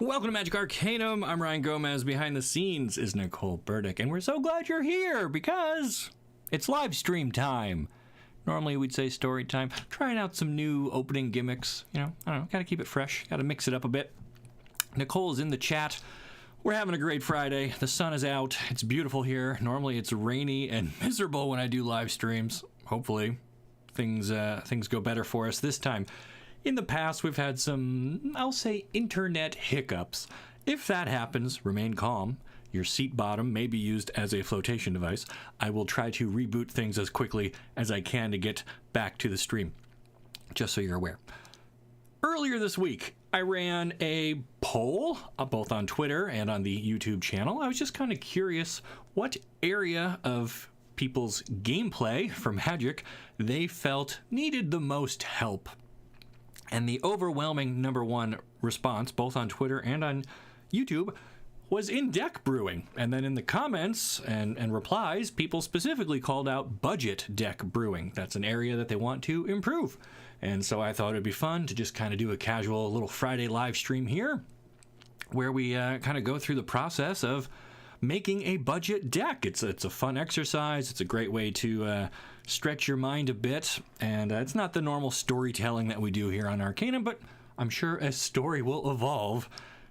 Welcome to Magic Arcanum. I'm Ryan Gomez. Behind the scenes is Nicole Burdick, and we're so glad you're here because it's live stream time. Normally we'd say story time. Trying out some new opening gimmicks. I don't know, gotta keep it fresh, gotta mix it up a bit. Nicole's in the chat. We're having a great Friday. The sun is out. It's beautiful here. Normally it's rainy and miserable when I do live streams. Hopefully things go better for us this time. In the past, we've had some, I'll say, internet hiccups. If that happens, remain calm. Your seat bottom may be used as a flotation device. I will try to reboot things as quickly as I can to get back to the stream, just so you're aware. Earlier this week, I ran a poll, both on Twitter and on the YouTube channel. I was just kind of curious what area of people's gameplay for Magic they felt needed the most help. And the overwhelming number one response, both on Twitter and on YouTube, was in deck brewing. And then in the comments and replies, people specifically called out budget deck brewing. That's an area that they want to improve. And so I thought it'd be fun to just kind of do a casual little Friday live stream here where we kind of go through the process of making a budget deck. It's a fun exercise. It's a great way to stretch your mind a bit. And it's not the normal storytelling that we do here on Arcanum, but I'm sure a story will evolve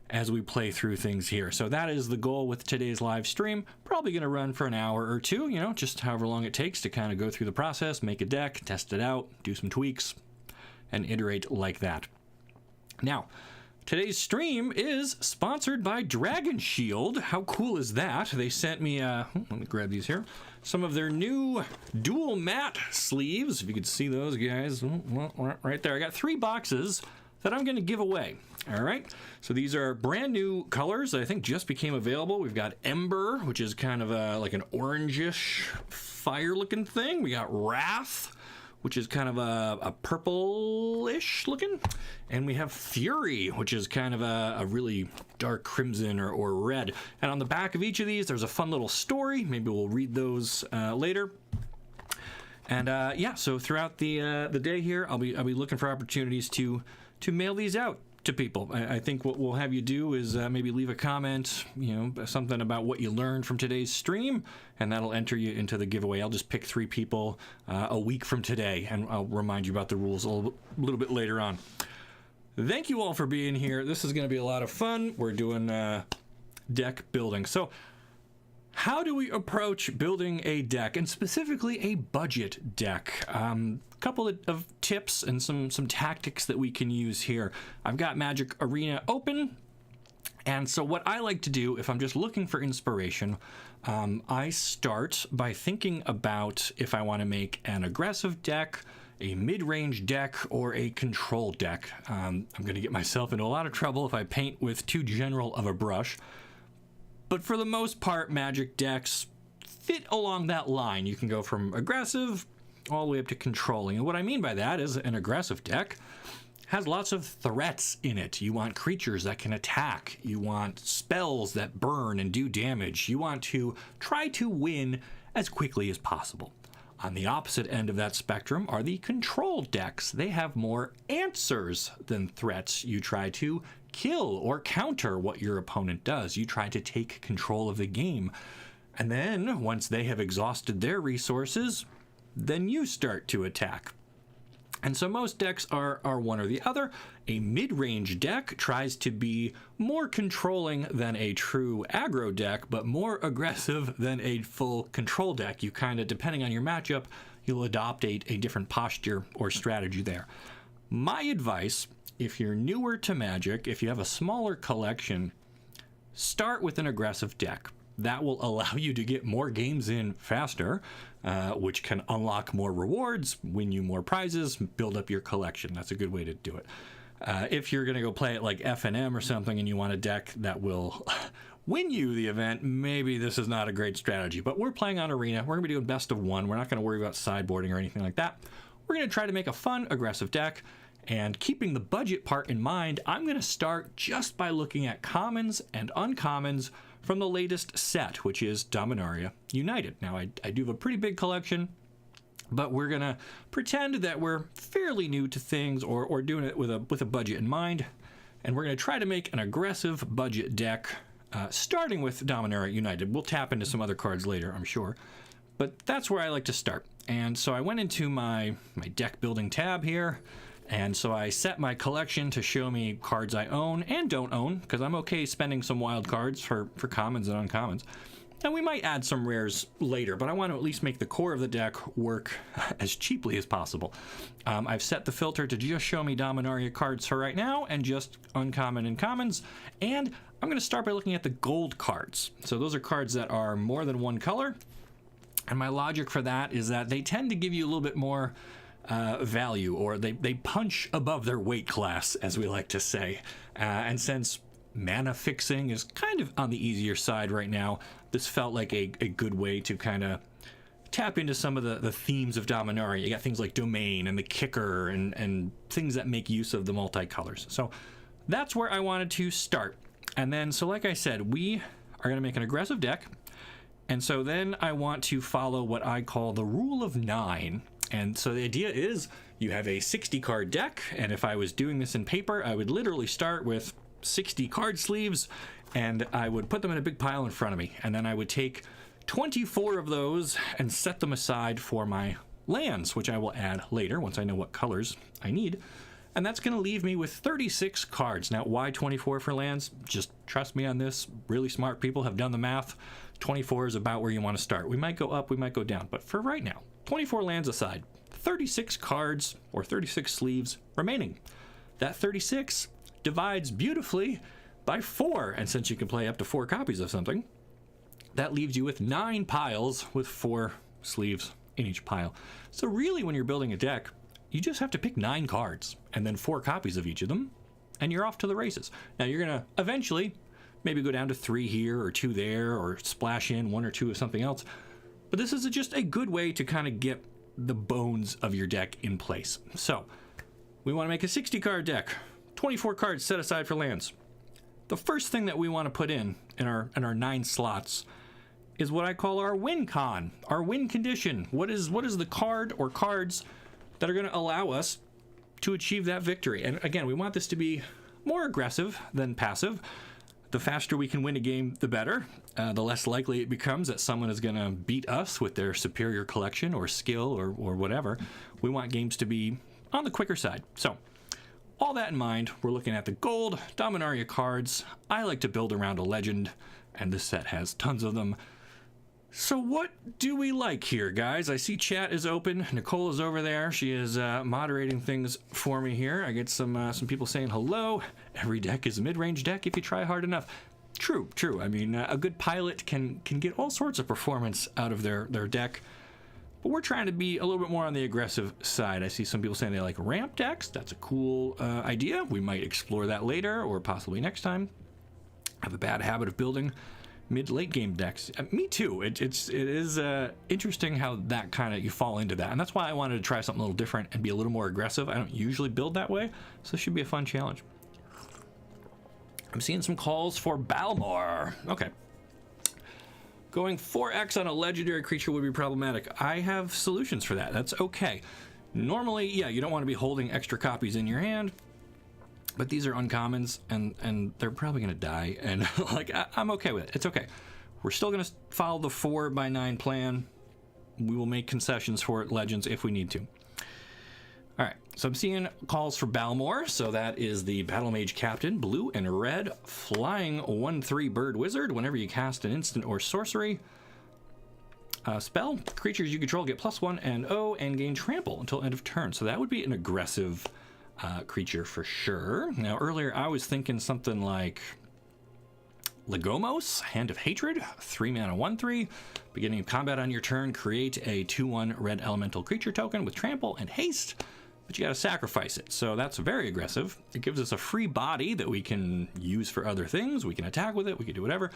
as we play through things here. So that is the goal with today's live stream. Probably going to run for an hour or two, just however long it takes to kind of go through the process, make a deck, test it out, do some tweaks, and iterate like that. Now, today's stream is sponsored by Dragon Shield. How cool is that? They sent me, let me grab these here, some of their new dual matte sleeves. If you could see those guys, right there. I got 3 boxes that I'm going to give away. All right. So these are brand new colors that I think just became available. We've got Ember, which is kind of like an orangish fire looking thing. We got Wrath, which is kind of a purplish looking. And we have Fury, which is kind of a really dark crimson or red. And on the back of each of these, there's a fun little story. Maybe we'll read those later. And yeah, so throughout the day here, I'll be looking for opportunities to mail these out to people. I think what we'll have you do is maybe leave a comment, something about what you learned from today's stream, and that'll enter you into the giveaway. I'll just pick 3 people a week from today, and I'll remind you about the rules a little bit later on. Thank you all for being here. This is going to be a lot of fun. We're doing deck building. So how do we approach building a deck, and specifically a budget deck? Couple of tips and some tactics that we can use here. I've got Magic Arena open, and so what I like to do if I'm just looking for inspiration, I start by thinking about if I want to make an aggressive deck, a mid-range deck, or a control deck. I'm going to get myself into a lot of trouble if I paint with too general of a brush. But for the most part, Magic decks fit along that line. You can go from aggressive all the way up to controlling. And what I mean by that is an aggressive deck has lots of threats in it. You want creatures that can attack. You want spells that burn and do damage. You want to try to win as quickly as possible. On the opposite end of that spectrum are the control decks. They have more answers than threats. You try to kill or counter what your opponent does. You try to take control of the game. And then, once they have exhausted their resources, then you start to attack. And so most decks are one or the other. A mid-range deck tries to be more controlling than a true aggro deck, but more aggressive than a full control deck. You kind of, depending on your matchup, you'll adopt a different posture or strategy there. My advice, if you're newer to Magic, if you have a smaller collection, start with an aggressive deck. That will allow you to get more games in faster, which can unlock more rewards, win you more prizes, build up your collection. That's a good way to do it. If you're going to go play it like F&M or something and you want a deck that will win you the event, maybe this is not a great strategy. But we're playing on Arena. We're going to be doing best of 1. We're not going to worry about sideboarding or anything like that. We're going to try to make a fun, aggressive deck. And keeping the budget part in mind, I'm going to start just by looking at commons and uncommons from the latest set, which is Dominaria United. Now, I do have a pretty big collection, but we're going to pretend that we're fairly new to things or doing it with a budget in mind. and we're going to try to make an aggressive budget deck, starting with Dominaria United. We'll tap into some other cards later, I'm sure, but that's where I like to start. And so I went into my deck building tab here, and so I set my collection to show me cards I own and don't own, because I'm okay spending some wild cards for commons and uncommons. And we might add some rares later, but I want to at least make the core of the deck work as cheaply as possible. I've set the filter to just show me Dominaria cards for right now, and just uncommon and commons. And I'm going to start by looking at the gold cards. So those are cards that are more than one color. And my logic for that is that they tend to give you a little bit more value, or they punch above their weight class, as we like to say. And since mana fixing is kind of on the easier side right now, this felt like a good way to kind of tap into some of the themes of Dominaria. You got things like Domain and the Kicker and things that make use of the multicolors. So that's where I wanted to start. And then, so like I said, we are going to make an aggressive deck. And so then I want to follow what I call the rule of 9. And so the idea is you have a 60 card deck. And if I was doing this in paper, I would literally start with 60 card sleeves, and I would put them in a big pile in front of me, and then I would take 24 of those and set them aside for my lands, which I will add later once I know what colors I need. And that's going to leave me with 36 cards. Now, why 24 for lands? Just trust me on this. Really smart people have done the math. 24 is about where you want to start. We might go up, we might go down, but for right now, 24 lands aside, 36 cards or 36 sleeves remaining. That 36 divides beautifully by 4, and since you can play up to 4 copies of something, that leaves you with 9 piles with 4 sleeves in each pile. So really, when you're building a deck, you just have to pick 9 cards and then 4 copies of each of them, and you're off to the races. Now you're gonna eventually maybe go down to 3 here or 2 there, or splash in 1 or 2 of something else, but this is just a good way to kind of get the bones of your deck in place. So we want to make a 60 card deck, 24 cards set aside for lands. The first thing that we want to put in our 9 slots is what I call our win con, our win condition. What is the card or cards that are going to allow us to achieve that victory? And again, we want this to be more aggressive than passive. The faster we can win a game, the better. The less likely it becomes that someone is going to beat us with their superior collection or skill or whatever. We want games to be on the quicker side. So all that in mind, we're looking at the gold Dominaria cards. I like to build around a legend, and this set has tons of them. So what do we like here, guys? I see chat is open. Nicole is over there. She is moderating things for me here. I get some people saying hello. Every deck is a mid-range deck if you try hard enough. True. I mean, a good pilot can get all sorts of performance out of their deck. But we're trying to be a little bit more on the aggressive side. I see some people saying they like ramp decks. That's a cool idea. We might explore that later or possibly next time. I have a bad habit of building mid-late game decks. Me too. It is interesting how that kind of, you fall into that. And that's why I wanted to try something a little different and be a little more aggressive. I don't usually build that way, so this should be a fun challenge. I'm seeing some calls for Balmor. Okay. Going 4x on a legendary creature would be problematic. I have solutions for that. That's okay. Normally, yeah, you don't want to be holding extra copies in your hand, but these are uncommons, and they're probably going to die, and like I'm okay with it. It's okay. We're still going to follow the 4x9 plan. We will make concessions for legends if we need to. All right, so I'm seeing calls for Balmor. So that is the Battle Mage Captain, blue and red, flying 1/3 bird wizard. Whenever you cast an instant or sorcery spell, creatures you control get +1 and 0 and gain trample until end of turn. So that would be an aggressive creature for sure. Now earlier I was thinking something like Legomos, Hand of Hatred, 3 mana 1/3. Beginning of combat on your turn, create a 2/1 red elemental creature token with trample and haste, but you gotta sacrifice it. So that's very aggressive. It gives us a free body that we can use for other things. We can attack with it, we can do whatever.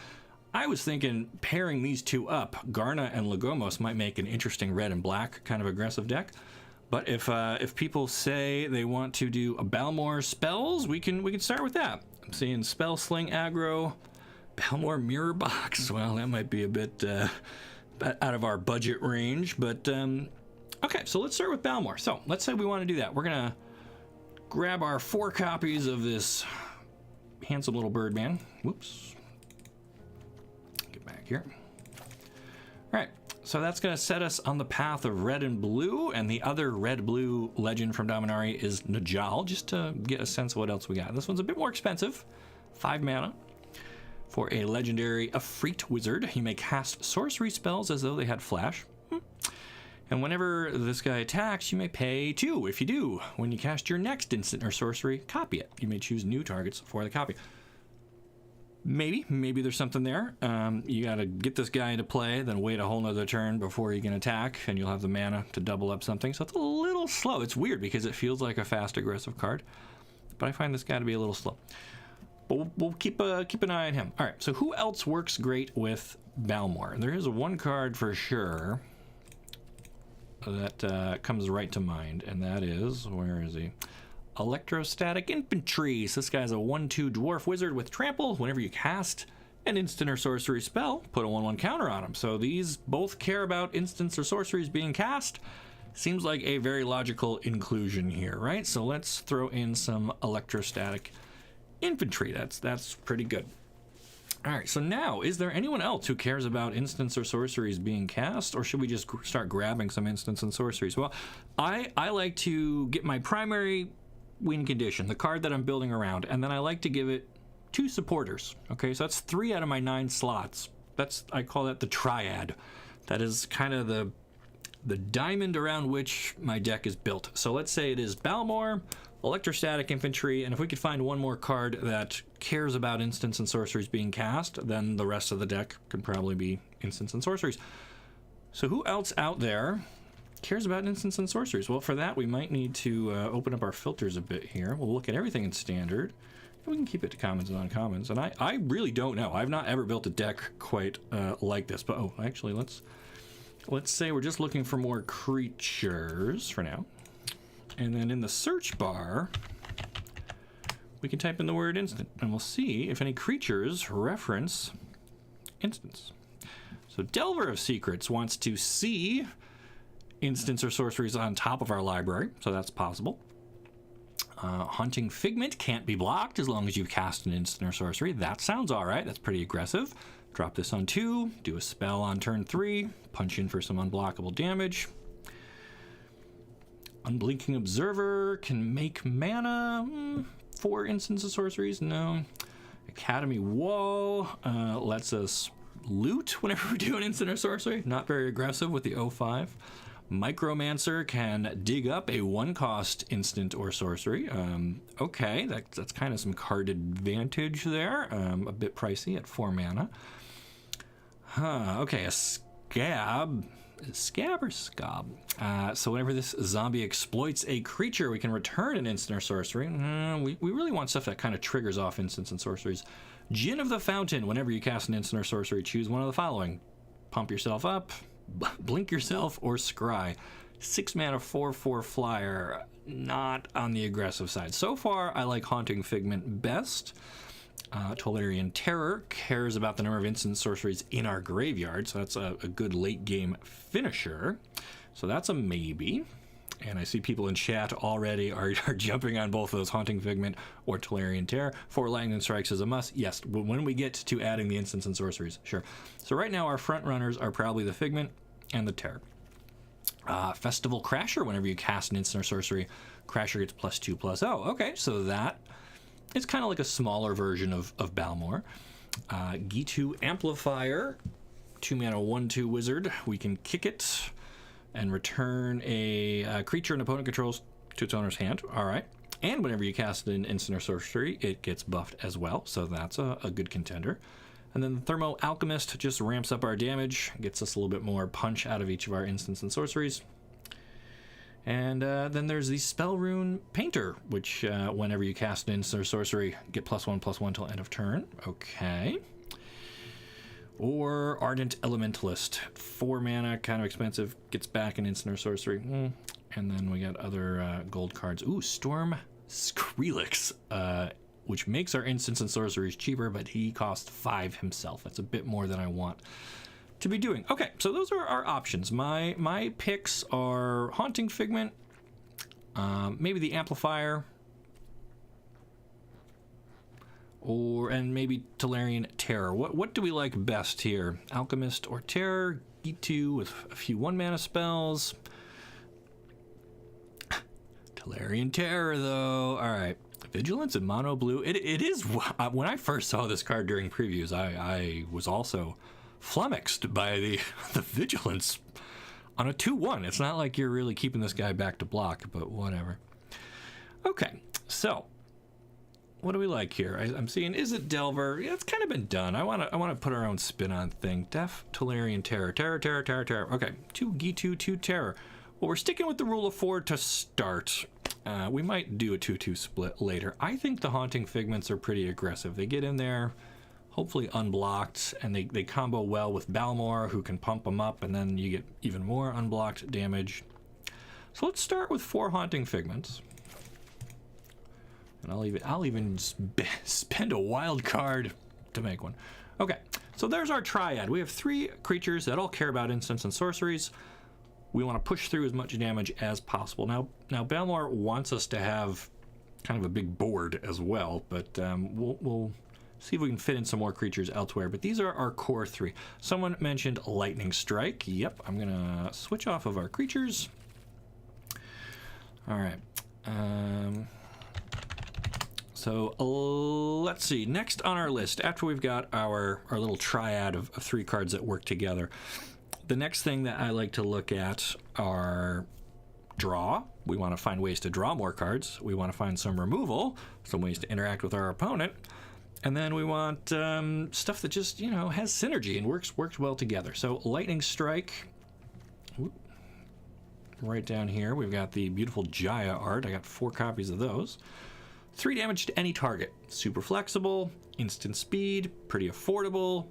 I was thinking pairing these two up, Garna and Legomos, might make an interesting red and black kind of aggressive deck. But if people say they want to do a Balmor spells, we can start with that. I'm seeing Spell Sling aggro, Balmor Mirror Box. Well, that might be a bit out of our budget range, but okay, so let's start with Balmor. So let's say we want to do that. We're gonna grab our 4 copies of this handsome little bird man. Whoops. Get back here. All right, so that's going to set us on the path of red and blue, and the other red-blue legend from Dominaria is Najal, just to get a sense of what else we got. This one's a bit more expensive, 5 mana. For a legendary Efreet wizard, you may cast sorcery spells as though they had flash. And whenever this guy attacks, you may pay 2. If you do, when you cast your next instant or sorcery, copy it. You may choose new targets for the copy. Maybe there's something there. You got to get this guy into play, then wait a whole nother turn before you can attack, and you'll have the mana to double up something. So it's a little slow. It's weird because it feels like a fast, aggressive card, but I find this guy to be a little slow. But we'll keep an eye on him. All right, so who else works great with Balmor? There is one card for sure that comes right to mind, and that is, where is he? Electrostatic Infantry. So this guy's a 1/2 dwarf wizard with trample. Whenever you cast an instant or sorcery spell, put a 1/1 counter on him. So these both care about instants or sorceries being cast. Seems like a very logical inclusion here, right? So let's throw in some Electrostatic Infantry. That's pretty good. All right, so now, is there anyone else who cares about instants or sorceries being cast, or should we just start grabbing some instants and sorceries? Well, I like to get my primary win condition, the card that I'm building around, and then I like to give it 2 supporters. Okay, so that's 3 out of my 9 slots. I call that the triad. That is kind of the diamond around which my deck is built. So let's say it is Balmor, Electrostatic Infantry, and if we could find one more card that cares about instants and sorceries being cast, then the rest of the deck can probably be instants and sorceries. So who else out there cares about instants and sorceries? Well, for that, we might need to open up our filters a bit here. We'll look at everything in standard. We can keep it to commons and uncommons. And I really don't know. I've not ever built a deck quite like this. But, actually, let's say we're just looking for more creatures for now. And then in the search bar, we can type in the word instant, and we'll see if any creatures reference instants. So Delver of Secrets wants to see instants or sorceries on top of our library, so that's possible. Hunting Figment can't be blocked as long as you've cast an instant or sorcery. That sounds all right. That's pretty aggressive. Drop this on 2, do a spell on turn 3, punch in for some unblockable damage. Unblinking Observer can make mana for instants and sorceries. No. Academy Wall lets us loot whenever we do an instant or sorcery. Not very aggressive with the 0/5. Micromancer can dig up a 1-cost instant or sorcery. Okay, that's kind of some card advantage there. A bit pricey at 4 mana. Okay, a Scab. Scab or Scob? So whenever this zombie exploits a creature, we can return an instant or sorcery. We really want stuff that kind of triggers off instants and sorceries. Djinn of the Fountain. Whenever you cast an instant or sorcery, choose one of the following. Pump yourself up, blink yourself, or scry. 6 mana, 4/4 flyer. Not on the aggressive side. So far, I like Haunting Figment best. Tolarian Terror cares about the number of instant sorceries in our graveyard, so that's a good late game finisher. So that's a maybe. And I see people in chat already are jumping on both of those, Haunting Figment or Tolarian Terror. 4 Lightning Strikes is a must. Yes, when we get to adding the instants and sorceries, sure. So right now our front runners are probably the Figment and the Terror. Festival Crasher, whenever you cast an instant or sorcery, Crasher gets +2/+0. Okay, so that it's kind of like a smaller version of Balmor. Gitu Amplifier, 2 mana, 1/2 wizard. We can kick it and return a creature an opponent controls to its owner's hand. All right. And whenever you cast an instant or sorcery, it gets buffed as well. So that's a good contender. And then the Thermo Alchemist just ramps up our damage, gets us a little bit more punch out of each of our instants and sorceries. And then there's the Spell Rune Painter, which whenever you cast an instant or sorcery, get +1/+1 till end of turn. Okay. Or Ardent Elementalist. 4 mana, kind of expensive, gets back an instant or sorcery. And then we got other gold cards. Ooh, Storm Skrillex, which makes our instants and sorceries cheaper, but he costs 5 himself. That's a bit more than I want to be doing. Okay, so those are our options. My picks are Haunting Figment, maybe the Amplifier, and maybe Tolarian Terror. What do we like best here? Alchemist or Terror? G2 with a few 1-mana spells. Tolarian Terror, though. All right. Vigilance and mono blue. It is. When I first saw this card during previews, I was also flummoxed by the Vigilance on a 2/1. It's not like you're really keeping this guy back to block, but whatever. Okay, so what do we like here? I'm seeing, is it Delver? Yeah, it's kind of been done. I want to put our own spin on thing. Def Tolarian Terror. Terror. Okay, 2 G2, 2 Terror. Well, we're sticking with the rule of 4 to start. We might do a 2-2 split later. I think the Haunting Figments are pretty aggressive. They get in there, hopefully unblocked, and they combo well with Balmor, who can pump them up, and then you get even more unblocked damage. So let's start with 4 Haunting Figments. And I'll even spend a wild card to make one. Okay, so there's our triad. We have 3 creatures that all care about instants and sorceries. We want to push through as much damage as possible. Now Balmor wants us to have kind of a big board as well, but we'll see if we can fit in some more creatures elsewhere. But these are our core 3. Someone mentioned Lightning Strike. Yep, I'm gonna switch off of our creatures. All right. So let's see. Next on our list, after we've got our little triad of 3 cards that work together, the next thing that I like to look at are draw. We want to find ways to draw more cards. We want to find some removal, some ways to interact with our opponent. And then we want stuff that just, has synergy and works well together. So Lightning Strike. Right down here, we've got the beautiful Jaya art. I got 4 copies of those. 3 damage to any target. Super flexible, instant speed, pretty affordable.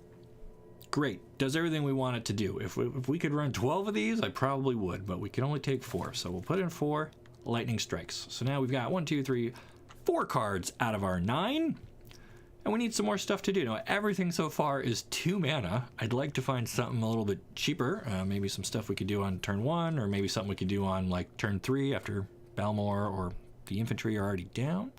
Great. Does everything we want it to do. If we could run 12 of these, I probably would, but we can only take 4. So we'll put in 4 Lightning Strikes. So now we've got 1, 2, 3, 4 cards out of our 9. And we need some more stuff to do. Now, everything so far is 2 mana. I'd like to find something a little bit cheaper. Maybe some stuff we could do on turn 1, or maybe something we could do on like turn 3 after Balmor or the infantry are already down.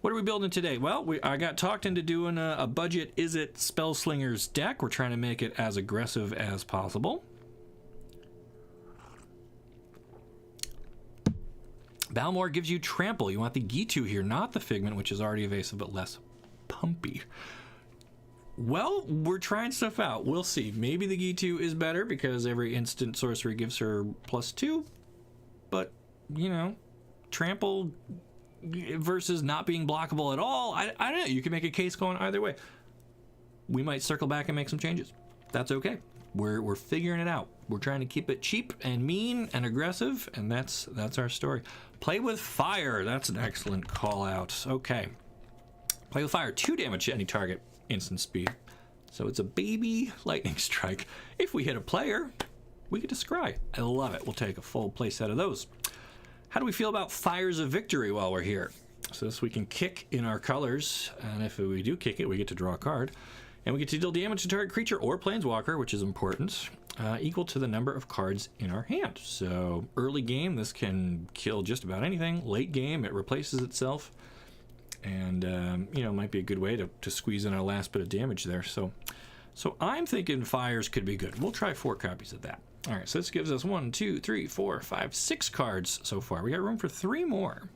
What are we building today? Well, I got talked into doing a budget Izzet Spellslinger's deck. We're trying to make it as aggressive as possible. Balmor gives you trample. You want the G2 here, not the Figment, which is already evasive but less pumpy. Well, we're trying stuff out. We'll see. Maybe the G2 is better because every instant sorcery gives her +2. But, trample versus not being blockable at all, I don't know. You can make a case going either way. We might circle back and make some changes. That's okay. We're figuring it out. We're trying to keep it cheap and mean and aggressive, and that's our story. Play with fire. That's an excellent call out. Okay. Play with fire. 2 damage to any target. Instant speed. So it's a baby Lightning Strike. If we hit a player, we get to scry. I love it. We'll take a full play set of those. How do we feel about Fires of Victory while we're here? So this we can kick in our colors, and if we do kick it, we get to draw a card. And we get to deal damage to target creature or planeswalker, which is important, equal to the number of cards in our hand. So early game, this can kill just about anything. Late game, it replaces itself. And, might be a good way to squeeze in our last bit of damage there. So I'm thinking Fires could be good. We'll try 4 copies of that. All right, so this gives us 1, 2, 3, 4, 5, 6 cards so far. We got room for 3 more.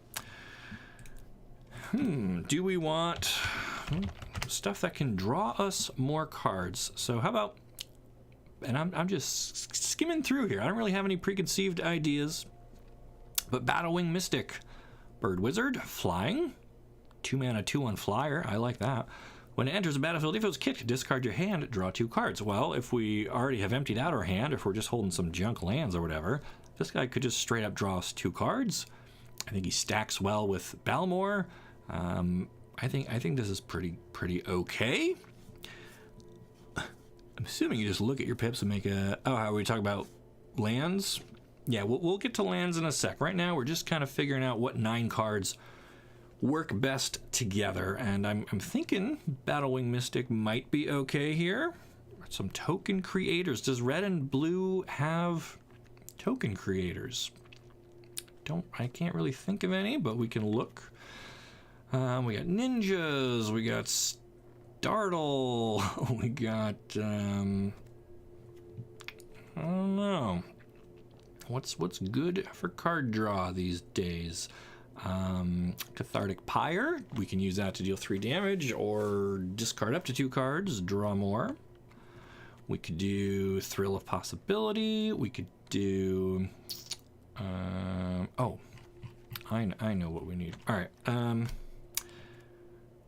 Do we want stuff that can draw us more cards? So how about, and I'm just skimming through here. I don't really have any preconceived ideas, but Battlewing Mystic, Bird Wizard, flying, 2 mana, 2/1 flyer. I like that. When it enters the battlefield, if it was kicked, discard your hand, draw 2 cards. Well, if we already have emptied out our hand, if we're just holding some junk lands or whatever, this guy could just straight up draw us 2 cards. I think he stacks well with Balmor. I think this is pretty okay. I'm assuming you just look at your pips and make a... Oh, how are we talking about lands? Yeah, we'll get to lands in a sec. Right now, we're just kind of figuring out what 9 cards work best together, and I'm thinking Battlewing Mystic might be okay here. Some token creators. Does red and blue have token creators? I can't really think of any, but we can look. We got ninjas, we got startle, we got, I don't know. What's good for card draw these days? Cathartic Pyre, we can use that to deal 3 damage or discard up to 2 cards, draw more. We could do Thrill of Possibility. We could do, oh, I know what we need. All right.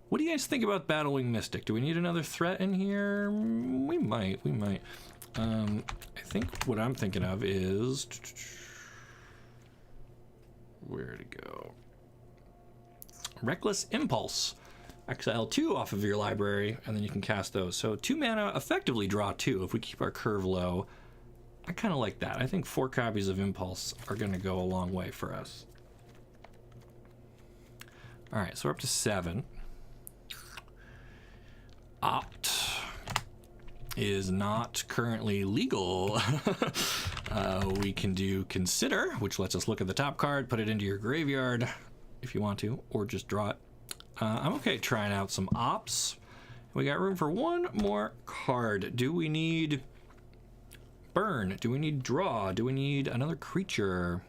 What do you guys think about Battlewing Mystic? Do we need another threat in here? We might. I think what I'm thinking of is where to go. Reckless Impulse. Exile 2 off of your library, and then you can cast those. So 2 mana, effectively draw 2 if we keep our curve low. I kind of like that. I think 4 copies of Impulse are going to go a long way for us. All right, so we're up to 7. Opt is not currently legal. We can do Consider, which lets us look at the top card, put it into your graveyard if you want to, or just draw it. I'm okay trying out some ops. We got room for 1 more card. Do we need burn? Do we need draw? Do we need another creature?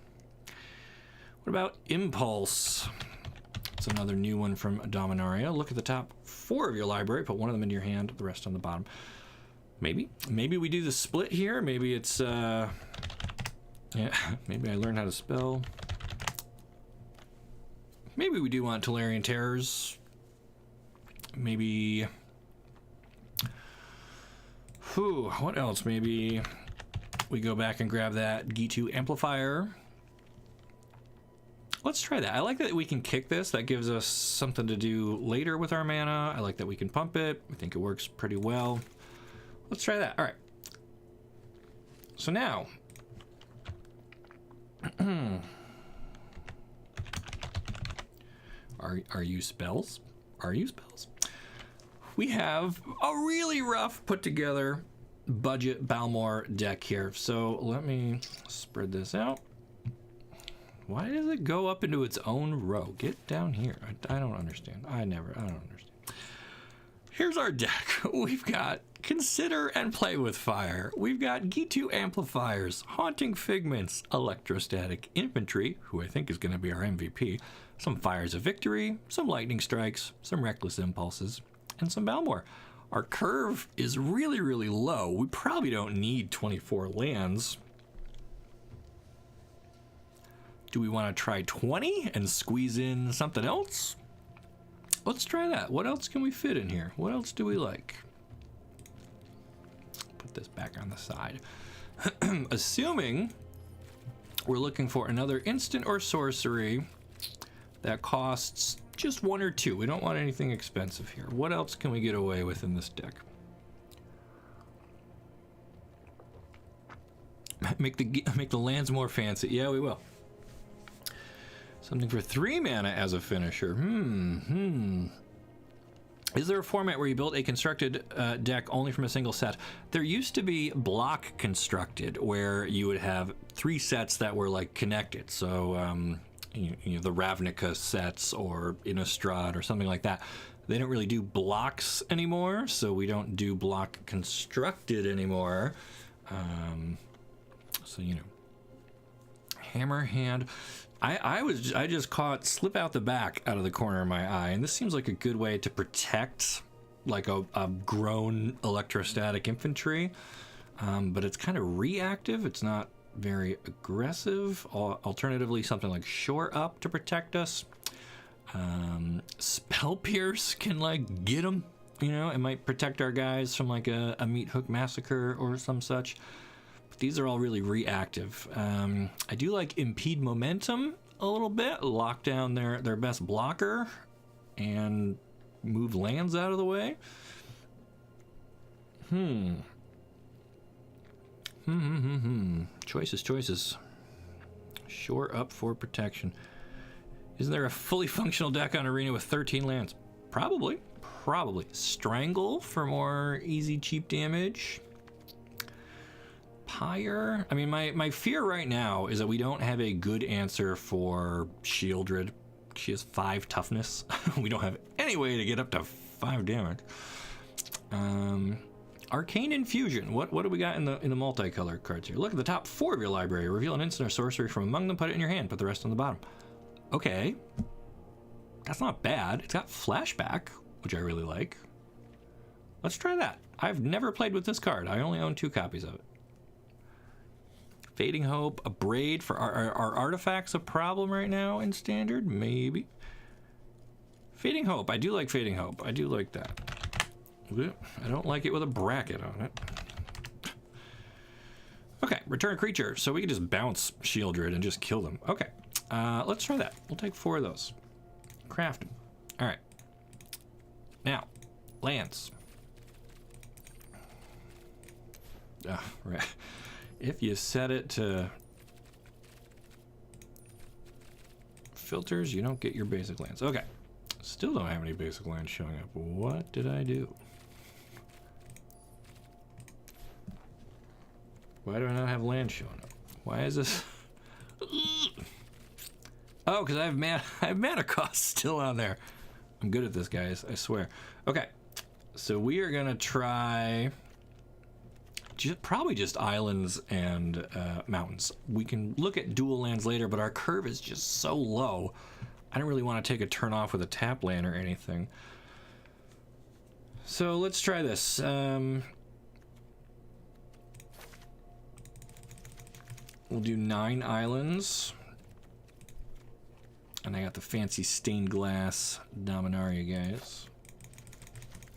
What about Impulse? It's another new one from Dominaria. Look at the top 4 of your library. Put 1 of them into your hand, the rest on the bottom. Maybe we do the split here. Maybe it's yeah, maybe I learned how to spell. Maybe we do want Tolarian Terrors. Maybe, what else? Maybe we go back and grab that G2 Amplifier. Let's try that. I like that we can kick this. That gives us something to do later with our mana. I like that we can pump it. I think it works pretty well. Let's try that. All right. So now, are you spells? Are you spells? We have a really rough put together budget Balmor deck here. So let me spread this out. Why does it go up into its own row? Get down here. I don't understand. I don't understand. Here's our deck. We've got Consider and Play with Fire. We've got G2 Amplifiers, Haunting Figments, Electrostatic Infantry, who I think is going to be our MVP, some Fires of Victory, some Lightning Strikes, some Reckless Impulses, and some Balmor. Our curve is really, really low. We probably don't need 24 lands. Do we want to try 20 and squeeze in something else? Let's try that. What else can we fit in here? What else do we like? Put this back on the side. Assuming we're looking for another instant or sorcery that costs just 1 or 2. We don't want anything expensive here. What else can we get away with in this deck? Make the lands more fancy. Yeah, we will. Something for 3 mana as a finisher. Is there a format where you build a constructed deck only from a single set? There used to be block constructed, where you would have 3 sets that were like connected. So you know, the Ravnica sets or Innistrad or something like that. They don't really do blocks anymore, so we don't do block constructed anymore. So you know, Hammer Hand. I just caught Slip Out the Back out of the corner of my eye, and this seems like a good way to protect like a grown electrostatic infantry, but it's kind of reactive. It's not very aggressive. Alternatively, something like Shore Up to protect us. Spell Pierce can like get them, you know, it might protect our guys from like a Meat Hook Massacre or some such. These are all really reactive. I do like Impede Momentum a little bit, lock down their best blocker, and move lands out of the way. Choices. Shore Up for protection. Isn't there a fully functional deck on Arena with 13 lands? Probably. Strangle for more easy, cheap damage. Pyre. I mean, my fear right now is that we don't have a good answer for Shieldred She has 5 toughness. We don't have any way to get up to 5 damage. Arcane Infusion. What do we got in the multicolored cards here? Look at the top 4 of your library. Reveal an instant or sorcery from among them. Put it in your hand. Put the rest on the bottom. Okay. That's not bad. It's got flashback, which I really like. Let's try that. I've never played with this card. I only own 2 copies of it. Fading Hope, a braid for are artifacts a problem right now in standard? Maybe. Fading Hope. I do like Fading Hope. I do like that. I don't like it with a bracket on it. Okay, return a creature. So we can just bounce Shieldred and just kill them. Okay, let's try that. We'll take 4 of those. Craft them. All right. Now, lands. Right. If you set it to filters, you don't get your basic lands. Okay. Still don't have any basic lands showing up. What did I do? Why do I not have land showing up? Why is this? Oh, because I have mana cost still on there. I'm good at this, guys. I swear. Okay. So we are gonna try probably just islands and mountains. We can look at dual lands later, but our curve is just so low. I don't really want to take a turn off with a tap land or anything. So let's try this. We'll do 9 islands. And I got the fancy stained glass Dominaria guys.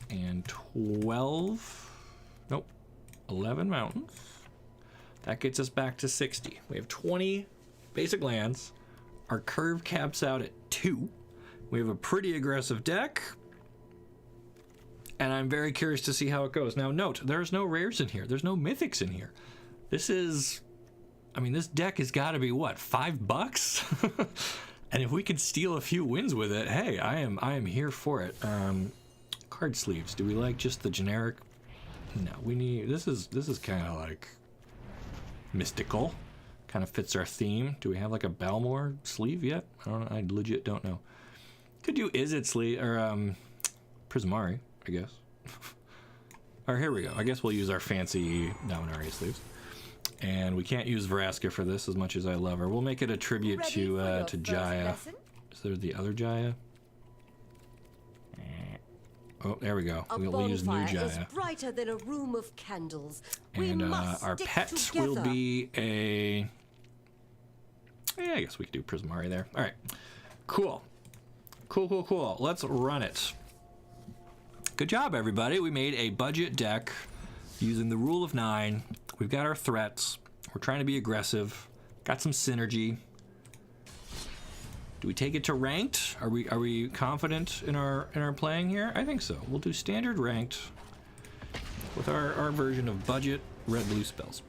And 12... Nope. 11 mountains. That gets us back to 60. We have 20 basic lands. Our curve caps out at 2. We have a pretty aggressive deck. And I'm very curious to see how it goes. Now note, there's no rares in here. There's no mythics in here. This is... I mean, this deck has got to be, what, $5? And if we can steal a few wins with it, hey, I am here for it. Card sleeves. Do we like just the generic? No, we need... This is kind of like mystical. Kind of fits our theme. Do we have like a Balmor sleeve yet? I don't know. I legit don't know. Could do Izzet sleeve or Prismari, I guess. Or here we go. I guess we'll use our fancy Dominaria sleeves. And we can't use Vraska for this as much as I love her. We'll make it a tribute to Jaya. Is there the other Jaya? Oh, there we go. We'll use new Jaya. Is brighter than a room of candles. And our pet will be a... Yeah, I guess we could do Prismari there. All right. Cool. Cool. Let's run it. Good job, everybody. We made a budget deck using the rule of 9. We've got our threats. We're trying to be aggressive. Got some synergy. Do we take it to ranked? Are we confident in our playing here? I think so. We'll do standard ranked with our version of budget red-blue spells.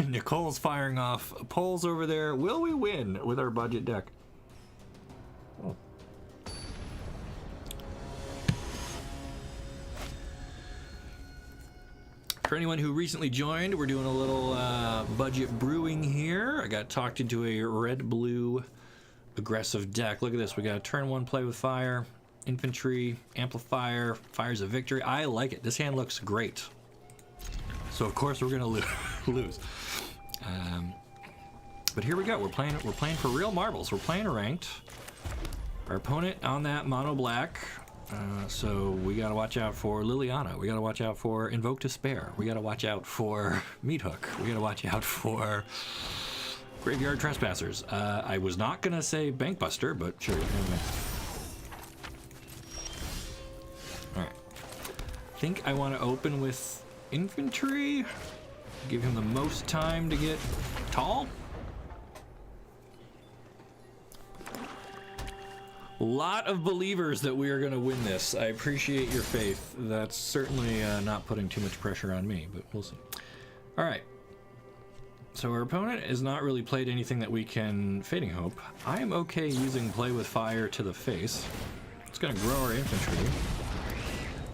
Nicole's firing off polls over there. Will we win with our budget deck? Oh. For anyone who recently joined, we're doing a little budget brewing here. I got talked into a red-blue aggressive deck. Look at this. We got a turn 1 play with fire, infantry, amplifier, fires of victory. I like it. This hand looks great. So of course we're gonna lose. But here we go. We're playing for real marbles. We're playing ranked. Our opponent on that mono black. So we gotta watch out for Liliana. We gotta watch out for Invoke Despair. We gotta watch out for Meat Hook. We gotta watch out for Graveyard Trespassers. I was not gonna say Bankbuster, but sure. Anyway. All right. I think I want to open with infantry. Give him the most time to get tall. Lot of believers that we are going to win this. I appreciate your faith. That's certainly not putting too much pressure on me, but we'll see. All right. So our opponent has not really played anything that we can Fading Hope. I am okay using Play with Fire to the face. It's going to grow our infantry.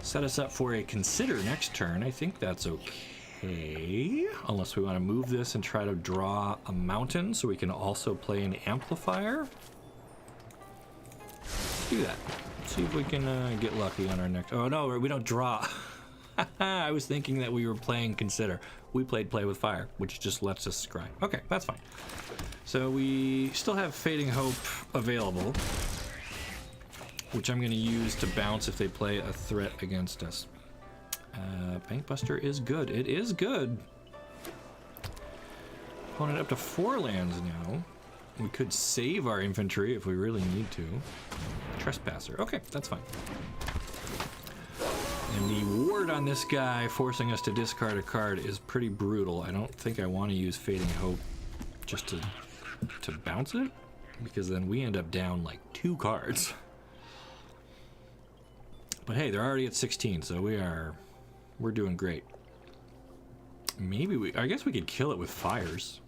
Set us up for a Consider next turn. I think that's okay. Unless we want to move this and try to draw a mountain so we can also play an Amplifier. let's do that. See if we can get lucky on our next. Oh no, we don't draw. I was thinking that we were playing Consider. We played Play with Fire, which just lets us scry. Okay, that's fine. So we still have Fading Hope available, which I'm going to use to bounce if they play a threat against us. Bankbuster is good. It is good. Opponent up to 4 lands now. We could save our infantry if we really need to. Trespasser. Okay, that's fine. And the ward on this guy forcing us to discard a card is pretty brutal. I don't think I want to use Fading Hope just to bounce it, because then we end up down like 2 cards. But hey, they're already at 16, so we're doing great. Maybe I guess we could kill it with fires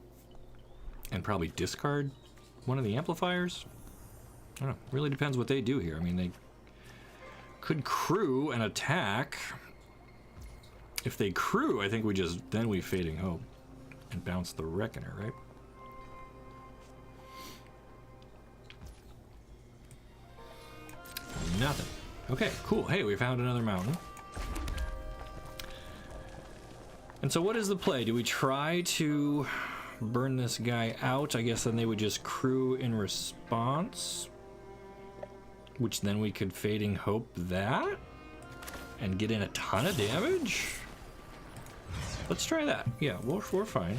and probably discard one of the amplifiers. I don't know. Really depends what they do here. I mean, they could crew and attack. If they crew, I think then we Fading Hope and bounce the Reckoner, right? Nothing. Okay, cool. Hey, we found another mountain. And so what is the play? Do we try to burn this guy out? I guess then they would just crew in response, which then we could Fading Hope that and get in a ton of damage. Let's try that. Yeah, we're fine.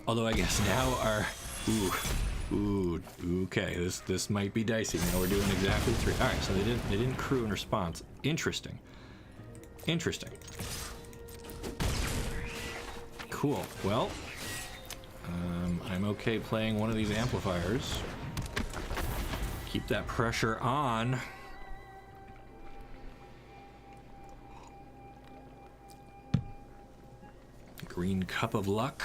Although I guess now our okay, this might be dicey. Now we're doing exactly 3. All right, so they didn't crew in response. Interesting. Cool. Well, I'm okay playing one of these amplifiers. Keep that pressure on. Green Cup of Luck.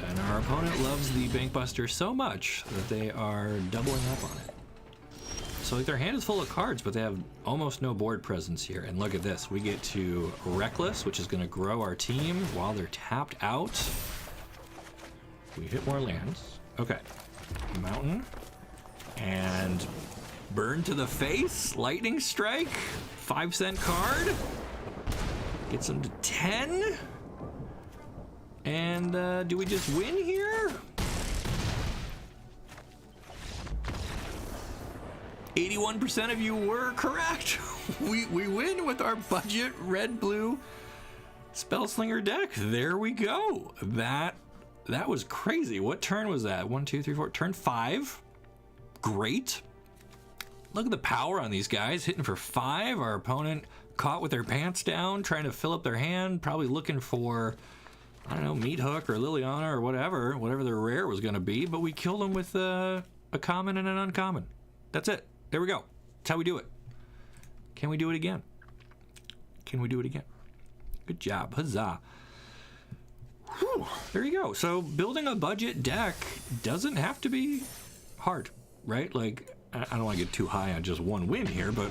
And our opponent loves the Bankbuster so much that they are doubling up on it. So like their hand is full of cards, but they have almost no board presence here. And look at this. We get to Reckless, which is going to grow our team while they're tapped out. We hit more lands. Okay. Mountain. And Burn to the Face. Lightning Strike. 5-cent card. Gets them to 10. And do we just win here? 81% of you were correct. We win with our budget red-blue Spellslinger deck. There we go. That was crazy. What turn was that? 1, 2, 3, 4. Turn 5. Great. Look at the power on these guys. Hitting for 5. Our opponent caught with their pants down, trying to fill up their hand, probably looking for, I don't know, Meat Hook or Liliana or whatever their rare was going to be, but we killed them with a common and an uncommon. That's it. There we go. That's how we do it. Can we do it again? Can we do it again? Good job. Huzzah. Whew. There you go. So building a budget deck doesn't have to be hard, right? Like, I don't want to get too high on just one win here, but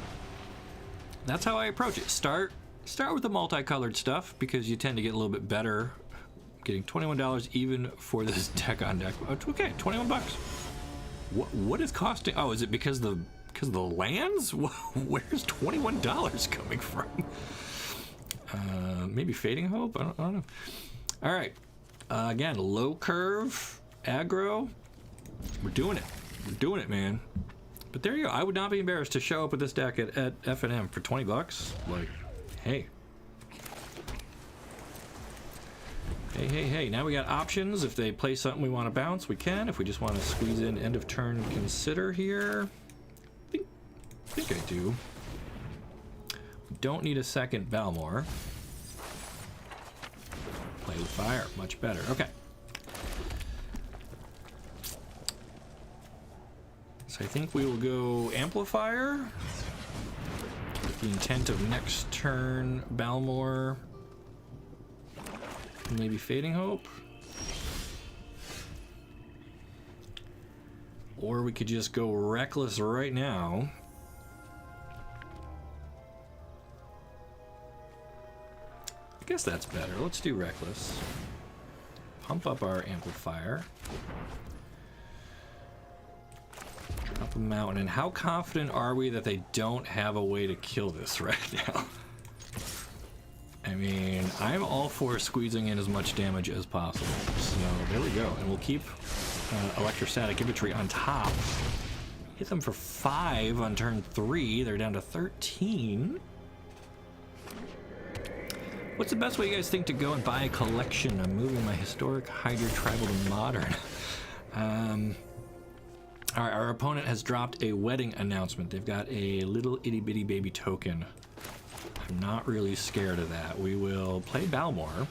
that's how I approach it. Start with the multicolored stuff because you tend to get a little bit better. Getting $21 even for this deck on deck. Okay, 21 bucks. What is costing? Oh, is it because the lands? Where's $21 coming from? Maybe Fading Hope? I don't know. All right. Again, low curve, aggro. We're doing it. We're doing it, man. But there you go. I would not be embarrassed to show up with this deck at F&M for 20 bucks. Like, hey. Hey, now we got options. If they play something we want to bounce, we can. If we just want to squeeze in end of turn Consider here, I think I do. We don't need a second Balmor. Play with Fire, much better. Okay. So I think we will go Amplifier with the intent of next turn Balmor. Maybe Fading Hope. Or we could just go Reckless right now. guess that's better. Let's do reckless. Pump up our amplifier. Drop a mountain. And how confident are we that they don't have a way to kill this right now? I mean, I'm all for squeezing in as much damage as possible. So there we go. And we'll keep electrostatic infantry on top. Hit them for 5 on turn 3. They're down to 13. What's the best way you guys think to go and buy a collection? I'm moving my historic Hydra tribal to modern. All right, our opponent has dropped a wedding announcement. They've got a little itty bitty baby token. I'm not really scared of that. We will play Balmor.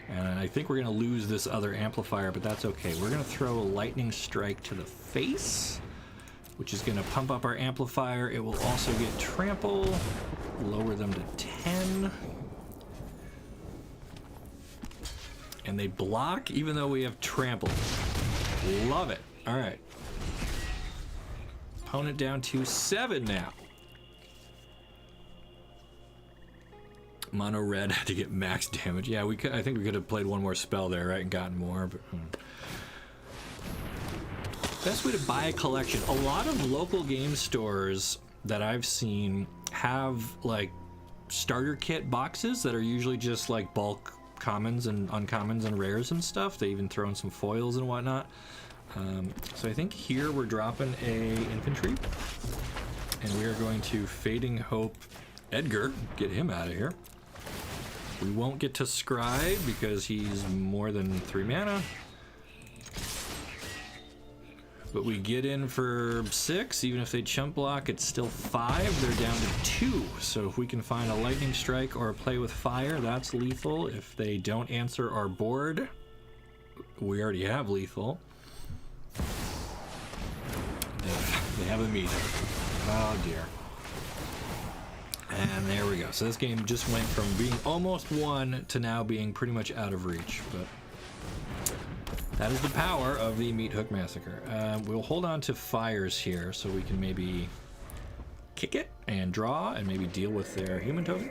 And I think we're going to lose this other amplifier, but that's okay. We're going to throw a lightning strike to the face, which is going to pump up our amplifier. It will also get trample, lower them to 10. And they block even though we have trample. Love it. All right. Opponent down to 7 now. Mono red had to get max damage. Yeah, we could. I think we could have played one more spell there, right, and gotten more. But best way to buy a collection. A lot of local game stores that I've seen have like starter kit boxes that are usually just like bulk commons and uncommons and rares and stuff. They even throw in some foils and whatnot. So I think here we're dropping a infantry, and we are going to Fading Hope Edgar, get him out of here. We won't get to Scribe because he's more than 3 mana. But we get in for 6. Even if they chump block, it's still 5. They're down to 2. So if we can find a lightning strike or a play with fire, that's lethal. If they don't answer our board, we already have lethal. They have a meter. Oh dear. And there we go. So this game just went from being almost won to now being pretty much out of reach. But that is the power of the Meat Hook Massacre. We'll hold on to fires here so we can maybe kick it and draw and maybe deal with their human token.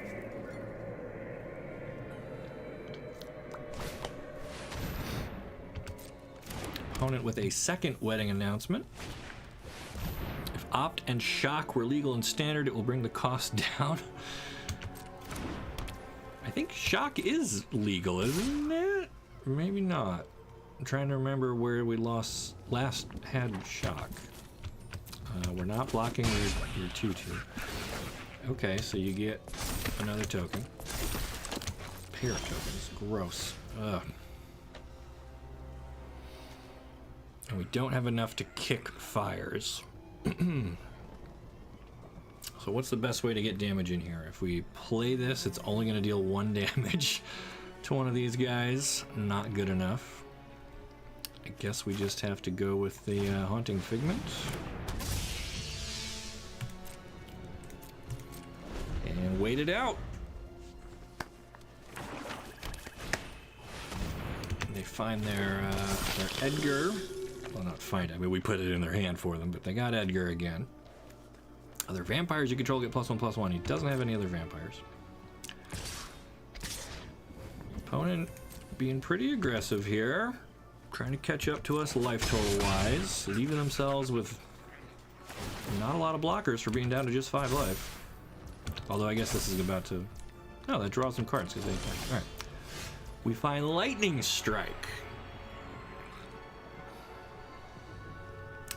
Opponent with a second wedding announcement. If Opt and Shock were legal in Standard, it will bring the cost down. I think Shock is legal, isn't it? Maybe not. I'm trying to remember where we last had Shock. We're not blocking your 2/2. Okay, so you get another token. Pair of tokens. Gross. Ugh. And we don't have enough to kick fires. So what's the best way to get damage in here? If we play this, it's only going to deal 1 damage to one of these guys. Not good enough. I guess we just have to go with the Haunting Figment. And wait it out. They find their Edgar. Well, not find it. I mean, we put it in their hand for them, but they got Edgar again. Other vampires you control get +1/+1. He doesn't have any other vampires. Opponent being pretty aggressive here. Trying to catch up to us life total wise. Leaving themselves with not a lot of blockers for being down to just 5 life. Although I guess this is about to... No, that draws some cards because they attack. Alright. We find Lightning Strike.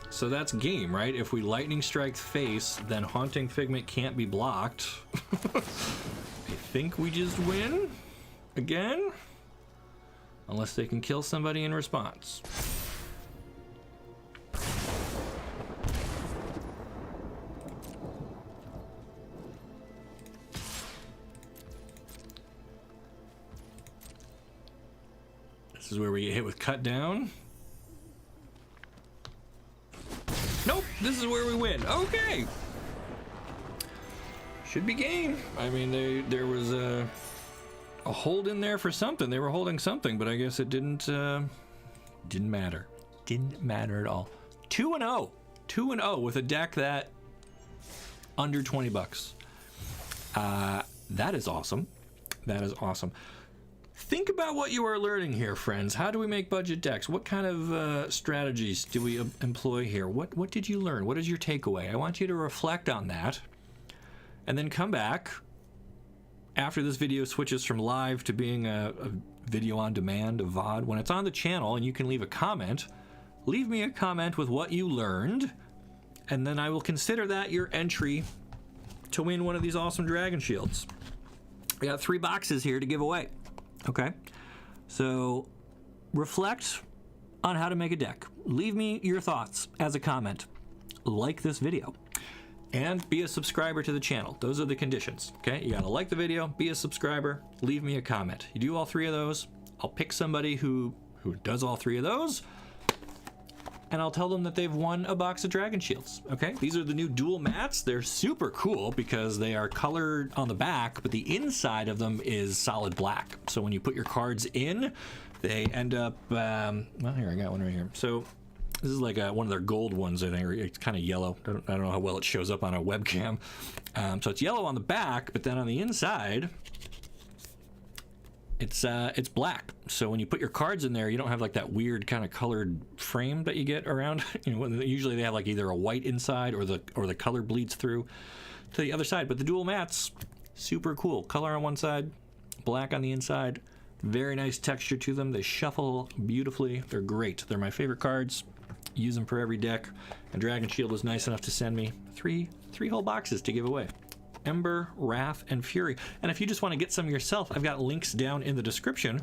So that's game, right? If we Lightning Strike face, then Haunting Figment can't be blocked. I think we just win again, unless they can kill somebody in response. This is where we get hit with Cut Down. Nope, this is where we win. Okay. Should be game. I mean, there was a hold in there for something. They were holding something, but I guess it didn't matter. Didn't matter at all. 2-0. 2-0 with a deck that under $20. That is awesome. That is awesome. Think about what you are learning here, friends. How do we make budget decks? What kind of strategies do we employ here? What did you learn? What is your takeaway? I want you to reflect on that and then come back after this video switches from live to being a video on demand, a VOD. When it's on the channel and you can leave a comment, leave me a comment with what you learned, and then I will consider that your entry to win one of these awesome dragon shields. We got 3 boxes here to give away. Okay, so reflect on how to make a deck. Leave me your thoughts as a comment. Like this video. And be a subscriber to the channel. Those are the conditions. Okay, you gotta like the video, be a subscriber, leave me a comment. You do all 3 of those, I'll pick somebody who does all 3 of those, and I'll tell them that they've won a box of dragon shields. Okay, these are the new dual mats. They're super cool because they are colored on the back, but the inside of them is solid black. So when you put your cards in, they end up, well, here, I got one right here. So this is like one of their gold ones, I think. It's kind of yellow. I don't know how well it shows up on a webcam. So it's yellow on the back, but then on the inside, it's black. So when you put your cards in there, you don't have like that weird kind of colored frame that you get around. You know, usually they have like either a white inside or the color bleeds through to the other side. But the dual mats, super cool. Color on one side, black on the inside. Very nice texture to them. They shuffle beautifully. They're great. They're my favorite cards. Use them for every deck. And Dragon Shield was nice enough to send me three whole boxes to give away. Ember, Wrath, and Fury. And if you just want to get some yourself, I've got links down in the description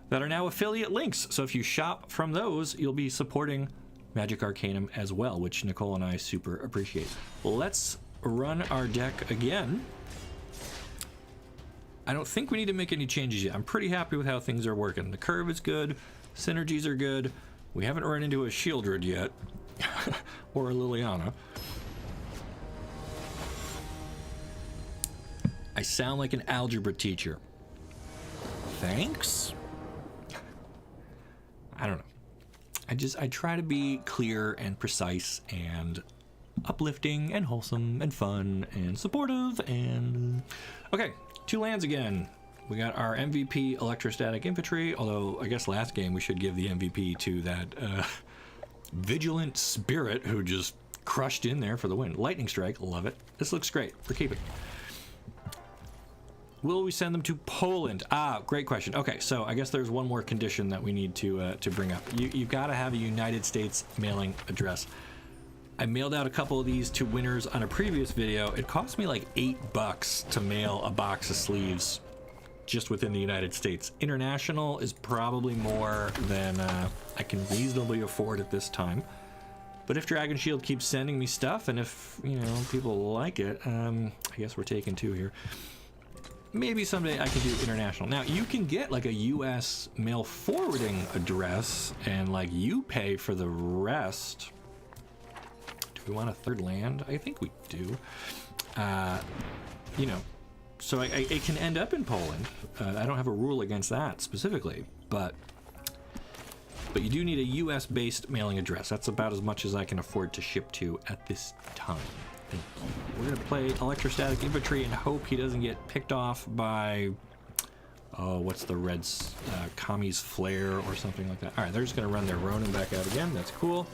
that are now affiliate links. So if you shop from those, you'll be supporting Magic Arcanum as well, which Nicole and I super appreciate. Let's run our deck again. I don't think we need to make any changes yet. I'm pretty happy with how things are working. The curve is good, synergies are good. We haven't run into a Shieldred yet, or a Liliana. I sound like an algebra teacher. Thanks? I don't know. I try to be clear and precise and uplifting and wholesome and fun and supportive and... Okay, 2 lands again. We got our MVP Electrostatic Infantry, although I guess last game we should give the MVP to that Vigilant Spirit who just crushed in there for the win. Lightning Strike, love it. This looks great. We're keeping. Will we send them to Poland? Ah, great question. Okay, so I guess there's one more condition that we need to bring up. You've got to have a United States mailing address. I mailed out a couple of these to winners on a previous video. It cost me like $8 to mail a box of sleeves just within the United States. International is probably more than I can reasonably afford at this time. But if Dragon Shield keeps sending me stuff, and if, you know, people like it, I guess we're taking 2 here. Maybe someday I can do international. Now, you can get like a US mail forwarding address, and like you pay for the rest. Do we want a 3rd land? I think we do. You know, so it can end up in Poland. I don't have a rule against that specifically, but you do need a US-based mailing address. That's about as much as I can afford to ship to at this time. We're going to play Electrostatic Infantry and hope he doesn't get picked off by, oh, what's the Reds? Kami's Flare or something like that. All right, they're just going to run their Ronin back out again. That's cool.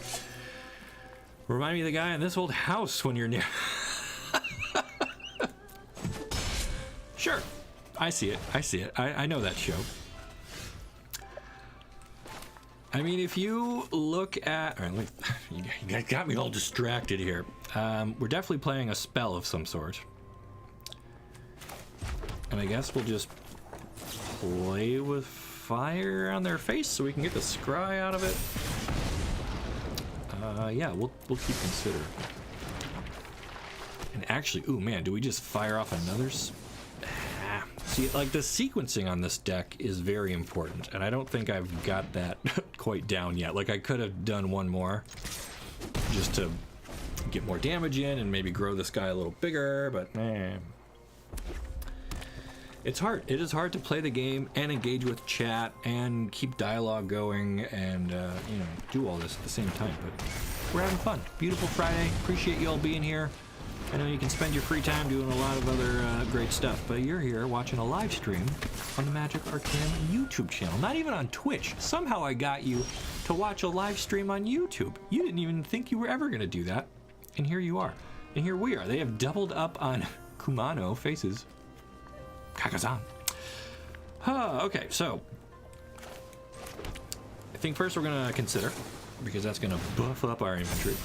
Remind me of the guy in this old house when you're near. Sure. I see it. I see it. I know that show. I mean, if you look at... All right, you got me all distracted here. We're definitely playing a spell of some sort. And I guess we'll just play with fire on their face so we can get the scry out of it. Yeah, we'll keep considering. And actually, ooh, man, do we just fire off another... See, like, the sequencing on this deck is very important, and I don't think I've got that quite down yet. Like, I could have done one more just to get more damage in and maybe grow this guy a little bigger, but it's hard. It is hard to play the game and engage with chat and keep dialogue going and, you know, do all this at the same time, but we're having fun. Beautiful Friday. Appreciate you all being here. I know you can spend your free time doing a lot of other great stuff, but you're here watching a live stream on the Magic Arcanum YouTube channel. Not even on Twitch. Somehow I got you to watch a live stream on YouTube. You didn't even think you were ever going to do that. And here you are. And here we are. They have doubled up on Kumano faces. Kakazan. Okay, so I think first we're going to consider, because that's going to buff up our inventory.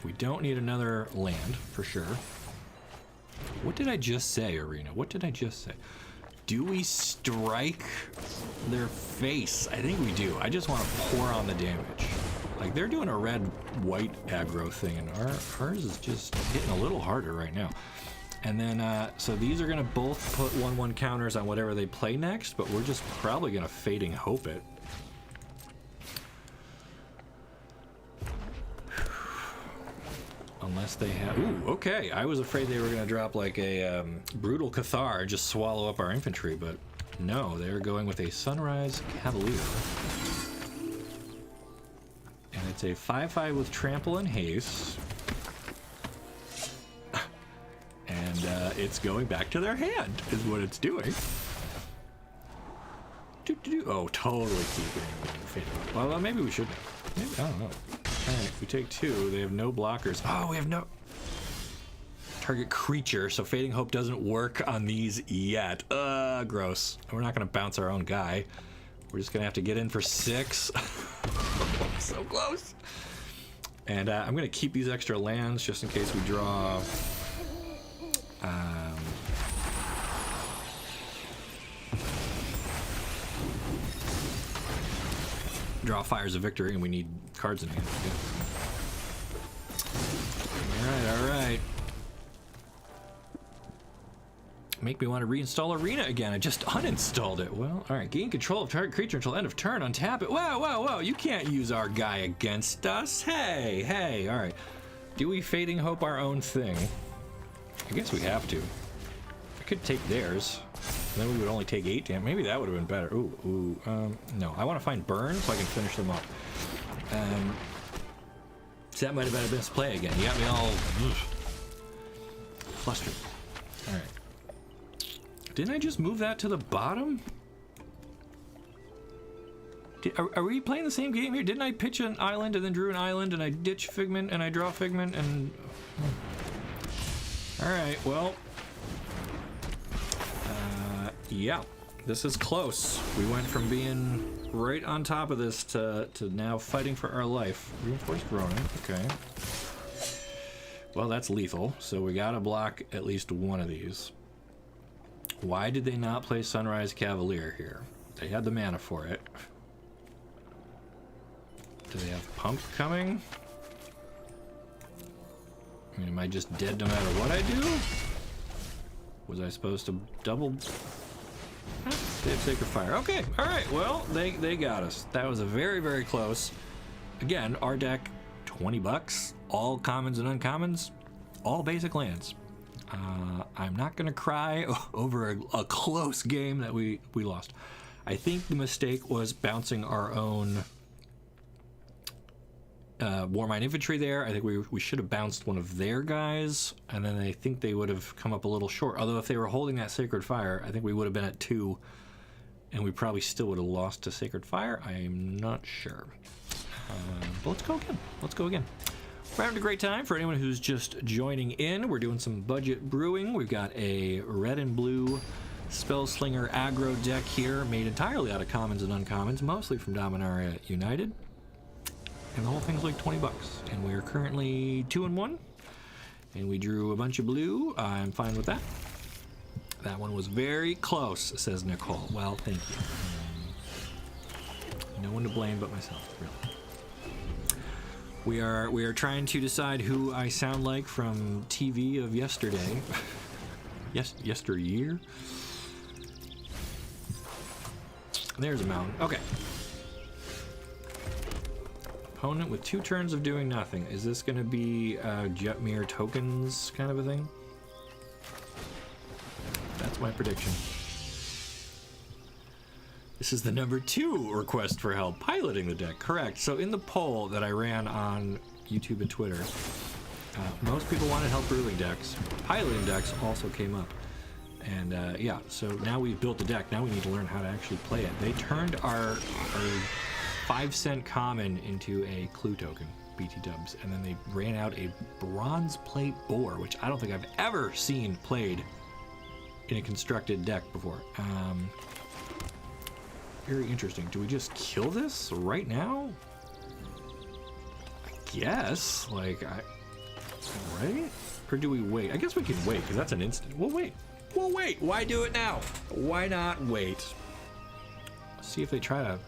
We don't need another land, for sure. What did I just say, Arena? What did I just say? Do we strike their face? I think we do. I just want to pour on the damage. Like, they're doing a red-white aggro thing, and ours is just hitting a little harder right now. And then, so these are going to both put 1/1 counters on whatever they play next, but we're just probably going to Fading Hope it. Unless they have... Ooh, okay. I was afraid they were going to drop like a Brutal Cathar and just swallow up our infantry, but no, they're going with a Sunrise Cavalier. And it's a 5/5 with Trample and Haste. And it's going back to their hand, is what it's doing. Oh, totally keeping it. Well, maybe we shouldn't. Maybe, I don't know. Alright, we take 2. They have no blockers. Oh, we have no... Target creature, so Fading Hope doesn't work on these yet. Gross. We're not going to bounce our own guy. We're just going to have to get in for 6. So close. And I'm going to keep these extra lands just in case we draw... draw Fires of Victory, and we need cards in hand. All right. Make me want to reinstall Arena again. I just uninstalled it. Well, all right. Gain control of target creature until end of turn. Untap it. Whoa. You can't use our guy against us. Hey. All right. Do we Fading Hope our own thing? I guess we have to. I could take theirs. Then we would only take 8 damage. Maybe that would have been better. No. I want to find Burn so I can finish them up. So that might have been a best play again. You got me all flustered. All right. Didn't I just move that to the bottom? Are we playing the same game here? Didn't I pitch an island and then drew an island and I ditch Figment and I draw Figment and... All right, well... yeah, this is close. We went from being right on top of this to now fighting for our life. Reinforced Ronin, okay. Well, that's lethal, so we gotta block at least one of these. Why did they not play Sunrise Cavalier here? They had the mana for it. Do they have Pump coming? I mean, am I just dead no matter what I do? Was I supposed to double... They have Sacred Fire. Okay, all right. Well, they got us. That was a very, very close. Again, our deck, $20. All commons and uncommons. All basic lands. I'm not going to cry over a close game that we lost. I think the mistake was bouncing our own Warmind Infantry there. I think we should have bounced one of their guys, and then I think they would have come up a little short. Although if they were holding that Sacred Fire, I think we would have been at 2, and we probably still would have lost to Sacred Fire. I'm not sure. But let's go again. We're having a great time. For anyone who's just joining in, we're doing some budget brewing. We've got a red and blue Spellslinger aggro deck here, made entirely out of commons and uncommons, mostly from Dominaria United. And the whole thing's like $20. And we're currently 2-1. And we drew a bunch of blue. I'm fine with that. That one was very close, says Nicole. Well, thank you. No one to blame but myself, really. We are trying to decide who I sound like from TV of yesterday. Yesteryear. There's a mountain. Okay. Opponent with 2 turns of doing nothing. Is this going to be Jetmir tokens kind of a thing? That's my prediction. This is the number 2 request for help piloting the deck. Correct. So in the poll that I ran on YouTube and Twitter, Most people wanted help brewing decks. Piloting decks also came up. And yeah, so now we've built the deck. Now we need to learn how to actually play it. They turned our 5-cent common into a clue token, BT dubs, and then they ran out a bronze plate boar, which I don't think I've ever seen played in a constructed deck before. Very interesting. Do we just kill this right now? I guess. Like, right? Or do we wait? I guess we can wait, because that's an instant. We'll wait. We'll wait. Why do it now? Why not wait? See if they try to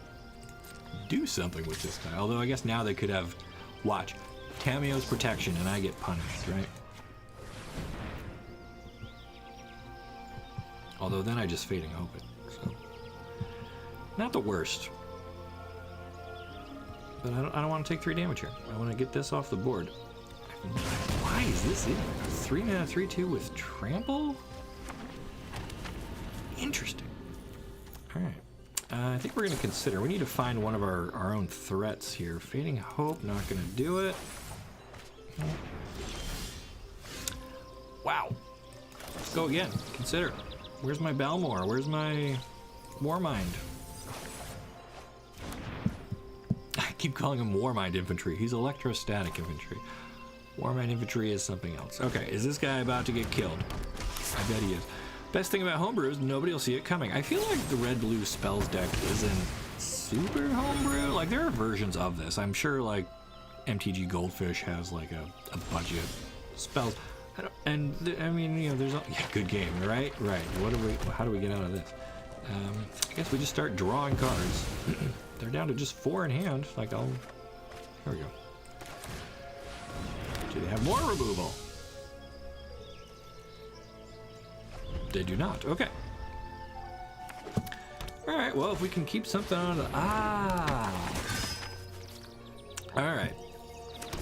do something with this guy. Although I guess now they could have, watch, Tameo's protection, and I get punished, right? Although then I just Fading Hope it. So. Not the worst. But I don't want to take 3 damage here. I want to get this off the board. Why is this in? 3 mana 3/2 with trample? Interesting. Alright. I think we're going to consider. We need to find one of our own threats here. Fading Hope, not going to do it. Wow. Let's go again. Consider. Where's my Balmor? Where's my Warmind? I keep calling him Warmind Infantry. He's electrostatic infantry. Warmind Infantry is something else. Okay, is this guy about to get killed? I bet he is. Best thing about homebrew is nobody will see it coming. I feel like the red-blue spells deck isn't super homebrew. Like, there are versions of this. I'm sure, like, MTG Goldfish has, like, a budget spells. I mean, you know, there's a good game, right? Right. How do we get out of this? I guess we just start drawing cards. They're down to just 4 in hand. Like, here we go. Do they have more removal? They do not. Okay. All right. Well, if we can keep something on the... All right.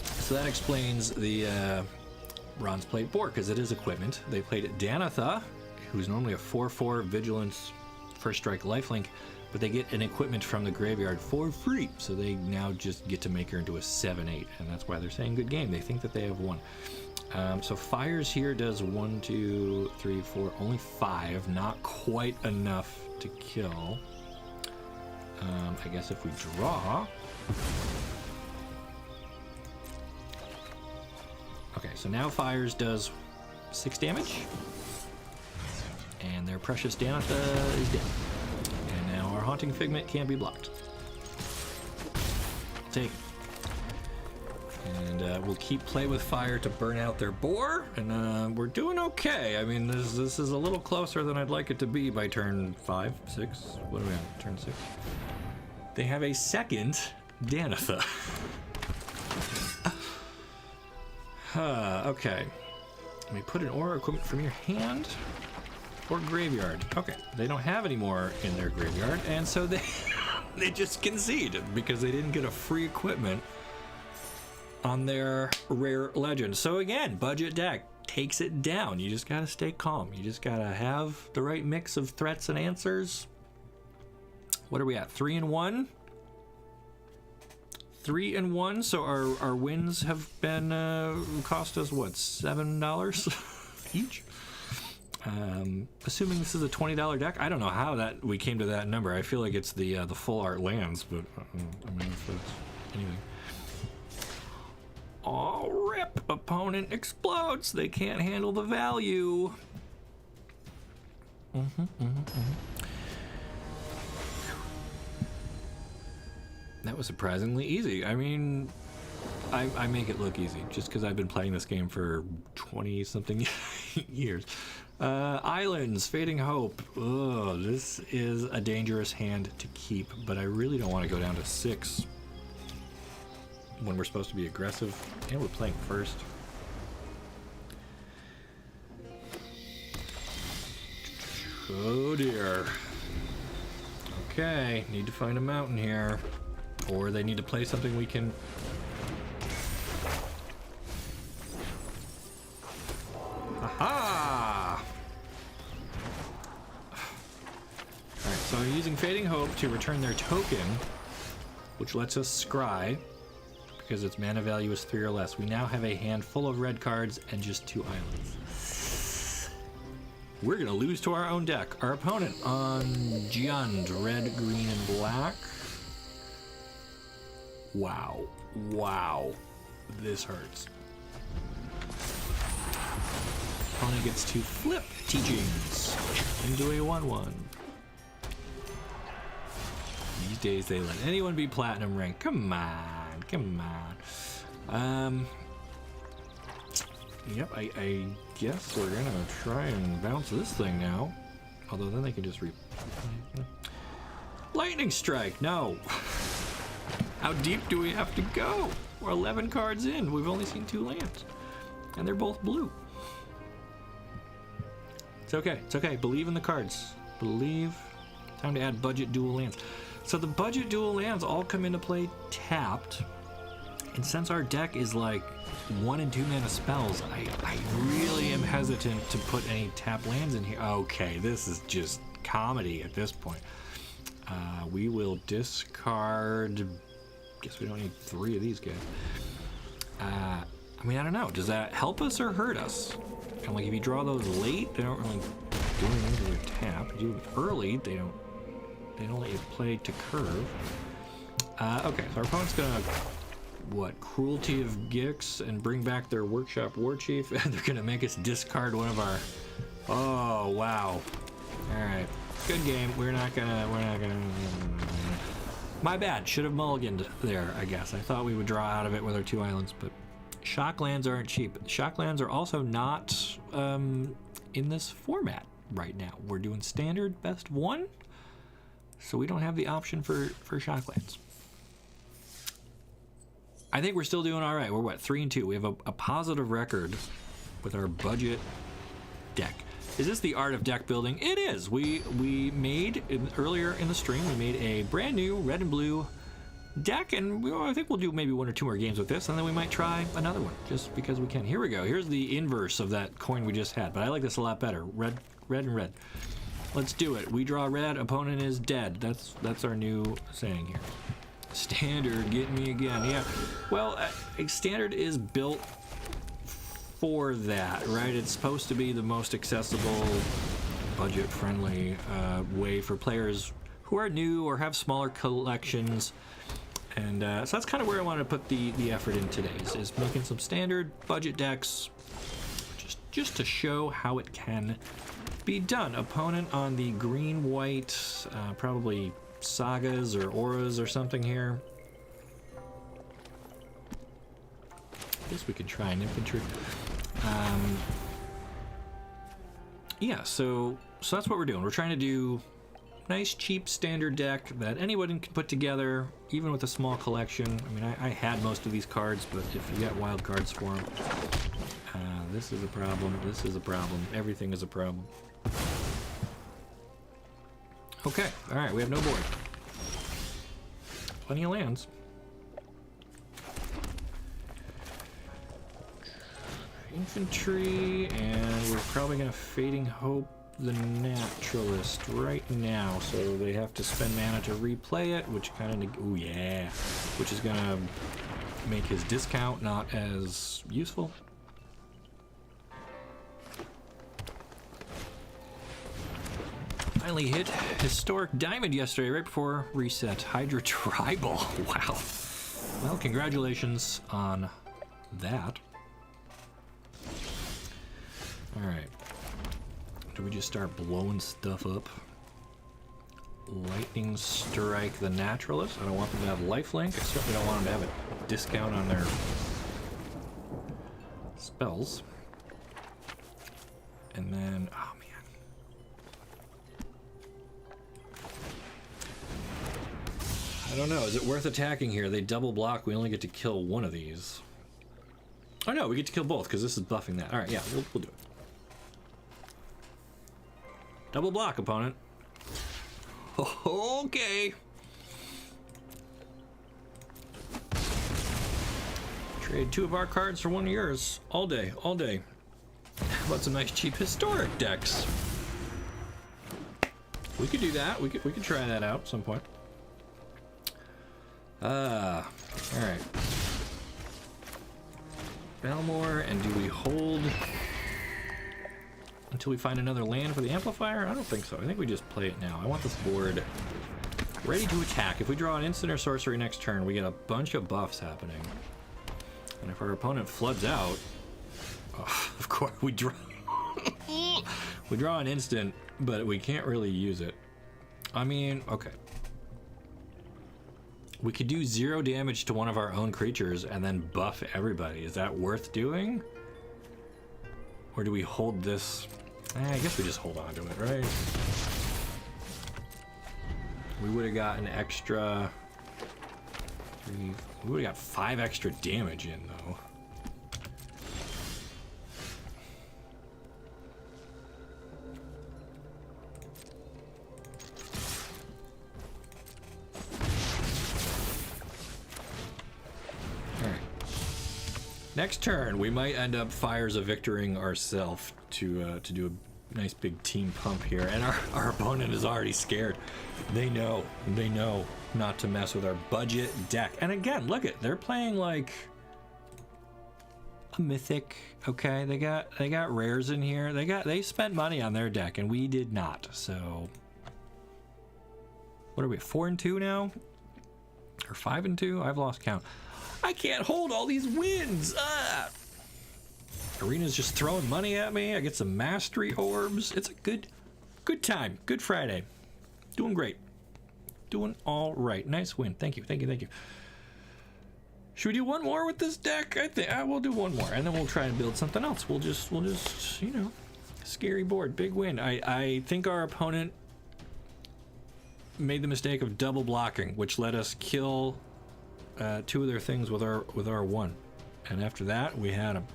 So that explains the bronze plate boar, because it is equipment. They played Danatha, who's normally a 4/4 vigilance, first strike lifelink, but they get an equipment from the graveyard for free. So they now just get to make her into a 7/8, and that's why they're saying good game. They think that they have won. So Fires here does 1, 2, 3, 4, only 5, not quite enough to kill. I guess if we draw... Okay, so now Fires does 6 damage. And their precious Danatha is dead. And now our Haunting Figment can't be blocked. Take it. And we'll keep Play with Fire to burn out their boar, and we're doing okay. I mean, this is a little closer than I'd like it to be by turn 5, 6. What are we on? Turn 6. They have a second Danatha. Okay. Let me put an aura equipment from your hand or graveyard. Okay, they don't have any more in their graveyard, and so they just concede because they didn't get a free equipment on their rare legend. So again, budget deck takes it down. You just gotta stay calm. You just gotta have the right mix of threats and answers. What are we at? 3 and 1? 3 and 1. So our wins have been cost us what, $7 each? Assuming this is a $20 deck. I don't know how we came to that number. I feel like it's the full art lands, but I mean, if it's anything. Oh, rip! Opponent explodes. They can't handle the value. That was surprisingly easy. I mean, I make it look easy just because I've been playing this game for 20-something years. Islands, Fading Hope. Oh, this is a dangerous hand to keep, but I really don't want to go down to 6 when we're supposed to be aggressive, and we're playing first. Oh dear. Okay, need to find a mountain here, or they need to play something we can... Aha! Alright, so I'm using Fading Hope to return their token, which lets us scry, because its mana value is 3 or less. We now have a hand full of red cards and just 2 islands. We're gonna lose to our own deck. Our opponent on Jund, red, green, and black. Wow. Wow. This hurts. Opponent gets to flip Teachings into a 1/1. These days they let anyone be platinum rank. Come on, come on. Yep, I guess we're gonna try and bounce this thing now. Although then they can just Lightning Strike, no. How deep do we have to go? We're 11 cards in. We've only seen 2 lands. And they're both blue. It's okay, it's okay. Believe in the cards. Believe. Time to add budget dual lands. So the budget dual lands all come into play tapped. And since our deck is like 1 and 2 mana spells, I really am hesitant to put any tap lands in here. Okay, this is just comedy at this point. We will discard. Guess we don't need 3 of these guys. I mean, I don't know. Does that help us or hurt us? And like if you draw those late, they don't really do anything to their tap. If you do them early, they don't let you play to curve. Okay, so our opponent's gonna Cruelty of Gix and bring back their Workshop War Chief, and they're gonna make us discard one of our. Oh wow! All right, good game. We're not gonna. My bad. Should have mulliganed there. I guess I thought we would draw out of it with our 2 islands, but shock lands aren't cheap. Shock lands are also not in this format right now. We're doing standard best 1. So we don't have the option for shocklands. I think we're still doing all right. We're what, 3 and 2. We have a positive record with our budget deck. Is this the Art of Deckbuilding? It is. We made earlier in the stream. We made a brand new red and blue deck, and I think we'll do maybe 1 or 2 more games with this, and then we might try another one just because we can. Here we go. Here's the inverse of that coin we just had, but I like this a lot better. Red, and red. Let's do it. We draw red, opponent is dead. That's our new saying here. Standard, get me again. Yeah. Well, standard is built for that, right? It's supposed to be the most accessible, budget-friendly way for players who are new or have smaller collections. And so that's kind of where I want to put the effort in today, is making some standard budget decks just to show how it can be done. Opponent on the green-white, probably sagas or auras or something here. I guess we could try an infantry. Yeah, so that's what we're doing. We're trying to do nice, cheap, standard deck that anyone can put together, even with a small collection. I mean, I had most of these cards, but if you get wild cards for them, this is a problem. This is a problem. Everything is a problem. Okay, all right, we have no board. Plenty of lands. Infantry, and we're probably gonna Fading Hope the Naturalist right now, so they have to spend mana to replay it, which kind of, ooh yeah, which is gonna make his discount not as useful. Finally hit Historic Diamond yesterday, right before reset. Hydra Tribal, wow. Well, congratulations on that. All right. Do we just start blowing stuff up? Lightning Strike the Naturalist. I don't want them to have lifelink. I certainly don't want them to have a discount on their spells. And then, oh man. I don't know. Is it worth attacking here? They double block. We only get to kill one of these. Oh no, we get to kill both because this is buffing that. All right, yeah, we'll do it. Double block, opponent. Okay. Trade 2 of our cards for 1 of yours. All day, all day. How about some nice cheap historic decks? We could do that. We could try that out at some point. All right. Belmore, and do we hold until we find another land for the amplifier? I don't think so. I think we just play it now. I want this board ready to attack. If we draw an instant or sorcery next turn, we get a bunch of buffs happening. And if our opponent floods out, oh, of course we draw. We draw an instant, but we can't really use it. I mean, okay. We could do 0 damage to one of our own creatures and then buff everybody. Is that worth doing? Or do we hold this? I guess we just hold on to it, right? We would have got an extra... we would have got 5 extra damage in, though. Next turn, we might end up Fires of Victoring ourselves to do a nice big team pump here. And our opponent is already scared. They know not to mess with our budget deck. And again, look at, they're playing like a mythic. Okay, they got rares in here. They spent money on their deck, and we did not. So what are we, 4-2 now? Or 5-2? I've lost count. I can't hold all these wins. Arena's just throwing money at me. I get some mastery orbs. It's a good time. Good Friday. Doing great. Doing all right. Nice win. Thank you. Should we do one more with this deck? I think we'll do one more, and then we'll try and build something else. We'll just you know, scary board, big win. I think our opponent made the mistake of double blocking, which let us kill 2 of their things with our 1, and after that we had them.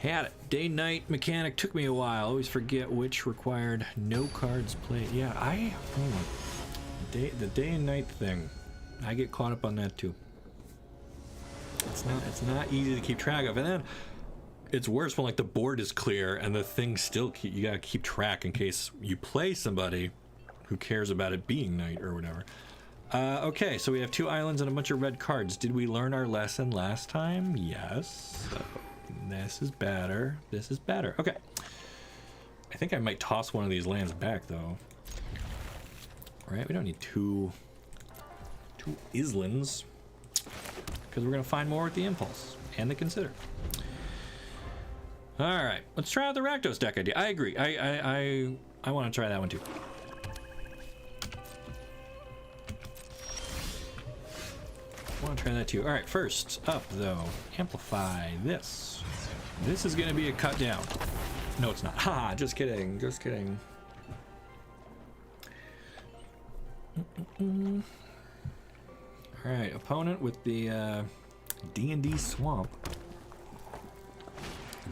Had it. Day-night mechanic took me a while. Always forget which required no cards played. Yeah, the day and night thing. I get caught up on that too. It's not easy to keep track of, and then it's worse when like the board is clear and the thing still you gotta keep track in case you play somebody who cares about it being night or whatever. Okay, so we have 2 islands and a bunch of red cards. Did we learn our lesson last time? Yes. So this is better. This is better. Okay. I think I might toss one of these lands back, though. Right? We don't need two islands, because we're going to find more with the impulse and the consider. All right. Let's try out the Rakdos deck idea. I agree. I want to try that one, too. I want to try that too. All right, first up though, amplify this. This is going to be a cut down. No, it's not. Ha! Just kidding. Just kidding. All right, opponent with the D&D swamp,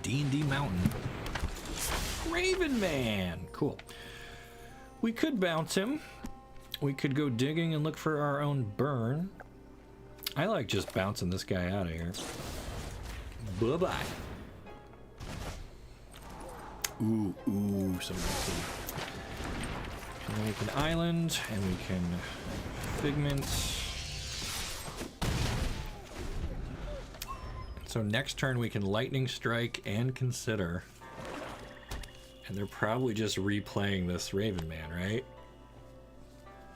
D&D mountain, Raven Man. Cool. We could bounce him. We could go digging and look for our own burn. I like just bouncing this guy out of here. Bye-bye. Ooh, so good. And then we can island, and we can figment. So next turn we can lightning strike and consider. And they're probably just replaying this Raven Man, right?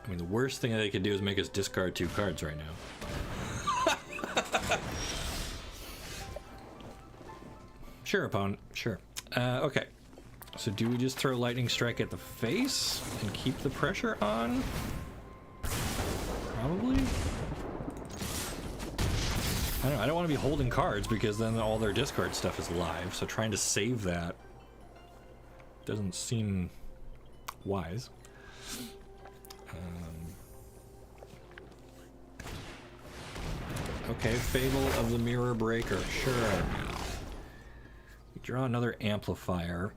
I mean, the worst thing that they could do is make us discard 2 cards right now. Sure, opponent. Sure. Okay. So do we just throw lightning strike at the face and keep the pressure on? Probably. I don't know. I don't want to be holding cards because then all their discard stuff is live. So trying to save that doesn't seem wise. Okay, Fable of the Mirror Breaker, sure. We draw another amplifier.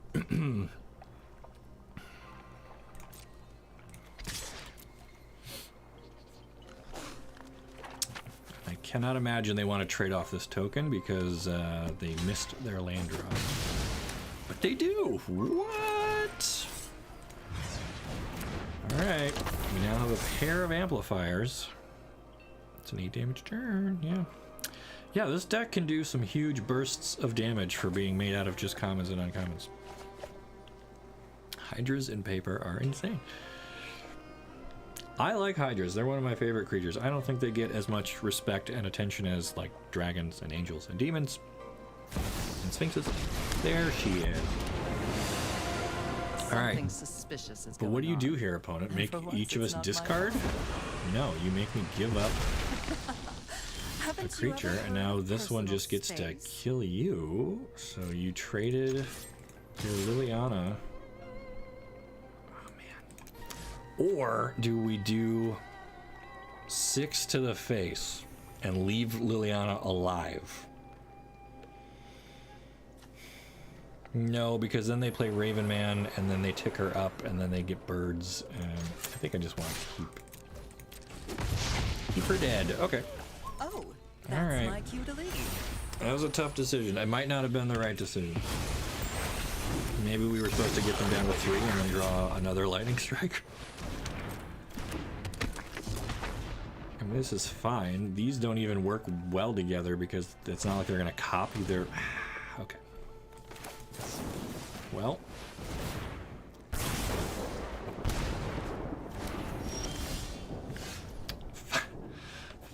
I cannot imagine they want to trade off this token because they missed their land draw. But they do! What? Alright, we now have a pair of amplifiers. It's an 8 damage turn, yeah. Yeah, this deck can do some huge bursts of damage for being made out of just commons and uncommons. Hydras in paper are insane. I like hydras. They're one of my favorite creatures. I don't think they get as much respect and attention as like dragons and angels and demons and sphinxes. There she is. All right. Something suspicious is But going what do you on. do here, opponent? And Make for once, each of us it's not my discard? fault. No, you make me give up a Haven't you creature, ever and heard now of this one personal just gets to space? kill you. So you traded your Liliana. Oh man. Or do we do 6 to the face and leave Liliana alive? No, because then they play Raven Man, and then they tick her up, and then they get birds, and I think I just want to keep her dead. Okay. Oh, that's All right. my cue to leave. That was a tough decision. It might not have been the right decision. Maybe we were supposed to get them down to 3 and then draw another lightning strike. And this is fine. These don't even work well together because it's not like they're gonna copy their... Okay. Well.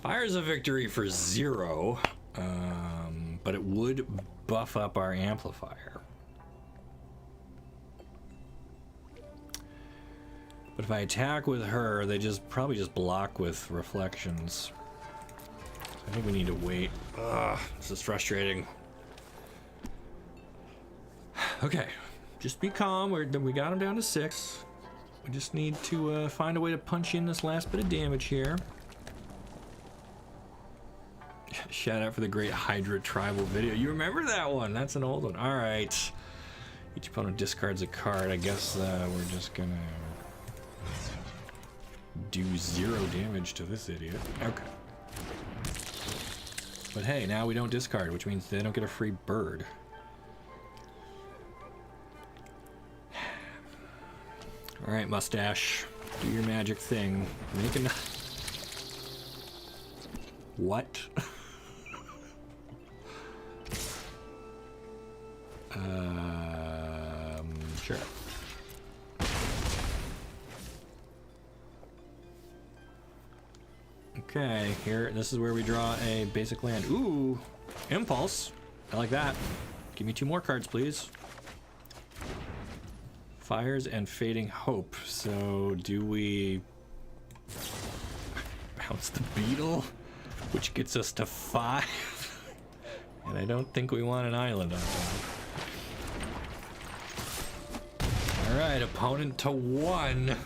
Fire's a victory for 0, but it would buff up our amplifier. But if I attack with her, they probably just block with reflections. I think we need to wait. Ugh, this is frustrating. Okay, just be calm. We got him down to 6. We just need to find a way to punch in this last bit of damage here. Shout out for the great Hydra tribal video. You remember that one? That's an old one. All right. Each opponent discards a card. I guess we're just gonna do 0 damage to this idiot. Okay. But hey, now we don't discard, which means they don't get a free bird. All right, mustache, do your magic thing. Make an... What? Sure. Okay, here, this is where we draw a basic land. Ooh, impulse. I like that. Give me 2 more cards, please. Fires and Fading Hope. So do we bounce the beetle, which gets us to 5? And I don't think we want an island on that. All right, opponent to 1.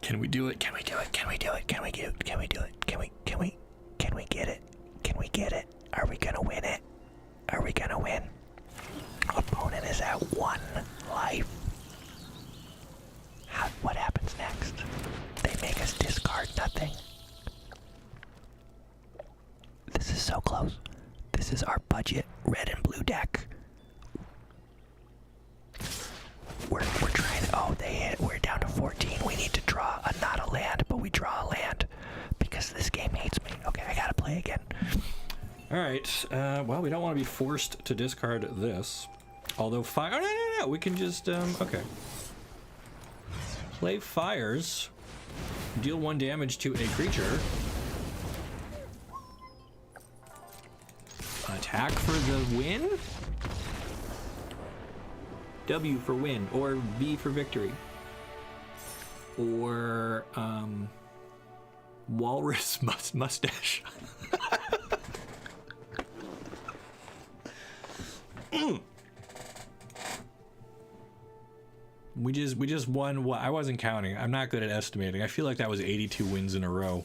Can we do it? Can we do it? Can we do it? Can we do it? Can we do it? Can we get it? Can we get it? Are we gonna win it? Are we gonna win? Opponent is at 1 life. What happens next? They make us discard nothing. This is so close. This is our budget red and blue deck. We're trying to... Oh, they hit. We're down to 14. We need to draw not a land, but we draw a land. Because this game hates me. Okay, I gotta play again. Alright, well, we don't want to be forced to discard this. Although fire... Oh, no. We can just, okay. Play fires. Deal 1 damage to a creature. Attack for the win? W for win, or V for victory. Or, walrus mustache. We just won what? I wasn't counting. I'm not good at estimating. I feel like that was 82 wins in a row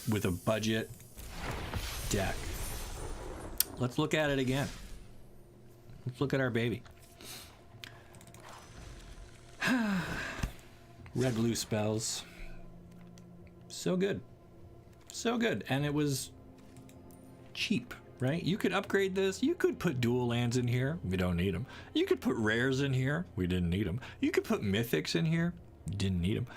with a budget deck. Let's look at it again. Let's look at our baby. Red blue spells. So good. So good. And it was cheap, right? You could upgrade this. You could put dual lands in here. We don't need them. You could put rares in here. We didn't need them. You could put mythics in here. Didn't need them.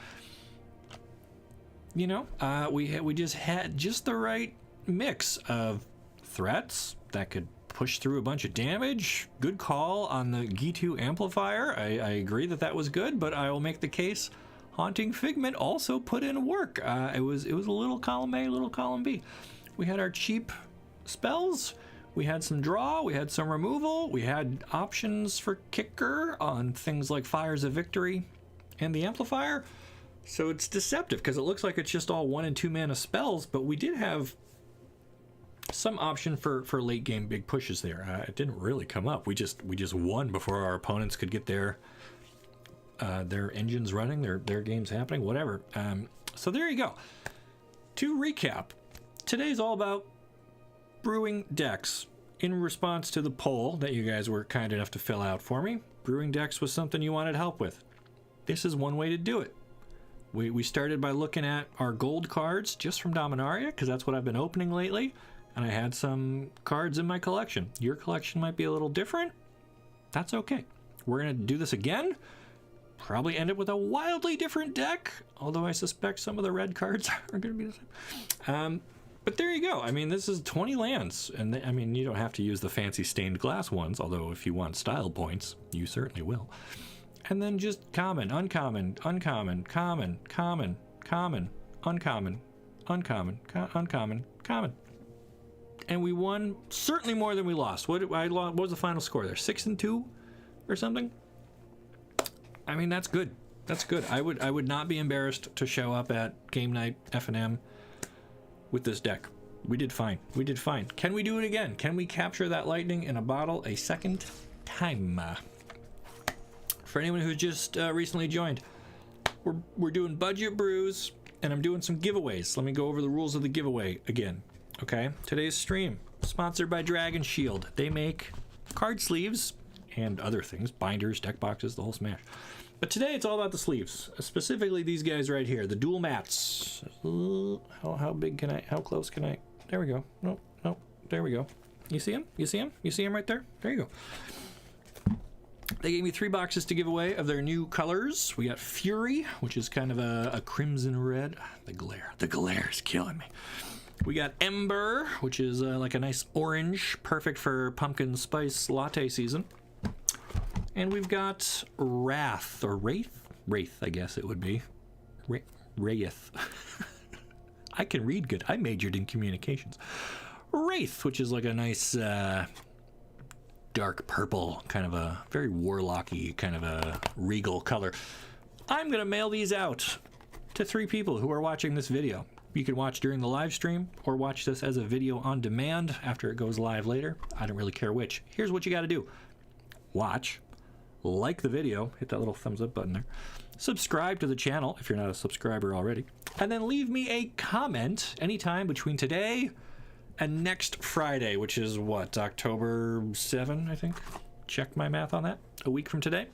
we just had just the right mix of threats that could push through a bunch of damage. Good call on the G2 amplifier. I agree that was good, but I will make the case Haunting Figment also put in work. It was a little column A, little column B. We had our cheap spells. We had some draw, we had some removal, we had options for kicker on things like Fires of Victory and the Amplifier. So it's deceptive because it looks like it's just all 1 and 2 mana spells, but we did have some option for late game big pushes there. It didn't really come up. We just won before our opponents could get their engines running, their games happening, whatever. So there you go. To recap, today's all about brewing decks. In response to the poll that you guys were kind enough to fill out for me, brewing decks was something you wanted help with. This is one way to do it. We started by looking at our gold cards just from Dominaria, because that's what I've been opening lately, and I had some cards in my collection. Your collection might be a little different. That's okay. We're going to do this again. Probably end up with a wildly different deck, although I suspect some of the red cards are going to be the same. But there you go. I mean, this is 20 lands, and you don't have to use the fancy stained glass ones, although if you want style points, you certainly will. And then just common, uncommon, uncommon, common, common, common, uncommon, uncommon, uncommon, common. And we won certainly more than we lost. What was the final score there? 6-2 or something? I mean, that's good. That's good. I would not be embarrassed to show up at game night F&M with this deck. We did fine. We did fine. Can we do it again? Can we capture that lightning in a bottle a second time? For anyone who's just recently joined, we're doing budget brews, and I'm doing some giveaways. Let me go over the rules of the giveaway again. Okay? Today's stream, sponsored by Dragon Shield. They make card sleeves and other things, binders, deck boxes, the whole smash. But today it's all about the sleeves, specifically these guys right here, the dual mats. How big can I, how close can I? There we go. No, there we go. You see him? You see him? You see him right there? There you go. They gave me 3 boxes to give away of their new colors. We got Fury, which is kind of a crimson red. The glare is killing me. We got Ember, which is like a nice orange, perfect for pumpkin spice latte season. And we've got Wrath, or Wraith, I guess it would be. Wraith. I can read good. I majored in communications. Wraith, which is like a nice dark purple, kind of a very warlocky, kind of a regal color. I'm going to mail these out to 3 people who are watching this video. You can watch during the live stream or watch this as a video on demand after it goes live later. I don't really care which. Here's what you got to do. Watch. Like the video, hit that little thumbs up button there. Subscribe to the channel if you're not a subscriber already. And then leave me a comment anytime between today and next Friday, which is what, October 7, I think? Check my math on that. A week from today.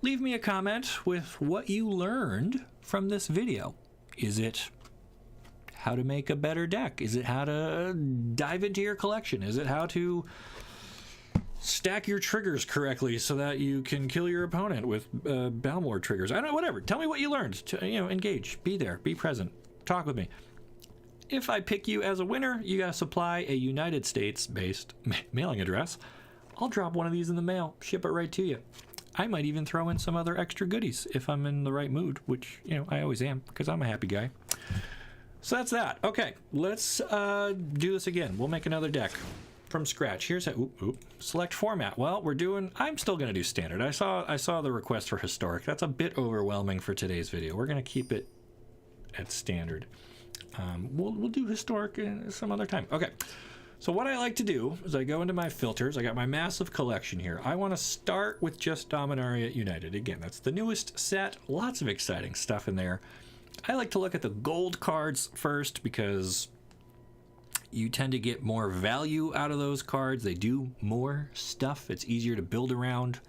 Leave me a comment with what you learned from this video. Is it how to make a better deck? Is it how to dive into your collection? Is it how to stack your triggers correctly so that you can kill your opponent with Balmor triggers? I don't know, whatever. Tell me what you learned. Engage. Be there. Be present. Talk with me. If I pick you as a winner, you gotta supply a United States-based mailing address. I'll drop one of these in the mail, ship it right to you. I might even throw in some other extra goodies if I'm in the right mood, which, I always am, because I'm a happy guy. So that's that. Okay, let's do this again. We'll make another deck from scratch. Here's a select format. Well, I'm still gonna do standard. I saw the request for historic. That's a bit overwhelming for today's video. We're gonna keep it at standard. We'll do historic some other time. Okay. So what I like to do is I go into my filters. I got my massive collection here. I want to start with just Dominaria United. Again, that's the newest set. Lots of exciting stuff in there. I like to look at the gold cards first because you tend to get more value out of those cards. They do more stuff. It's easier to build around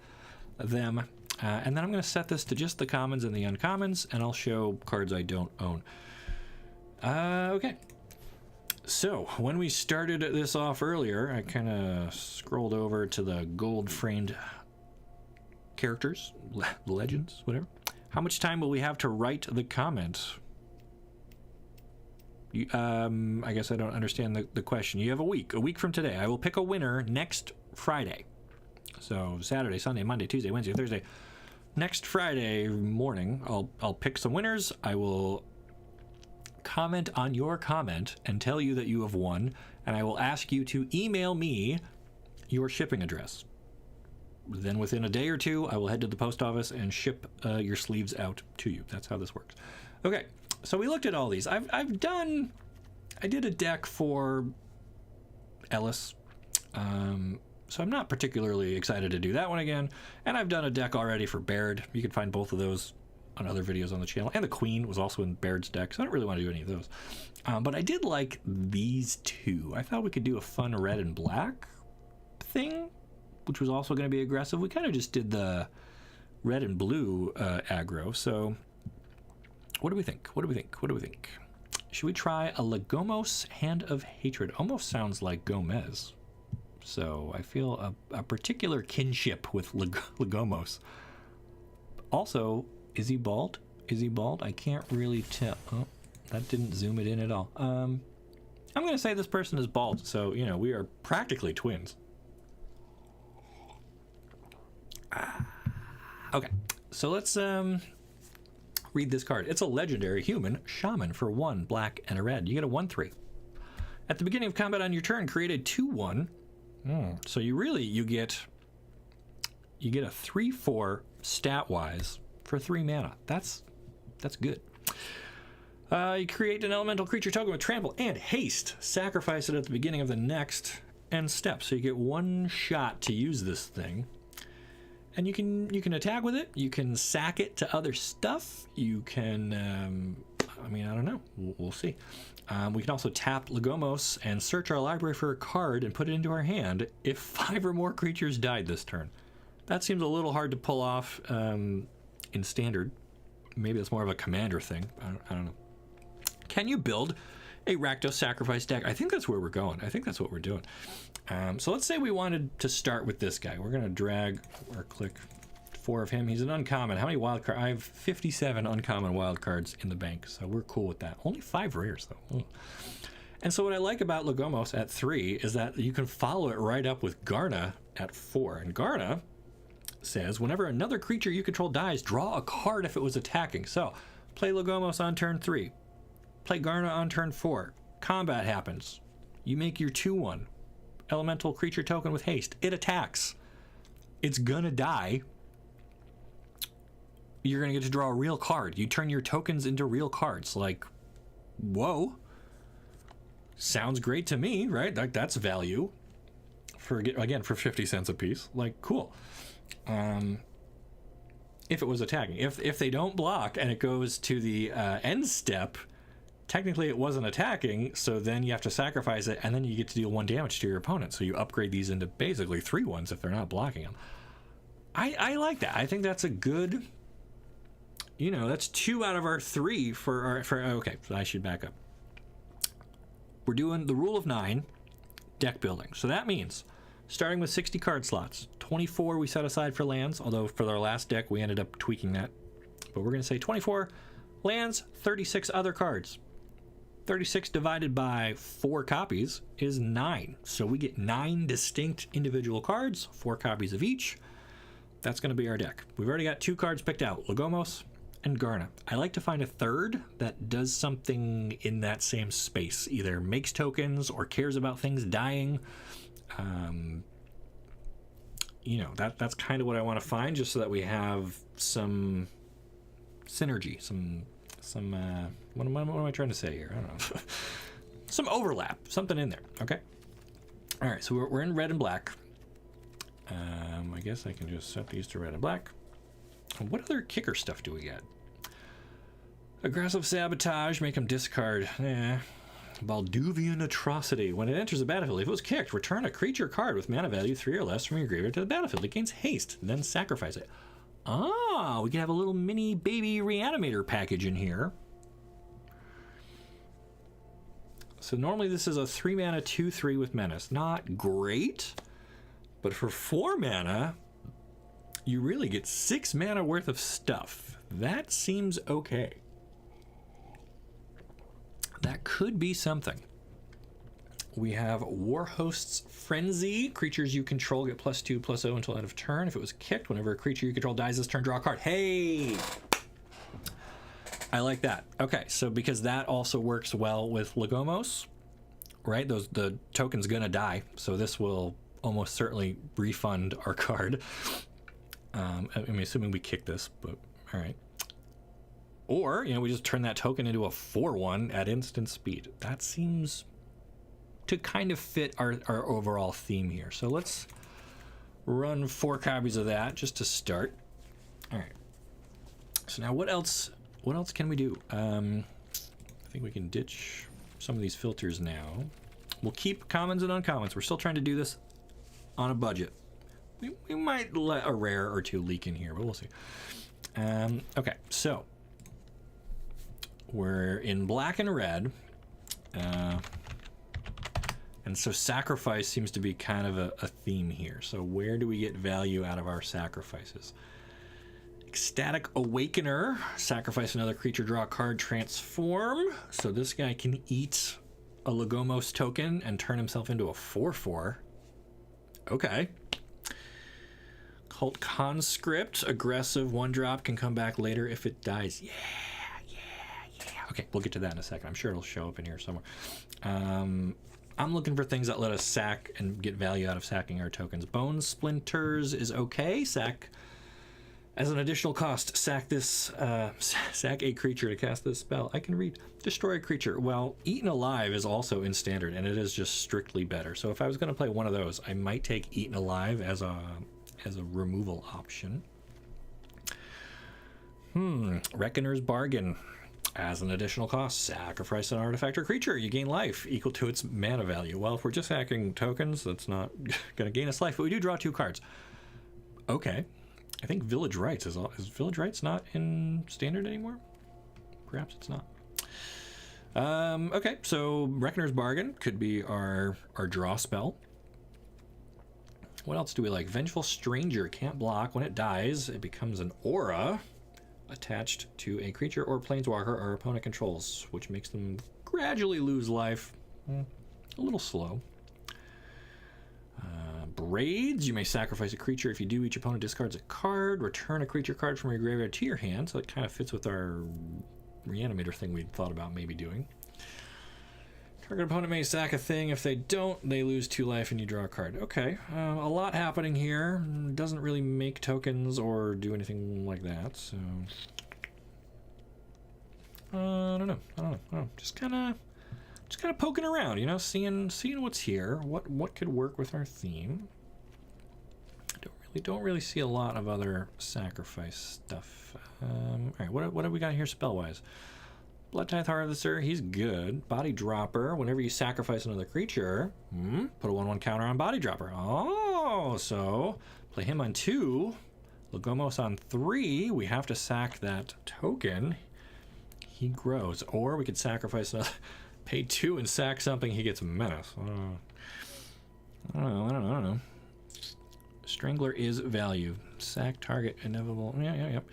them. And then I'm going to set this to just the commons and the uncommons, and I'll show cards I don't own. Okay. So, when we started this off earlier, I kind of scrolled over to the gold-framed characters, legends, whatever. How much time will we have to write the comment? I guess I don't understand the question. You have a week from today. I will pick a winner next Friday. So Saturday, Sunday, Monday, Tuesday, Wednesday, Thursday. Next Friday morning, I'll pick some winners. I will comment on your comment and tell you that you have won, and I will ask you to email me your shipping address. Then within a day or two, I will head to the post office and ship your sleeves out to you. That's how this works. Okay, so we looked at all these. I did a deck for Ellis, so I'm not particularly excited to do that one again. And I've done a deck already for Baird. You can find both of those on other videos on the channel. And the Queen was also in Baird's deck, so I don't really want to do any of those. But I did like these two. I thought we could do a fun red and black thing, which was also going to be aggressive. We kind of just did the red and blue aggro. So what do we think? What do we think? What do we think? Should we try a Lagomos Hand of Hatred? Almost sounds like Gomez. So I feel a particular kinship with Lagomos. Also, is he bald? Is he bald? I can't really tell. Oh, that didn't zoom it in at all. I'm going to say this person is bald. So, you know, we are practically twins. Okay, so let's read this card. It's a legendary human shaman for 1 black and a red. You get a 1/3. At the beginning of combat on your turn, create a 2/1. So you get a 3/4 stat wise for 3 mana. That's good. You create an elemental creature token with trample and haste. Sacrifice it at the beginning of the next end step. So you get 1 shot to use this thing. And you can attack with it. You can sack it to other stuff. You can, I mean, I don't know. We'll see. We can also tap Lagomos and search our library for a card and put it into our hand if 5 or more creatures died this turn. That seems a little hard to pull off in standard. Maybe that's more of a commander thing. I don't know. Can you build a Rakdos Sacrifice deck? I think that's where we're going. I think that's what we're doing. So let's say we wanted to start with this guy. We're going to drag or click 4 of him. He's an uncommon. How many wild cards? I have 57 uncommon wild cards in the bank, so we're cool with that. Only 5 rares, though. Ooh. And so what I like about Lagomos at 3 is that you can follow it right up with Garna at 4. And Garna says, whenever another creature you control dies, draw a card if it was attacking. So play Lagomos on turn 3. Play Garna on turn 4. Combat happens. You make your 2/1. Elemental creature token with haste. It attacks. It's gonna die. You're gonna get to draw a real card. You turn your tokens into real cards. Like, whoa. Sounds great to me, right? Like, that's value. For 50 cents a piece. Like, cool. If it was attacking. If they don't block and it goes to the end step, technically it wasn't attacking, so then you have to sacrifice it, and then you get to deal 1 damage to your opponent. So you upgrade these into basically 3/1s if they're not blocking them. I like that. I think that's a good, you know, that's 2 out of our 3 okay, so I should back up. We're doing the rule of 9 deck building. So that means starting with 60 card slots, 24 we set aside for lands, although for our last deck we ended up tweaking that. But we're going to say 24 lands, 36 other cards. 36 divided by 4 copies is 9. So we get 9 distinct individual cards, 4 copies of each. That's going to be our deck. We've already got 2 cards picked out, Lagomos and Garna. I like to find a third that does something in that same space, either makes tokens or cares about things dying. You know, that's kind of what I want to find, just so that we have some synergy, some what am I trying to say here? I don't know. Some overlap, something in there. Okay. All right, so we're in red and black. I guess I can just set these to red and black. What other kicker stuff do we get? Aggressive sabotage, make them discard. Balduvian Atrocity. When it enters the battlefield, if it was kicked, return a creature card with mana value 3 or less from your graveyard to the battlefield. It gains haste, then sacrifice it. Ah, we can have a little mini baby reanimator package in here. So normally this is a 3 mana 2/3 with menace. Not great, but for 4 mana, you really get 6 mana worth of stuff. That seems okay. That could be something. We have War Host's Frenzy. Creatures you control get +2/+0 until end of turn. If it was kicked, whenever a creature you control dies this turn, draw a card. Hey! I like that. Okay, so because that also works well with Lagomos, right? The token's gonna die, so this will almost certainly refund our card. I mean, assuming we kick this, but all right. Or, we just turn that token into a 4/1 at instant speed. That seems to kind of fit our overall theme here. So let's run 4 copies of that just to start. All right. So now what else can we do? I think we can ditch some of these filters now. We'll keep commons and uncommons. We're still trying to do this on a budget. We might let a rare or 2 leak in here, but we'll see. Okay, so we're in black and red. And so sacrifice seems to be kind of a theme here. So where do we get value out of our sacrifices? Ecstatic Awakener. Sacrifice another creature, draw a card, transform. So this guy can eat a Lagomos token and turn himself into a 4/4. Okay. Cult Conscript. Aggressive, 1-drop, can come back later if it dies. Yeah. Okay, we'll get to that in a second. I'm sure it'll show up in here somewhere. I'm looking for things that let us sack and get value out of sacking our tokens. Bone Splinters is okay. Sack as an additional cost. Sack this. Sack a creature to cast this spell. I can read. Destroy a creature. Well, Eaten Alive is also in standard, and it is just strictly better. So if I was going to play one of those, I might take Eaten Alive as a removal option. Reckoner's Bargain. As an additional cost, sacrifice an artifact or creature. You gain life equal to its mana value. Well, if we're just hacking tokens, that's not going to gain us life, but we do draw 2 cards. Okay. I think Village Rites is Village Rites not in standard anymore? Perhaps it's not. Okay, so Reckoner's Bargain could be our draw spell. What else do we like? Vengeful Stranger. Can't block. When it dies, it becomes an aura attached to a creature or planeswalker our opponent controls, which makes them gradually lose life. A little slow. Braids. You may sacrifice a creature. If you do, each opponent discards a card. Return a creature card from your graveyard to your hand. So it kind of fits with our Reanimator thing we'd thought about maybe doing. Target opponent may sack a thing. If they don't, they lose 2 life and you draw a card. Okay, a lot happening here. Doesn't really make tokens or do anything like that, so I don't know. Just kind of poking around, seeing what's here. What could work with our theme. Don't really see a lot of other sacrifice stuff. All right, what have we got here spell-wise? Blood Tithe Harvester, he's good. Body Dropper, whenever you sacrifice another creature, put a 1/1 counter on Body Dropper. Oh, so play him on 2, Lagomos on 3. We have to sack that token. He grows. Or we could sacrifice another, pay 2 and sack something, he gets Menace. I don't know. Strangler is value. Sack target inevitable. Yep.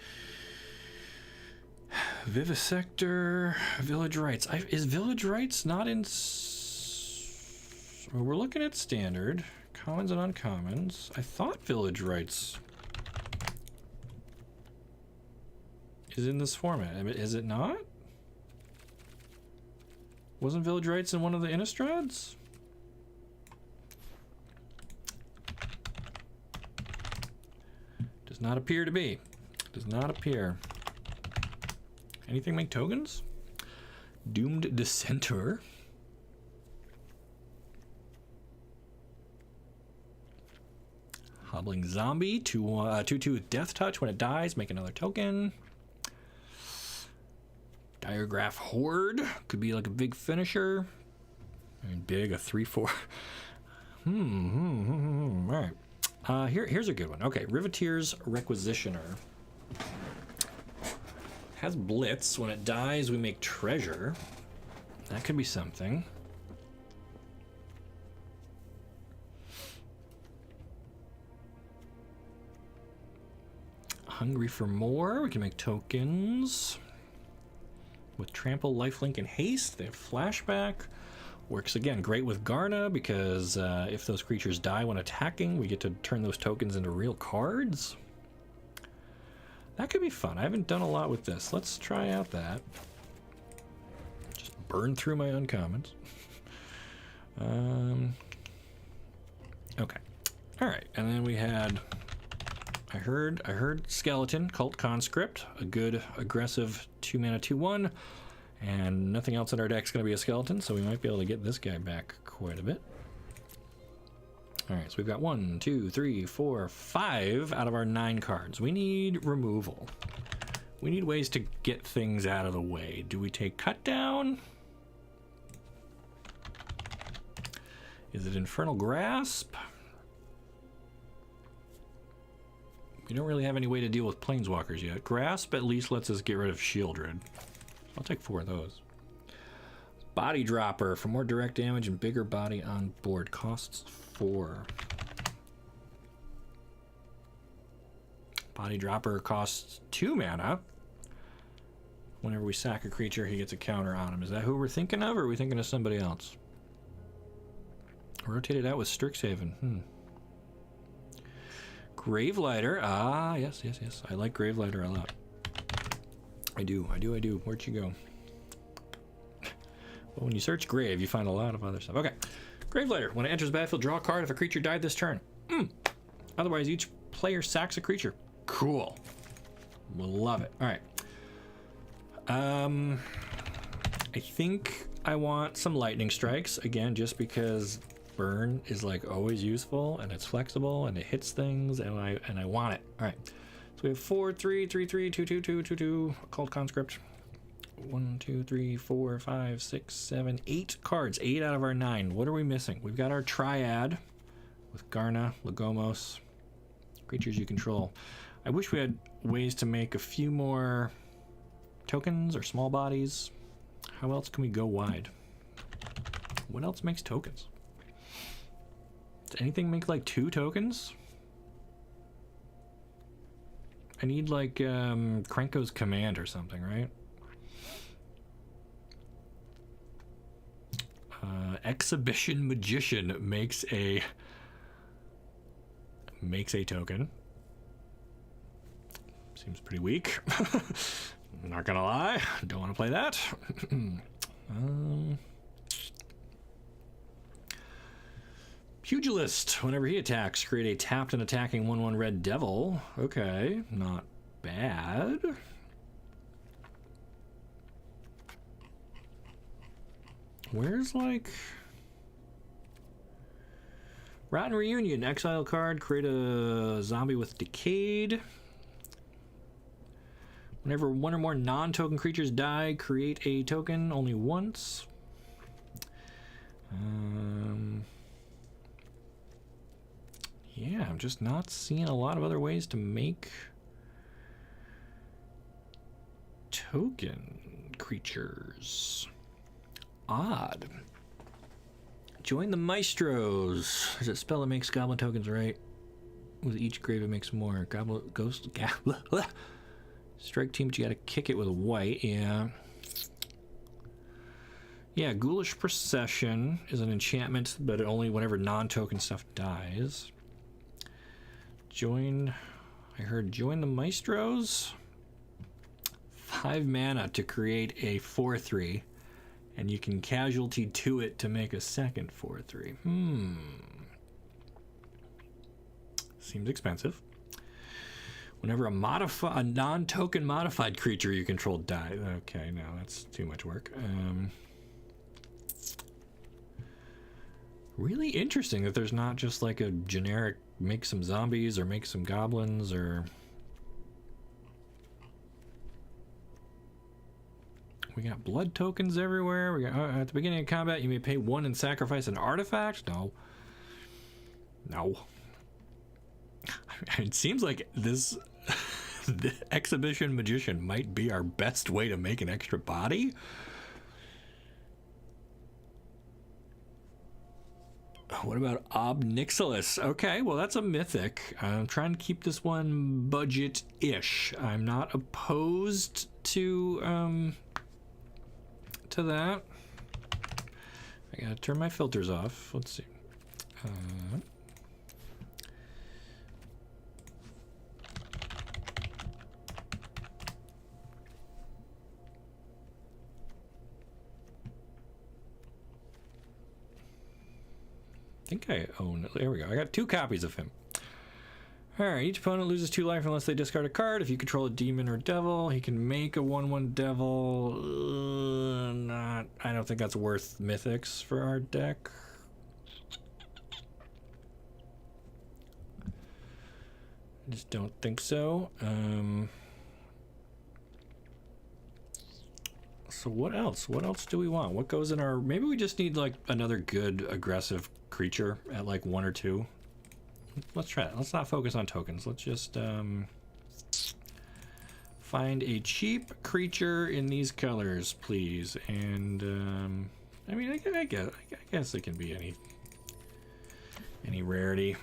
Vivisector, Village Rites. Is Village Rites not in... We're looking at standard. Commons and uncommons. I thought Village Rites is in this format. I mean, is it not? Wasn't Village Rites in one of the Innistrades? Does not appear to be. Does not appear. Anything make tokens? Doomed Dissenter. Hobbling Zombie. 2/2 with Death Touch. When it dies, make another token. Diregraph Horde. Could be like a big finisher. I mean, big, a 3/4. All right. Here's a good one. Okay, Riveteer's Requisitioner. Has Blitz. When it dies, we make treasure. That could be something. Hungry for more. We can make tokens. with trample, lifelink, and haste. They have flashback. Works again great with Garna because if those creatures die when attacking, we get to turn those tokens into real cards. That could be fun. I haven't done a lot with this. Let's try out that. Just burn through my uncommons. Okay. All right. And then we had, I heard Skeleton, Cult Conscript, a good aggressive 2-mana 2/1, and nothing else in our deck's going to be a skeleton, so we might be able to get this guy back quite a bit. All right, so we've got 1, 2, 3, 4, 5 out of our 9 cards. We need removal. We need ways to get things out of the way. Do we take Cut Down? Is it Infernal Grasp? We don't really have any way to deal with Planeswalkers yet. Grasp at least lets us get rid of Shieldred. I'll take 4 of those. Body Dropper for more direct damage and bigger body on board. Costs 4. Body Dropper costs 2 mana. Whenever we sack a creature, he gets a counter on him. Is that who we're thinking of, or are we thinking of somebody else? Rotate it out with Strixhaven. Gravelighter. Ah, yes. I like Gravelighter a lot. I do. Where'd you go? Well, when you search Grave, you find a lot of other stuff. Okay. Gravelighter. When it enters the battlefield, draw a card if a creature died this turn. Otherwise, each player sacks a creature. Cool. We'll love it. All right. I think I want some lightning strikes again, just because burn is like always useful and it's flexible and it hits things and I want it. All right. So we have 4, 3, 3, 3, 2, 2, 2, 2, 2. Cult Conscript. 1, 2, 3, 4, 5, 6, 7, 8 cards. 8 out of our 9. What are we missing? We've got our Triad with Garna, Lagomos, creatures you control. I wish we had ways to make a few more tokens or small bodies. How else can we go wide? What else makes tokens? Does anything make like 2 tokens? I need like Krenko's Command or something, right? Exhibition Magician makes a token. Seems pretty weak. Not gonna lie, don't want to play that. Pugilist. Whenever he attacks, create a tapped and attacking 1/1 red devil. Okay, not bad. Where's like Rotten Reunion? Exile card, create a zombie with Decayed. Whenever 1 or more non-token creatures die, create a token only once. Yeah, I'm just not seeing a lot of other ways to make token creatures. Odd. Join the Maestros. Is it a spell that makes goblin tokens, right? With each grave it makes more. Strike team, but you gotta kick it with a white, yeah. Yeah, Ghoulish Procession is an enchantment, but only whenever non-token stuff dies. I heard join the Maestros. 5 mana to create a 4/3, and you can casualty to it to make a second 4/3. Seems expensive. Whenever a non-token modified creature you control dies. Okay, no, that's too much work. Really interesting that there's not just like a generic make some zombies or make some goblins or... We got blood tokens everywhere. We got at the beginning of combat you may pay 1 and sacrifice an artifact. No. It seems like this the Exhibition Magician might be our best way to make an extra body. What about Obnixilis? Okay, well that's a mythic. I'm trying to keep this one budget-ish. I'm not opposed to to that. I gotta turn my filters off. Let's see. I think I own it. There we go. I got 2 copies of him. Alright, each opponent loses 2 life unless they discard a card. If you control a demon or devil, he can make a 1/1 devil. I don't think that's worth mythics for our deck. I just don't think so. So what else? What else do we want? What goes in our... Maybe we just need like another good aggressive creature at like 1 or 2. Let's try it. Let's not focus on tokens. Let's just find a cheap creature in these colors, please. And I mean, I guess it can be any rarity.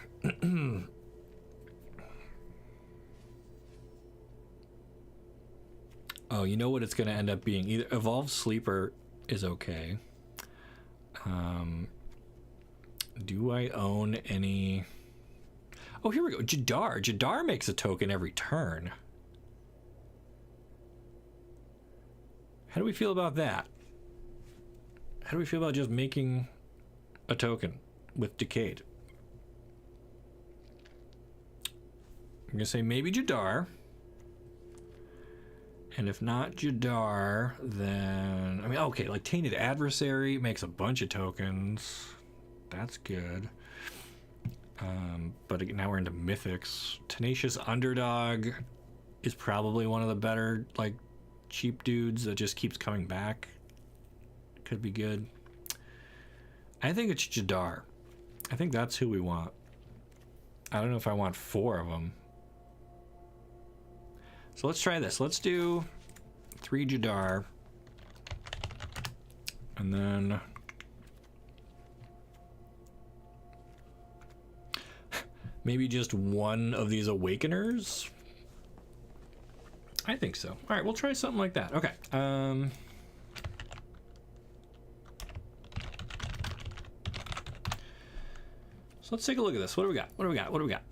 Oh, you know what it's going to end up being? Either Evolved Sleeper is okay. Do I own any... Oh, here we go. Jadar. Jadar makes a token every turn. How do we feel about that? How do we feel about just making a token with Decayed? I'm going to say maybe Jadar. And if not Jadar, then... I mean, okay, like Tainted Adversary makes a bunch of tokens. That's good. But now we're into mythics. Tenacious Underdog is probably one of the better, like, cheap dudes that just keeps coming back. Could be good. I think it's Jadar. I think that's who we want. I don't know if I want 4 of them. So let's try this. Let's do 3 Jadar. And then... maybe just 1 of these Awakeners? I think so. All right, we'll try something like that. Okay. So let's take a look at this. What do we got? What do we got? What do we got?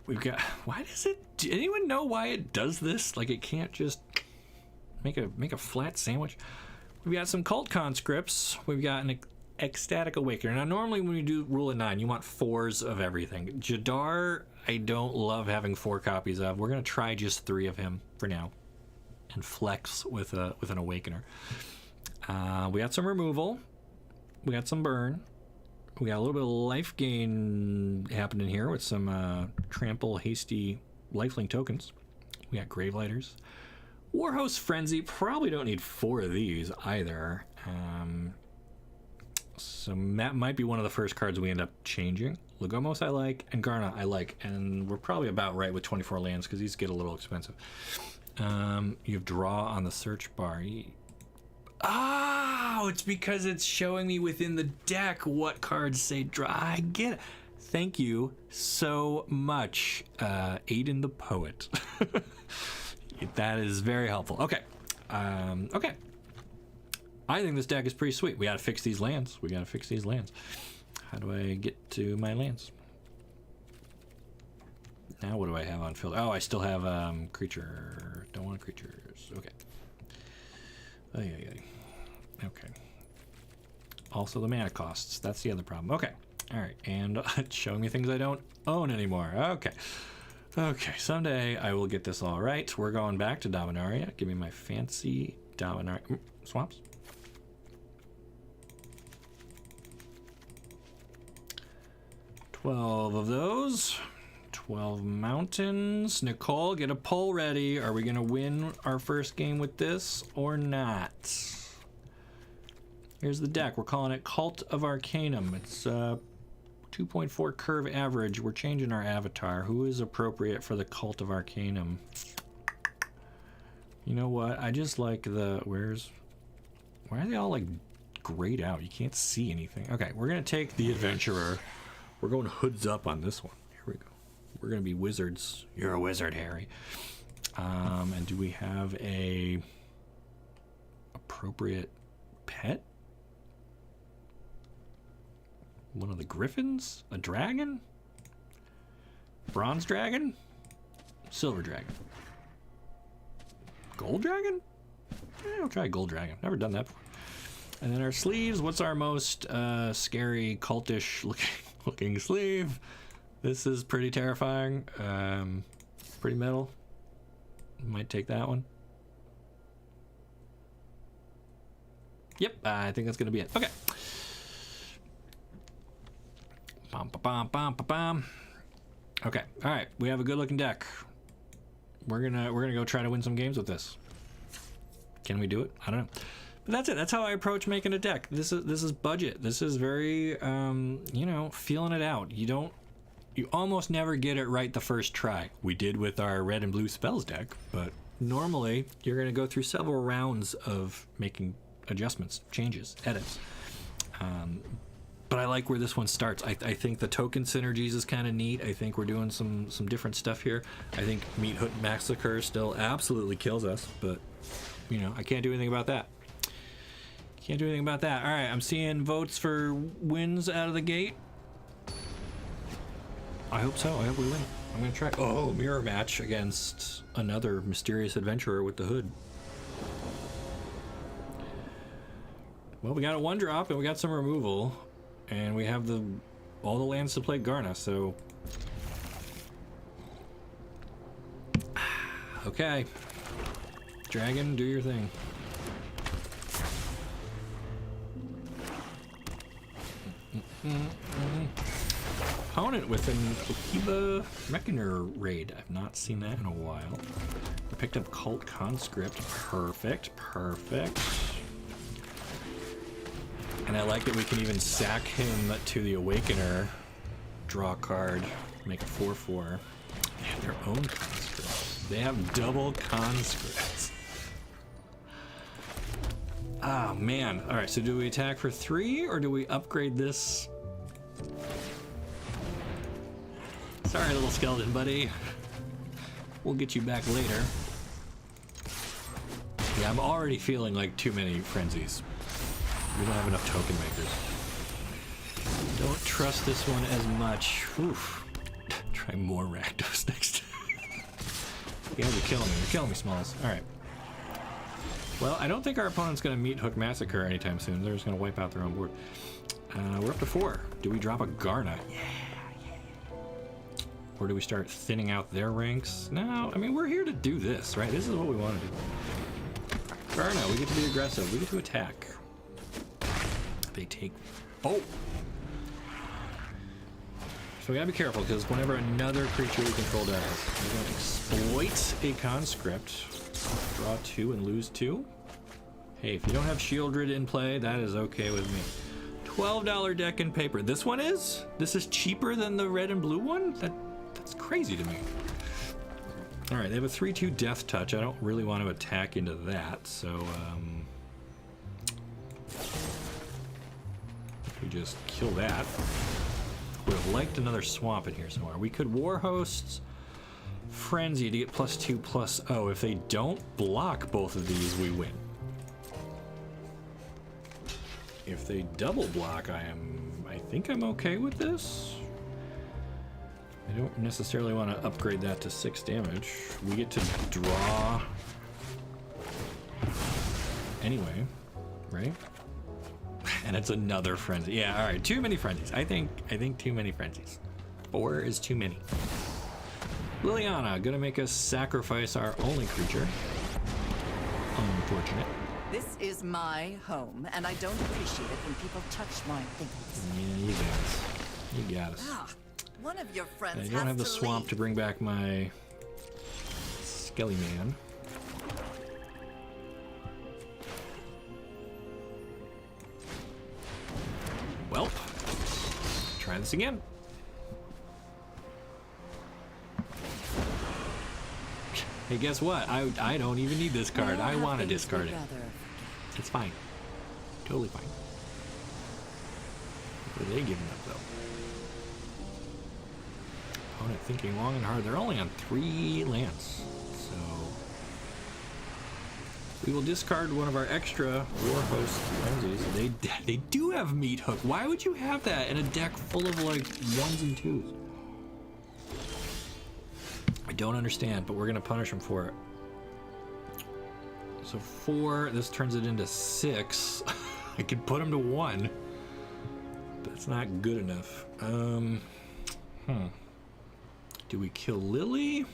We've got... Why does it... Do anyone know why it does this? Like, it can't just make a flat sandwich? We've got some Cult Conscripts. We've got an Ecstatic Awakener. Now, normally when you do Rule of 9, you want 4s of everything. Jadar, I don't love having 4 copies of. We're going to try just 3 of him for now and flex with an Awakener. We got some removal. We got some burn. We got a little bit of life gain happening here with some trample, hasty lifelink tokens. We got Gravelighters. Warhost Frenzy. Probably don't need 4 of these either. So that might be one of the first cards we end up changing. Lagomos I like, and Garna I like, and we're probably about right with 24 lands because these get a little expensive. You have draw on the search bar. Oh, it's because it's showing me within the deck what cards say draw. I get it. Thank you so much, Aiden the Poet. That is very helpful. Okay. Okay. I think this deck is pretty sweet. We gotta fix these lands. How do I get to my lands? Now what do I have on field? Oh, I still have creature. Don't want creatures. Okay. Oh, yeah. Okay. Also the mana costs. That's the other problem. Okay. All right. And it's showing me things I don't own anymore. Okay. Okay. Someday I will get this all right. We're going back to Dominaria. Give me my fancy Dominaria. Swamps. 12 of those. 12 mountains. Nicole, get a poll ready. Are we going to win our first game with this or not? Here's the deck. We're calling it Cult of Arcanum. It's 2.4 curve average. We're changing our avatar. Who is appropriate for the Cult of Arcanum? You know what? I just like the... Why are they all like grayed out? You can't see anything. Okay, we're going to take the Adventurer. We're going hoods up on this one. Here we go. We're going to be wizards. You're a wizard, Harry. And do we have a appropriate pet? One of the griffins? A dragon? Bronze dragon? Silver dragon? Gold dragon? I'll try gold dragon. Never done that before. And then our sleeves. What's our most scary, cultish looking sleeve? This is pretty terrifying. Pretty metal. Might take that one. Yep, I think that's gonna be it. Okay. Bum, ba, bum, ba, bum. Okay, all right. We have a good-looking deck. We're gonna go try to win some games with this. Can we do it? I don't know. But that's it. That's how I approach making a deck. This is budget. This is very you know, feeling it out. You almost never get it right the first try. We did with our red and blue spells deck, but normally you're gonna go through several rounds of making adjustments, changes, edits. But I like where this one starts. I think the token synergies is kind of neat. I think we're doing some different stuff here. I think Meat Hook Massacre still absolutely kills us, but you know, I can't do anything about that. Can't do anything about that. All right, I'm seeing votes for wins out of the gate. I hope so. I hope we win. I'm gonna try. Oh, mirror match against another mysterious adventurer with the hood. Well, we got a 1-drop and we got some removal. And we have all the lands to play Garna, so... Okay. Dragon, do your thing. Opponent with an Okiba Reckoner raid. I've not seen that in a while. We picked up Cult Conscript. Perfect, perfect. And I like that we can even sack him to the Awakener, draw a card, make a 4/4. They have their own conscripts. They have double conscripts. Ah, man. All right, so do we attack for 3 or do we upgrade this? Sorry, little skeleton buddy. We'll get you back later. Yeah, I'm already feeling like too many frenzies. We don't have enough token makers. Don't trust this one as much. Oof. Try more Rakdos next time. You guys are killing me. You're killing me, Smalls. Alright. Well, I don't think our opponent's going to Meat Hook Massacre anytime soon. They're just going to wipe out their own board. We're up to 4. Do we drop a Garna? Yeah. Or do we start thinning out their ranks? No, I mean, we're here to do this, right? This is what we want to do. Garna, we get to be aggressive. We get to attack. They take... Oh! So we gotta be careful, because whenever another creature we control dies, we're gonna exploit a conscript. Draw 2 and lose 2. Hey, if you don't have Shieldred in play, that is okay with me. $12 deck and paper. This one is? This is cheaper than the red and blue one? That's crazy to me. Alright, they have a 3/2 Death Touch. I don't really want to attack into that, so... we just kill that. Would have liked another swamp in here somewhere. We could Warhosts Frenzy to get +2/+0. If they don't block both of these, we win. If they double block, I think I'm okay with this. I don't necessarily want to upgrade that to 6 damage. We get to draw anyway, right? And it's another frenzy. Yeah, all right, too many frenzies. I think too many frenzies. 4 is too many. Liliana, gonna make us sacrifice our only creature. Unfortunate. This is my home, and I don't appreciate it when people touch my things. Yeah, you got us. Ah, one of your friends I don't have the to swamp leave. to bring back my Skelly Man. Well, try this again. Hey, guess what? I don't even need this card. I want to discard it. It's fine. Totally fine. What are they giving up, though? Opponent thinking long and hard. They're only on 3 lands, so... We will discard one of our extra Warhost frenzies. They do have Meat Hook. Why would you have that in a deck full of like 1s and 2s? I don't understand, but we're gonna punish him for it. So 4, this turns it into 6. I could put him to 1. But it's not good enough. Do we kill Lily?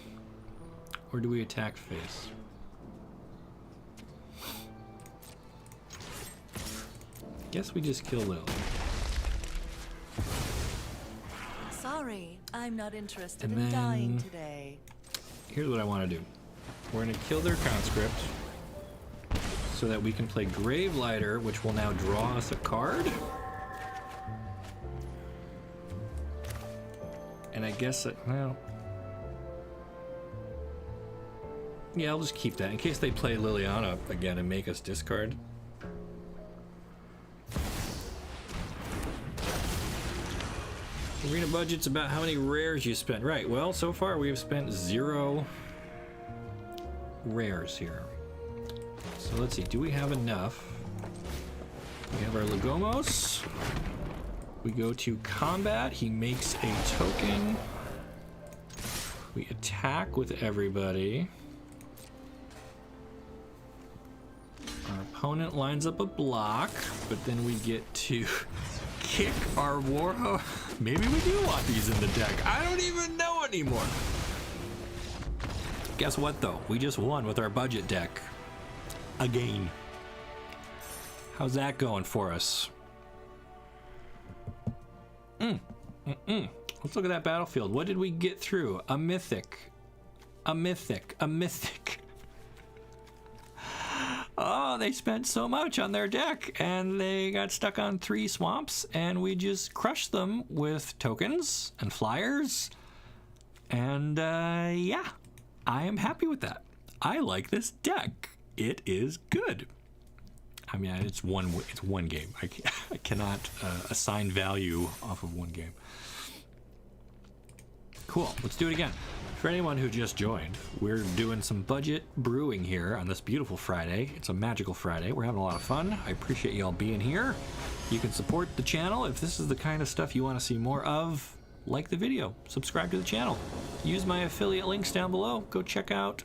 Or do we attack face? Guess we just kill Lily. Sorry, I'm not interested And in dying then- today. Here's what I want to do. We're going to kill their conscript so that we can play Gravelighter, which will now draw us a card. And I guess, well... Yeah, I'll just keep that in case they play Liliana again and make us discard. Arena budget's about how many rares you spent. Right, well, so far we have spent 0 rares here. So let's see, do we have enough? We have our Legomos. We go to combat, he makes a token. We attack with everybody. Our opponent lines up a block, but then we get to kick our Warho. Maybe we do want these in the deck. I don't even know anymore. Guess what though? We just won with our budget deck. Again. How's that going for us? Let's look at that battlefield. What did we get through? A mythic. A mythic. A mythic. Oh, they spent so much on their deck and they got stuck on 3 swamps and we just crushed them with tokens and flyers. And yeah, I am happy with that. I like this deck. It is good. I mean, it's one game. I cannot assign value off of one game. Cool, let's do it again. For anyone who just joined, we're doing some budget brewing here on this beautiful Friday. It's a magical Friday. We're having a lot of fun. I appreciate y'all being here. You can support the channel if this is the kind of stuff you want to see more of. Like the video, subscribe to the channel. Use my affiliate links down below. Go check out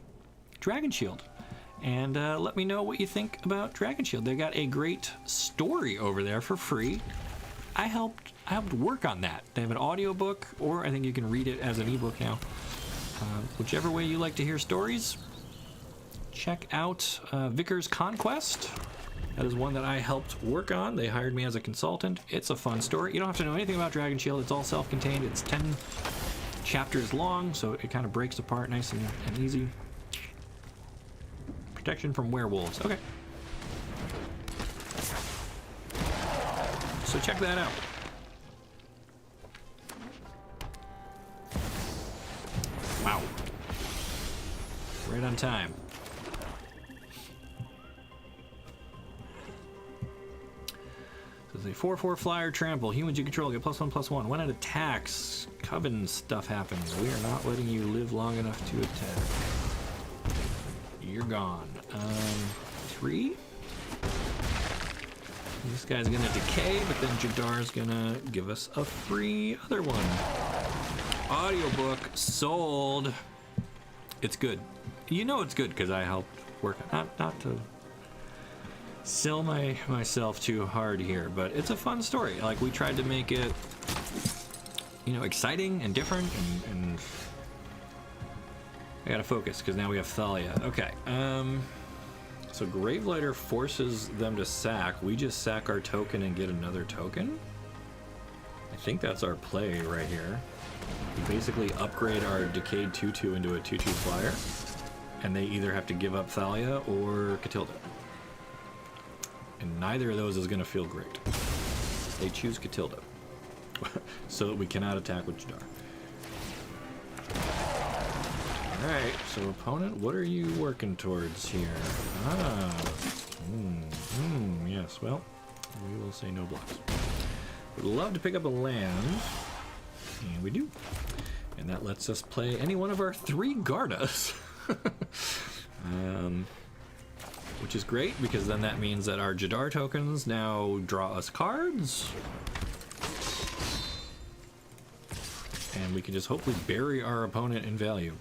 Dragon Shield. And let me know what you think about Dragon Shield. They got a great story over there for free. I helped work on that. They have an audiobook, or I think you can read it as an ebook now. Whichever way you like to hear stories, check out Vickers Conquest. That is one that I helped work on. They hired me as a consultant. It's a fun story. You don't have to know anything about Dragon Shield. It's all self-contained. It's 10 chapters long, so it kind of breaks apart nice and easy. Protection from werewolves. Okay. So check that out. Wow. Right on time. So it's a 4/4 flyer trample. Humans you control get +1/+1. When it attacks, Coven stuff happens. We are not letting you live long enough to attack. You're gone. 3. This guy's gonna decay, but then Jadar's gonna give us a free other one. Audiobook sold. It's good. You know it's good because I helped work on not to sell myself too hard here, but it's a fun story. Like, we tried to make it, you know, exciting and different, and I gotta focus because now we have Thalia. Okay. So Gravelighter forces them to sack. We just sack our token and get another token. I think that's our play right here. We basically upgrade our decayed 2/2 into a 2/2 flyer, and they either have to give up Thalia or Catilda. And neither of those is going to feel great. They choose Catilda, so that we cannot attack with Jadar. Alright, so opponent, what are you working towards here? Yes, well, we will say no blocks. Would love to pick up a land, and we do. And that lets us play any one of our 3 Gardas. which is great because then that means that our Jadar tokens now draw us cards. And we can just hopefully bury our opponent in value.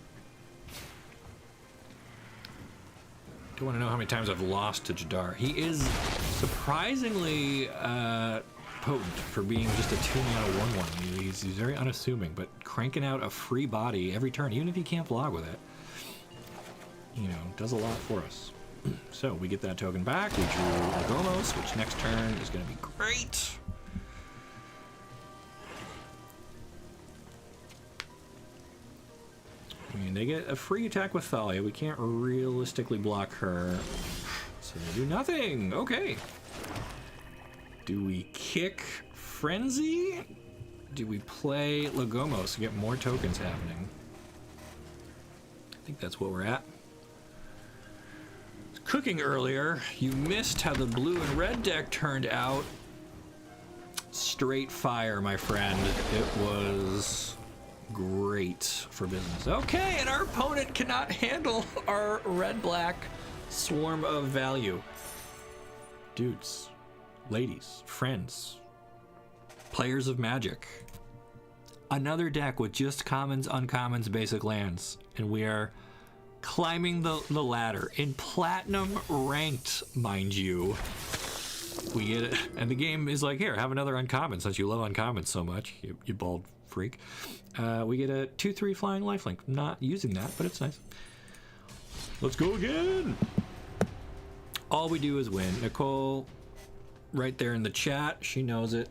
Don't want to know how many times I've lost to Jadar. He is surprisingly potent for being just a 2-mana 1/1. He's very unassuming, but cranking out a free body every turn, even if he can't block with it, you know, does a lot for us. So we get that token back. We drew Lagomos, which next turn is going to be great. I mean, they get a free attack with Thalia. We can't realistically block her, so they do nothing. Okay. Do we kick Frenzy? Do we play Lagomos to get more tokens happening? I think that's what we're at. Cooking earlier, you missed how the blue and red deck turned out. Straight fire, my friend. It was great for business. Okay, and our opponent cannot handle our red-black swarm of value. Dudes, ladies, friends, players of Magic. Another deck with just commons, uncommons, basic lands, and we are climbing the ladder in platinum ranked, mind you. We get it, and the game is like, here, have another uncommon since you love uncommons so much, you bald freak. We get a 2/3 flying lifelink. Not using that, but it's nice. Let's go again. All we do is win. Nicole, right there in the chat, she knows it.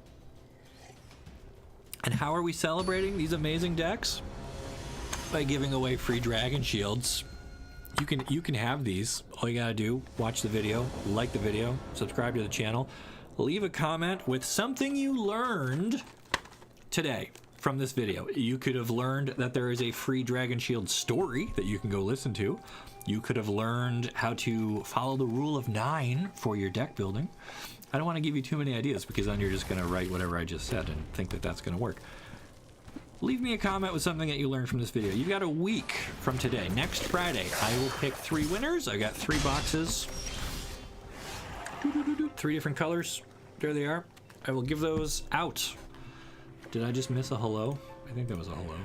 And how are we celebrating these amazing decks? By giving away free dragon shields. You can have these. All you gotta do, watch the video, like the video, subscribe to the channel, leave a comment with something you learned today from this video. You could have learned that there is a free dragon shield story that you can go listen to. You could have learned how to follow the rule of 9 for your deck building. I don't want to give you too many ideas because then you're just going to write whatever I just said and think that that's going to work. Leave me a comment with something that you learned from this video. You've got a week from today. Next Friday, I will pick 3 winners. I got 3 boxes. 3 different colors. There they are. I will give those out. Did I just miss a hello? I think that was a hello.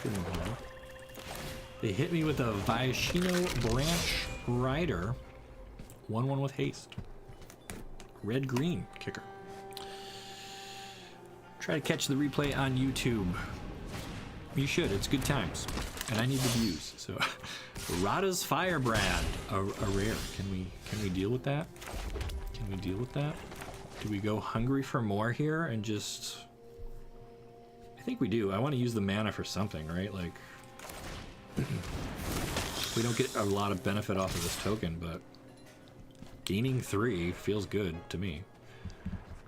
Hello. They hit me with a Viashino Branch Rider. 1/1 with haste. Red-green kicker. Try to catch the replay on YouTube. You should, it's good times. And I need the views, so. Rada's Firebrand, a rare. Can we deal with that? Can we deal with that? Do we go hungry for more here and just... I think we do. I want to use the mana for something, right? Like, we don't get a lot of benefit off of this token, but gaining 3 feels good to me.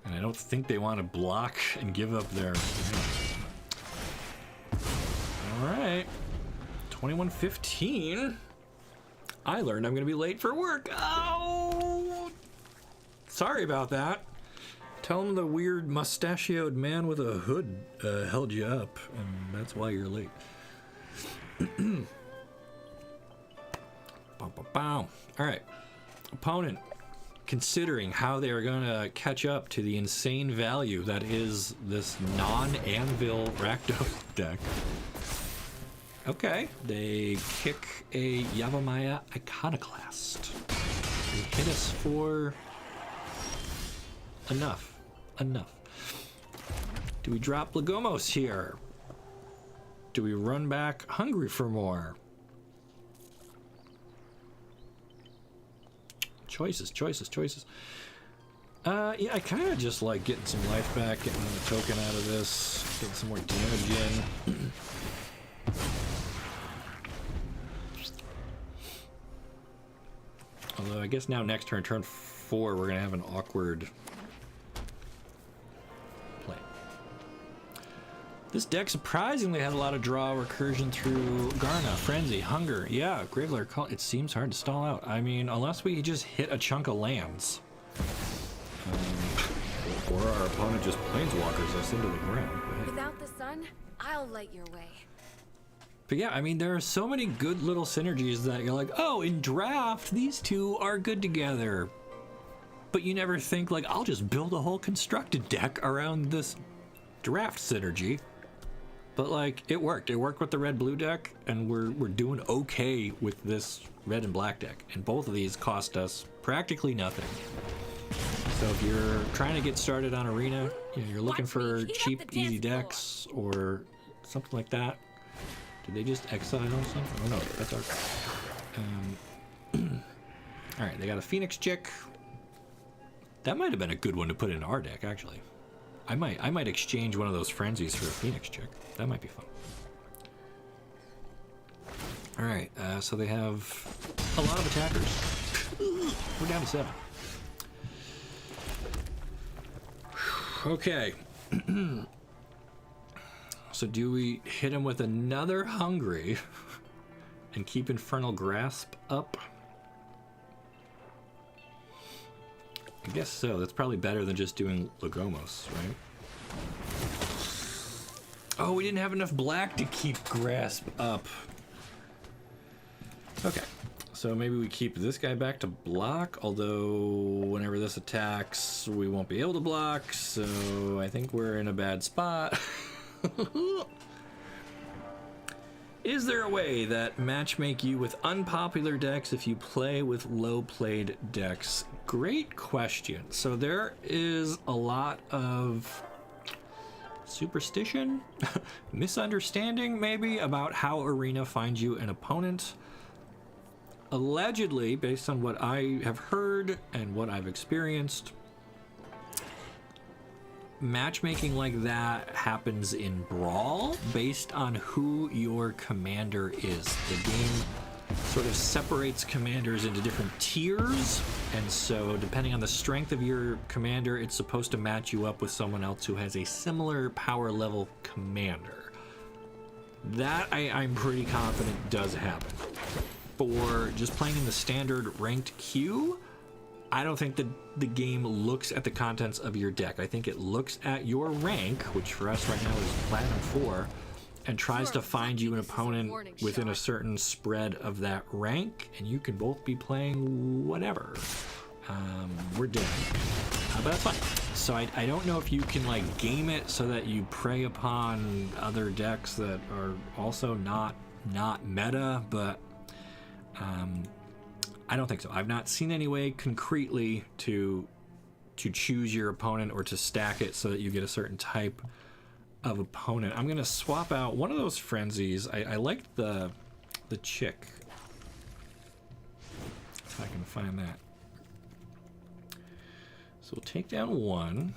And I don't think they want to block and give up their... Alright. 21:15. I learned I'm going to be late for work. Oh! Sorry about that. Tell them the weird mustachioed man with a hood held you up, and that's why you're late. Alright. Opponent considering how they are going to catch up to the insane value that is this non-anvil Rakdos deck. Okay, they kick a Yavimaya Iconoclast. They hit us for enough. Do we drop Lagomos here? Do we run back hungry for more? Choices. Yeah, I kind of just like getting some life back, getting a token out of this, getting some more damage in. Although I guess now next turn, turn 4, we're gonna have an awkward play. This deck surprisingly had a lot of draw, recursion through Garna, Frenzy, Hunger. Yeah, Graveler Call. It seems hard to stall out. I mean, unless we just hit a chunk of lands. Or our opponent just planeswalkers us into the ground. Without the sun, I'll light your way. But yeah, I mean, there are so many good little synergies that you're like, oh, in draft, these two are good together. But you never think, like, I'll just build a whole constructed deck around this draft synergy. But, like, it worked. It worked with the red-blue deck, and we're doing okay with this red and black deck. And both of these cost us practically nothing. So if you're trying to get started on Arena, you know, you're looking for cheap, easy decks or something like that. Did they just exile something? Oh no, that's our Alright, they got a Phoenix Chick. That might have been a good one to put in our deck, actually. I might exchange one of those frenzies for a Phoenix Chick. That might be fun. Alright, so they have a lot of attackers. We're down to 7. Okay. So do we hit him with another Hungry and keep Infernal Grasp up? I guess so. That's probably better than just doing Lagomos, right? Oh, we didn't have enough black to keep Grasp up. Okay. So maybe we keep this guy back to block, although whenever this attacks, we won't be able to block, so I think we're in a bad spot. Is there a way that matchmake you with unpopular decks if you play with low-played decks? Great question. So there is a lot of superstition, misunderstanding maybe, about how Arena finds you an opponent. Allegedly, based on what I have heard and what I've experienced, matchmaking like that happens in Brawl based on who your commander is. The game sort of separates commanders into different tiers, and so depending on the strength of your commander, it's supposed to match you up with someone else who has a similar power level commander. That I'm pretty confident does happen. For just playing in the standard ranked queue, I don't think that the game looks at the contents of your deck. I think it looks at your rank, which for us right now is Platinum 4, and tries to find you an opponent within a certain spread of that rank, and you can both be playing whatever. We're dead. But that's fine. So I don't know if you can like game it so that you prey upon other decks that are also not meta, but I don't think so. I've not seen any way concretely to choose your opponent or to stack it so that you get a certain type of opponent. I'm gonna swap out one of those frenzies. I liked the chick. If I can find that. So we'll take down one.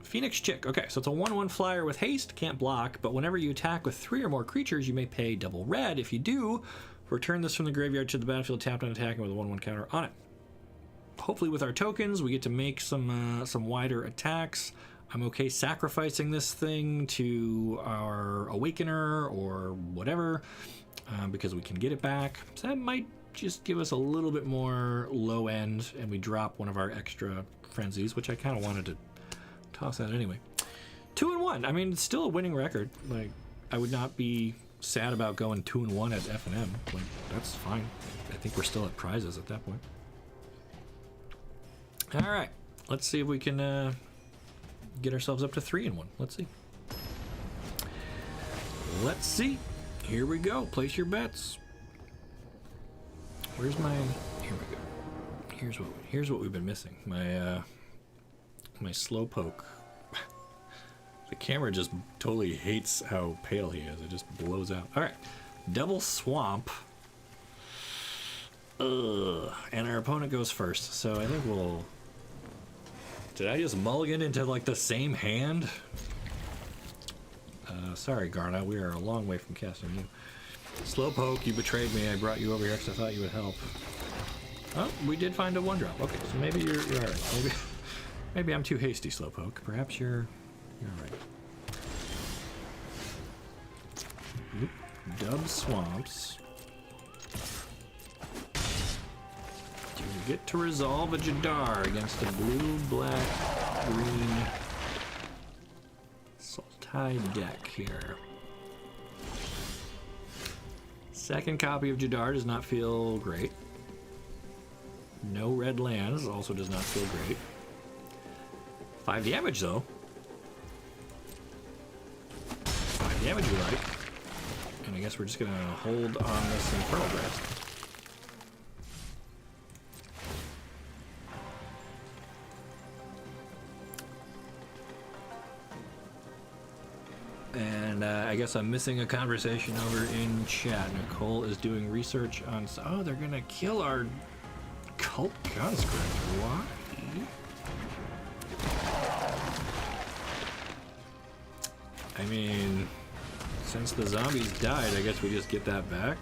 Phoenix Chick. Okay, so it's a 1/1 flyer with haste, can't block, but whenever you attack with 3 or more creatures, you may pay double red. If you do, return this from the graveyard to the battlefield tapped and attacking with a 1/1 counter on it. Hopefully with our tokens, we get to make some wider attacks. I'm okay sacrificing this thing to our Awakener or whatever, because we can get it back. So that might just give us a little bit more low end, and we drop one of our extra frenzies, which I kind of wanted to toss out anyway. 2-1. I mean, it's still a winning record. Like, I would not be sad about going 2-1 at F&M. Like, that's fine. I think we're still at prizes at that point. All right, let's see if we can get ourselves up to 3-1. Let's see. Let's see. Here we go. Place your bets. Where's my? Here we go. Here's what we've been missing. My slowpoke. The camera just totally hates how pale he is. It just blows out. All right, double swamp. And our opponent goes first. So I think we'll. Did I just mulligan into like the same hand? Sorry, Garna. We are a long way from casting you. Slowpoke, you betrayed me. I brought you over here because I thought you would help. Oh, we did find a 1-drop. Okay, so maybe you're all right. Maybe I'm too hasty, Slowpoke. Perhaps you're all right. Dub swamps. Do you get to resolve a Jadar against a blue, black, green Sultai deck here? Second copy of Jadar does not feel great. No red lands also does not feel great. 5 damage though. 5 damage we like. And I guess we're just gonna hold on this Infernal Blast. And I guess I'm missing a conversation over in chat. Nicole is doing research on... Oh, they're gonna kill our cult conscript. Why? I mean, since the zombies died, I guess we just get that back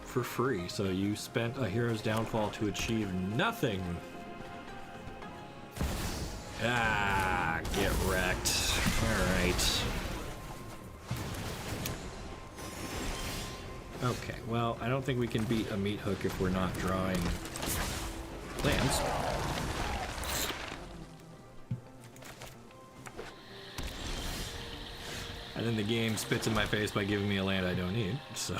for free. So you spent a hero's downfall to achieve nothing. Ah, get wrecked. All right. Okay, well, I don't think we can beat a meat hook if we're not drawing lands. And then the game spits in my face by giving me a land I don't need, so...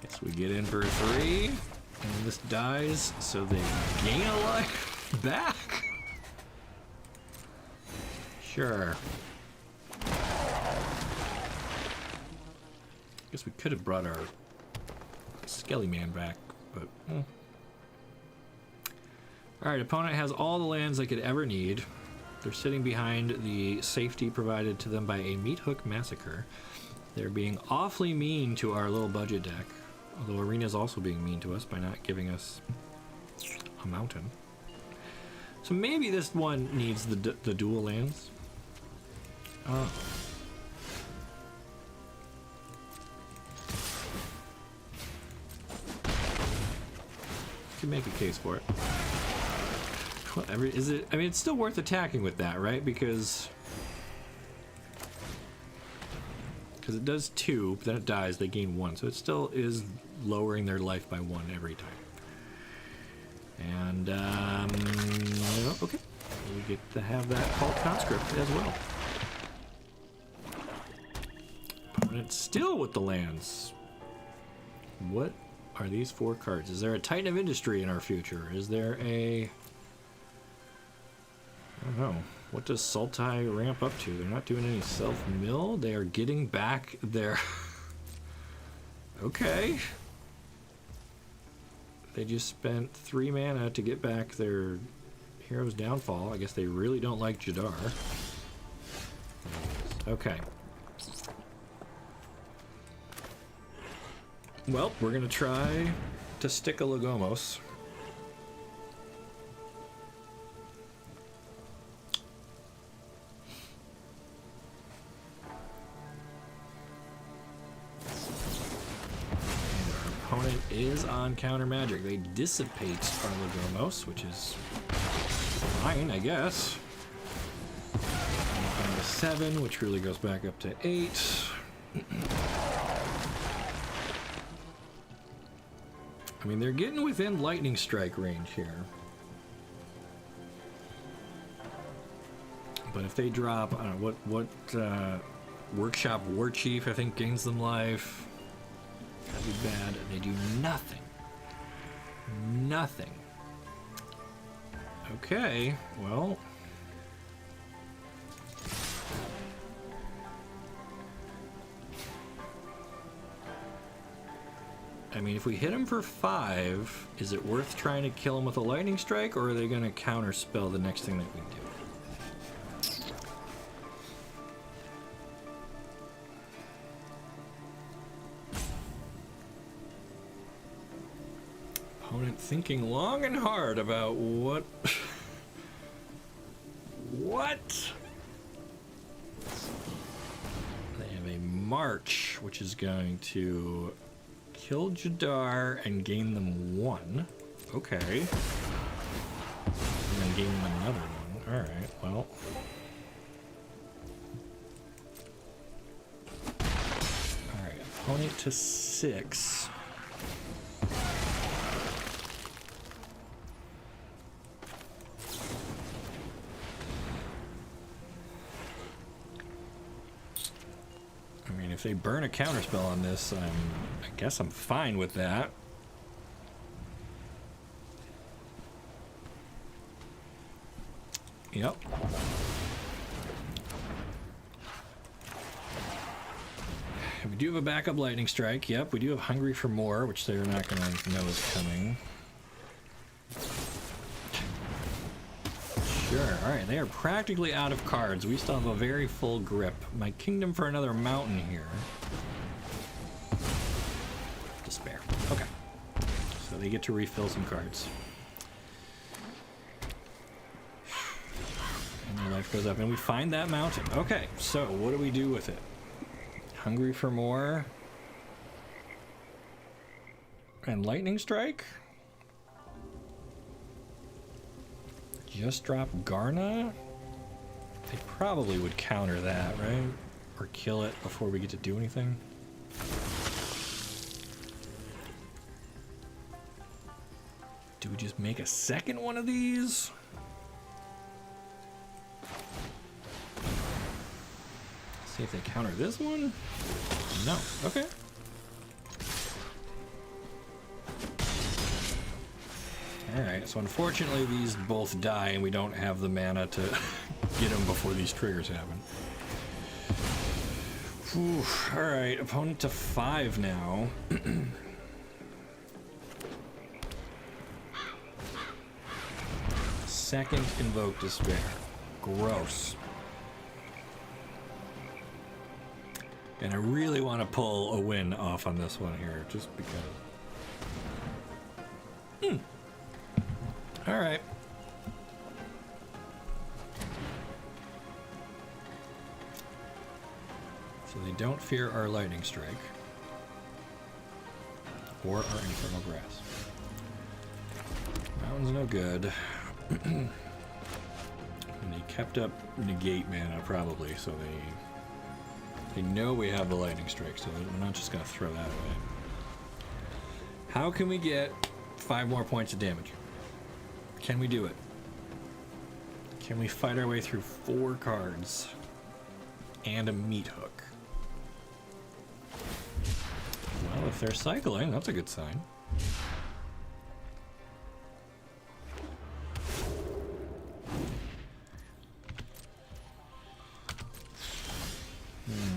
Guess we get in for 3, and this dies, so they gain a life back? Sure. Guess we could have brought our Skelly Man back, but... Alright, opponent has all the lands they could ever need. They're sitting behind the safety provided to them by a Meat Hook Massacre. They're being awfully mean to our little budget deck. Although Arena's also being mean to us by not giving us a mountain. So maybe this one needs the dual lands. Oh. Can make a case for it. Whatever, is it? I mean, it's still worth attacking with that, right? Because it does 2, but then it dies. They gain 1, so it still is lowering their life by 1 every time. And okay, we get to have that cult conscript as well. Opponent still with the lands. What are these 4 cards? Is there a Titan of Industry in our future? Is there a... I don't know. What does Sultai ramp up to? They're not doing any self-mill. They are getting back their... Okay. They just spent 3 mana to get back their hero's downfall. I guess they really don't like Jadar. Okay. Well, we're gonna try to stick a Lagomos. Opponent is on counter magic. They dissipate our Lagomos, which is fine, I guess. Down to 7, which really goes back up to 8. I mean, they're getting within lightning strike range here. But if they drop, I don't know, what Workshop War Chief, I think, gains them life. That'd be bad. They do nothing. Nothing. Okay, well. I mean, if we hit him for 5, is it worth trying to kill him with a lightning strike, or are they going to counterspell the next thing that we do? Opponent thinking long and hard about what... What? They have a March, which is going to kill Jadar and gain them 1. Okay. And then gain them another 1. Alright, well. Alright, opponent to 6. if they burn a counterspell on this, I guess I'm fine with that. Yep. We do have a backup lightning strike. Yep, we do have hungry for more, which they're not going to know is coming. Sure. All right, they are practically out of cards. We still have a very full grip. My kingdom for another mountain here. Despair. Okay. So they get to refill some cards. And their life goes up, and we find that mountain. Okay, so what do we do with it? Hungry for more. And lightning strike? Just drop Garna? They probably would counter that, right? Or kill it before we get to do anything. Do we just make a second one of these? See if they counter this one? No. Okay. Alright, so unfortunately these both die and we don't have the mana to get them before these triggers happen. Alright, opponent to 5 now. Second Invoke Despair. Gross. And I really want to pull a win off on this one here, just because. All right. So they don't fear our lightning strike or our infernal grasp. Mountain's no good. And they kept up negate mana probably, so they know we have the lightning strike, so we're not just gonna throw that away. How can we get 5 more points of damage? Can we do it? Can we fight our way through 4 cards and a meat hook? Well, if they're cycling, that's a good sign.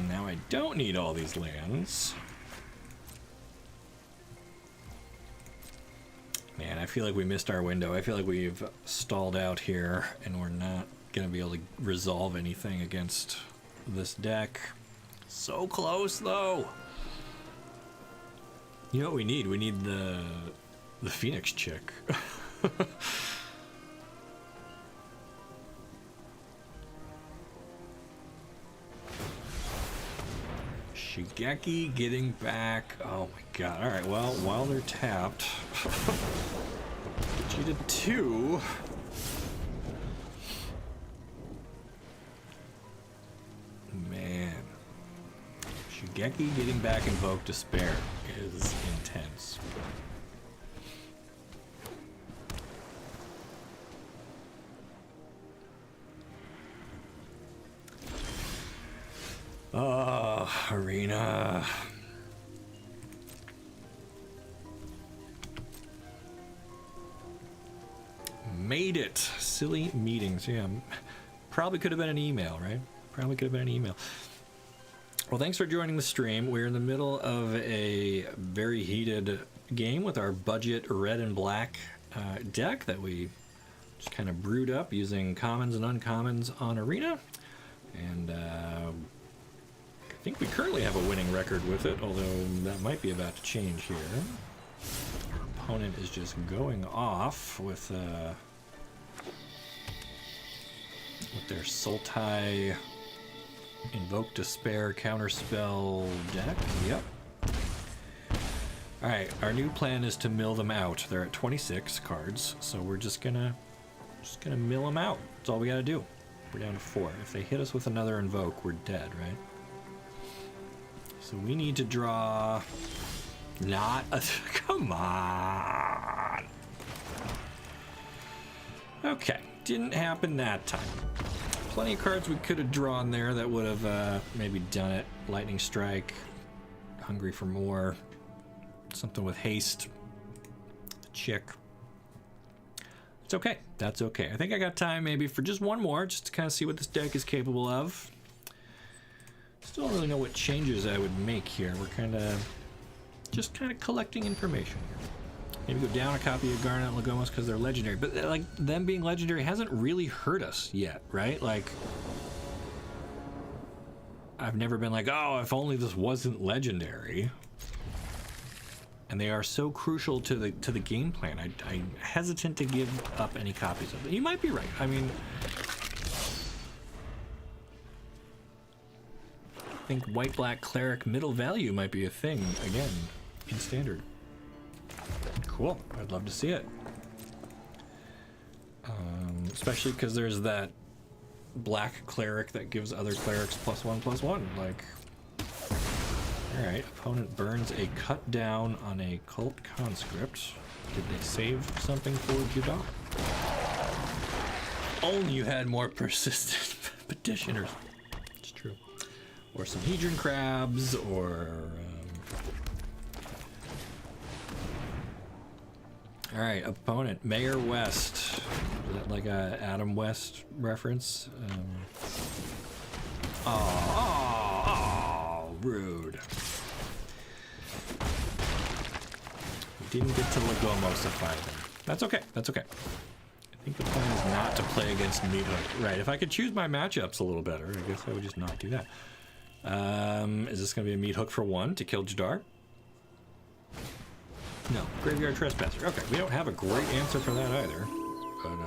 Now I don't need all these lands. Man, I feel like we missed our window. I feel like we've stalled out here and we're not going to be able to resolve anything against this deck. So close, though. You know what we need? We need the Phoenix chick. Shigeki getting back. Oh my god. Alright, well, while they're tapped, get you to 2. Man. Shigeki getting back Invoke Despair is intense. Arena. Made it. Silly meetings. Yeah. Probably could have been an email, right? Probably could have been an email. Well, thanks for joining the stream. We're in the middle of a very heated game with our budget red and black deck that we just kind of brewed up using commons and uncommons on Arena. And I think we currently have a winning record with it, although that might be about to change here. Our opponent is just going off with their Sultai Invoke Despair counterspell deck. Yep. Alright, our new plan is to mill them out. They're at 26 cards, so we're just gonna mill them out. That's all we gotta do. We're down to 4. If they hit us with another invoke, we're dead, right? So we need to draw not a come on. Okay, didn't happen that time. plenty of cards we could have drawn there that would have maybe done it. Lightning Strike, Hungry for More, something with haste, chick. It's okay. That's okay. I think I got time maybe for just one more, just to kind of see what this deck is capable of. Still don't really know what changes I would make here. We're kind of just collecting information here. Maybe go down a copy of Garnet and Lagomos because they're legendary. But like them being legendary hasn't really hurt us yet, right? Like I've never been like, oh, if only this wasn't legendary. And they are so crucial to the game plan. I'm hesitant to give up any copies of it. You might be right. I mean, I think white-black cleric middle value might be a thing again in standard. Cool. I'd love to see it. Especially because there's that black cleric that gives other clerics +1/+1. Like. Alright, opponent burns a cut down on a cult conscript. Did they save something for Judar? Only you had more persistent petitioners. It's true. Or some Hedron crabs, or... Alright, opponent, Mayor West. Is that like a Adam West reference? Rude. We didn't get to Lagomosify them. That's okay. That's okay. I think the plan is not to play against Meathook. Right. If I could choose my matchups a little better, I guess I would just not do that. Is this going to be a Meathook for 1 to kill Jadar? No. Graveyard Trespasser. Okay. We don't have a great answer for that either. But,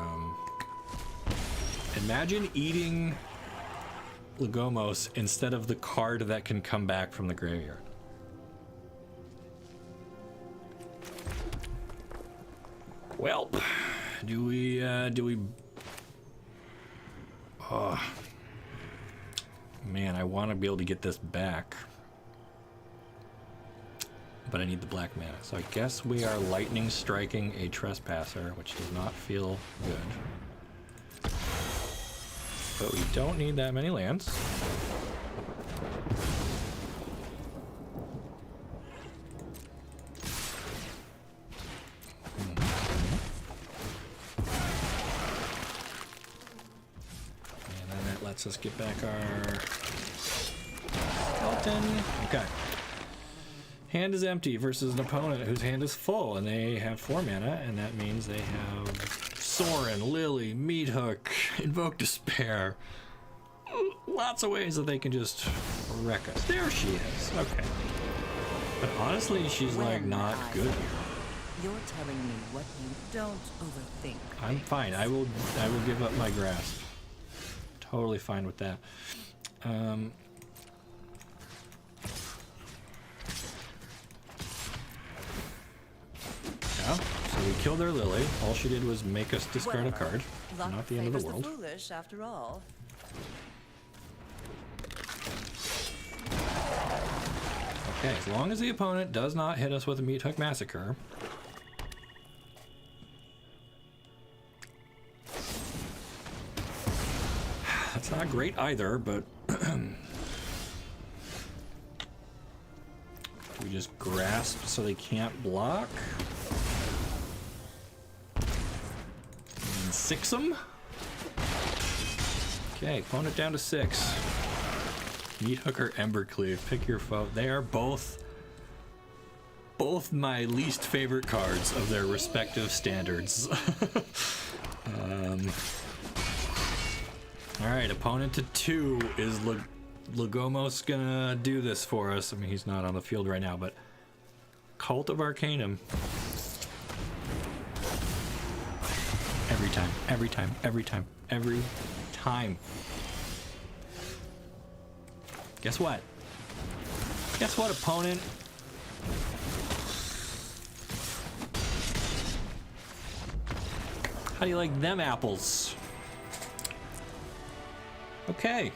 imagine eating Lagomos instead of the card that can come back from the graveyard. Well, do we oh man, I want to be able to get this back, but I need the black mana, so I guess we are lightning striking a Trespasser, which does not feel good. But we don't need that many lands. And then that lets us get back our skeleton. Okay. Hand is empty versus an opponent whose hand is full, and they have 4 mana, and that means they have Sorin, Lily, Meathook, Invoke Despair. Lots of ways that they can just wreck us. There she is. Okay. But honestly, she's like not good here. You're telling me what you don't overthink. I'm fine. I will give up my grasp. Totally fine with that. Yeah. So we killed their Lily. All she did was make us discard a card. Not the end of the world. Foolish, after all. Okay, as long as the opponent does not hit us with a Meathook Massacre. That's not great either, but we just grasp so they can't block. And 6 them. Okay, opponent down to 6. Meathook or Embercleave, pick your foe. They are both my least favorite cards of their respective standards. Alright, opponent to 2. Is Lagomos gonna do this for us? I mean, he's not on the field right now, but Cult of Arcanum. Every time, every time, every time, every time. Guess what? Guess what, opponent? How do you like them apples? Okay.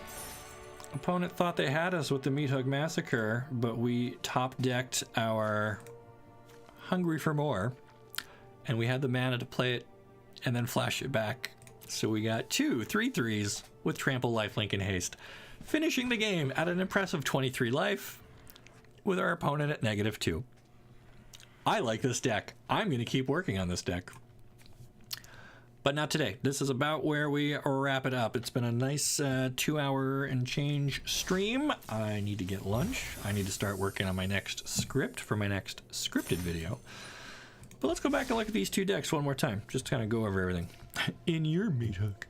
Opponent thought they had us with the Meathook Massacre, but we top-decked our Hungry for More, and we had the mana to play it and then flash it back So we got 2 3/3s with Trample, Lifelink, and Haste, finishing the game at an impressive 23 life with our opponent at -2. I like this deck. I'm going to keep working on this deck. But not today. This is about where we wrap it up. It's been a nice 2-hour and change stream. I need to get lunch. I need to start working on my next script for my next scripted video. But let's go back and look at these 2 decks one more time, just to kind of go over everything. In your meat hook.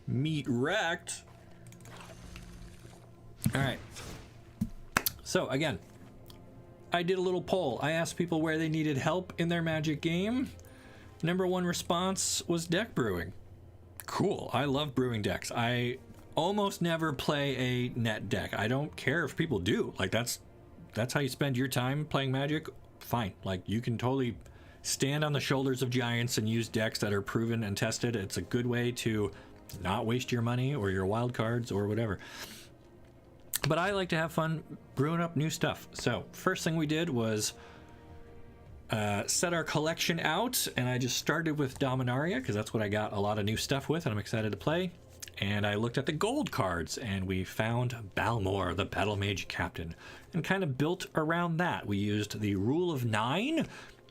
Meat wrecked. All right. So again, I did a little poll. I asked people where they needed help in their Magic game. Number 1 response was deck brewing. Cool. I love brewing decks. I almost never play a net deck. I don't care if people do. Like that's how you spend your time playing Magic. Fine. Like you can totally stand on the shoulders of giants and use decks that are proven and tested. It's a good way to not waste your money or your wild cards or whatever. But I like to have fun brewing up new stuff. So first thing we did was set our collection out, and I just started with Dominaria because that's what I got a lot of new stuff with and I'm excited to play. And I looked at the gold cards and we found Balmor, the Battle Mage Captain, and kind of built around that. We used the rule of 9,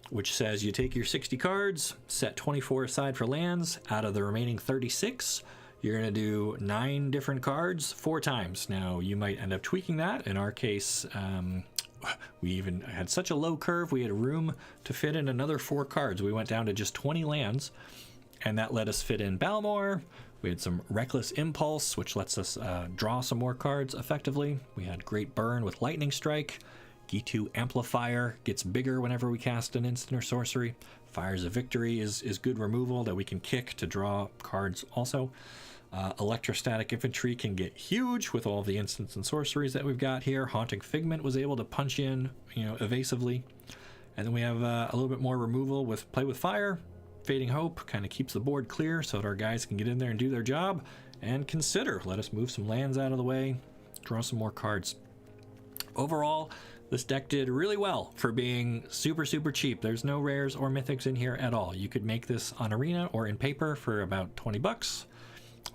which says you take your 60 cards, set 24 aside for lands. Out of the remaining 36, you're going to do 9 different cards 4 times. Now, you might end up tweaking that. In our case, we even had such a low curve, we had room to fit in another 4 cards. We went down to just 20 lands, and that let us fit in Balmor. We had some Reckless Impulse, which lets us draw some more cards effectively. We had Great Burn with Lightning Strike. Gitu Amplifier gets bigger whenever we cast an instant or sorcery. Fires of Victory is good removal that we can kick to draw cards also. Electrostatic Infantry can get huge with all the instants and sorceries that we've got here. Haunting Figment was able to punch in, evasively. And then we have a little bit more removal with Play with Fire. Fading Hope kind of keeps the board clear so that our guys can get in there and do their job. And Consider, let us move some lands out of the way, draw some more cards. Overall, this deck did really well for being super, super cheap. There's no rares or mythics in here at all. You could make this on Arena or in paper for about 20 bucks.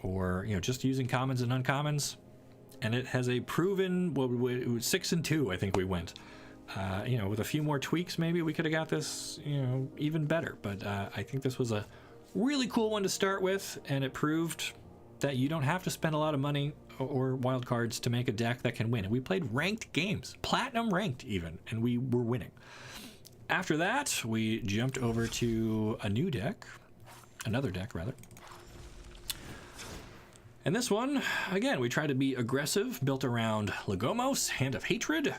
Or just using commons and uncommons, and it has a proven 6-2. I think we went. With a few more tweaks, maybe we could have got this even better. But I think this was a really cool one to start with, and it proved that you don't have to spend a lot of money or wild cards to make a deck that can win. And we played ranked games, platinum ranked even, and we were winning. After that, we jumped over to another deck rather. And this one, again, we try to be aggressive, built around Legomos, Hand of Hatred.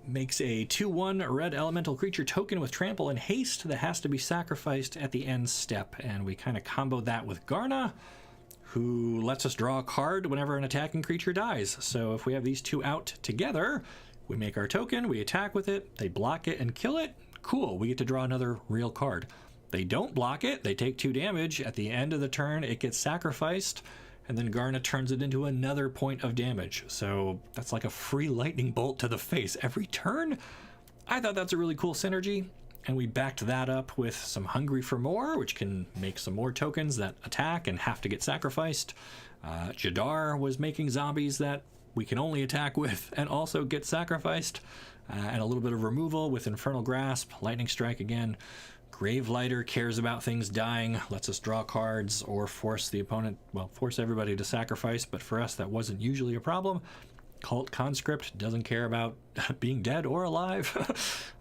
Makes a 2/1 red elemental creature token with trample and haste that has to be sacrificed at the end step. And we kind of comboed that with Garna, who lets us draw a card whenever an attacking creature dies. So if we have these 2 out together, we make our token, we attack with it, they block it and kill it. Cool, we get to draw another real card. They don't block it, they take 2 damage. At the end of the turn, it gets sacrificed. And then Garna turns it into another point of damage. So that's like a free lightning bolt to the face every turn. I thought that's a really cool synergy. And we backed that up with some Hungry for More, which can make some more tokens that attack and have to get sacrificed. Jadar was making zombies that we can only attack with and also get sacrificed. And a little bit of removal with Infernal Grasp, Lightning Strike again. Gravelighter cares about things dying, lets us draw cards or force everybody to sacrifice, but for us that wasn't usually a problem. Cult Conscript doesn't care about being dead or alive.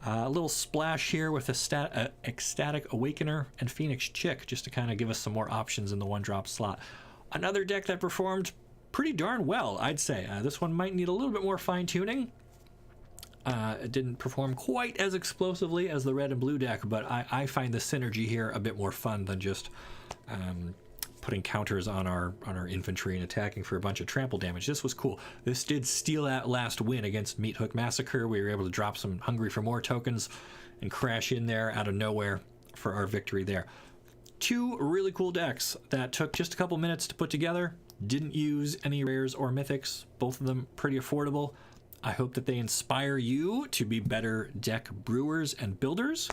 A little splash here with Ecstatic Awakener and Phoenix Chick, just to kind of give us some more options in the 1-drop slot. Another deck that performed pretty darn well, I'd say. This one might need a little bit more fine-tuning. It didn't perform quite as explosively as the red and blue deck, but I find the synergy here a bit more fun than just putting counters on our infantry and attacking for a bunch of trample damage. This was cool. This did steal that last win against Meat Hook Massacre. We were able to drop some Hungry for More tokens and crash in there out of nowhere for our victory there. 2 really cool decks that took just a couple minutes to put together. Didn't use any rares or mythics. Both of them pretty affordable. I hope that they inspire you to be better deck brewers and builders.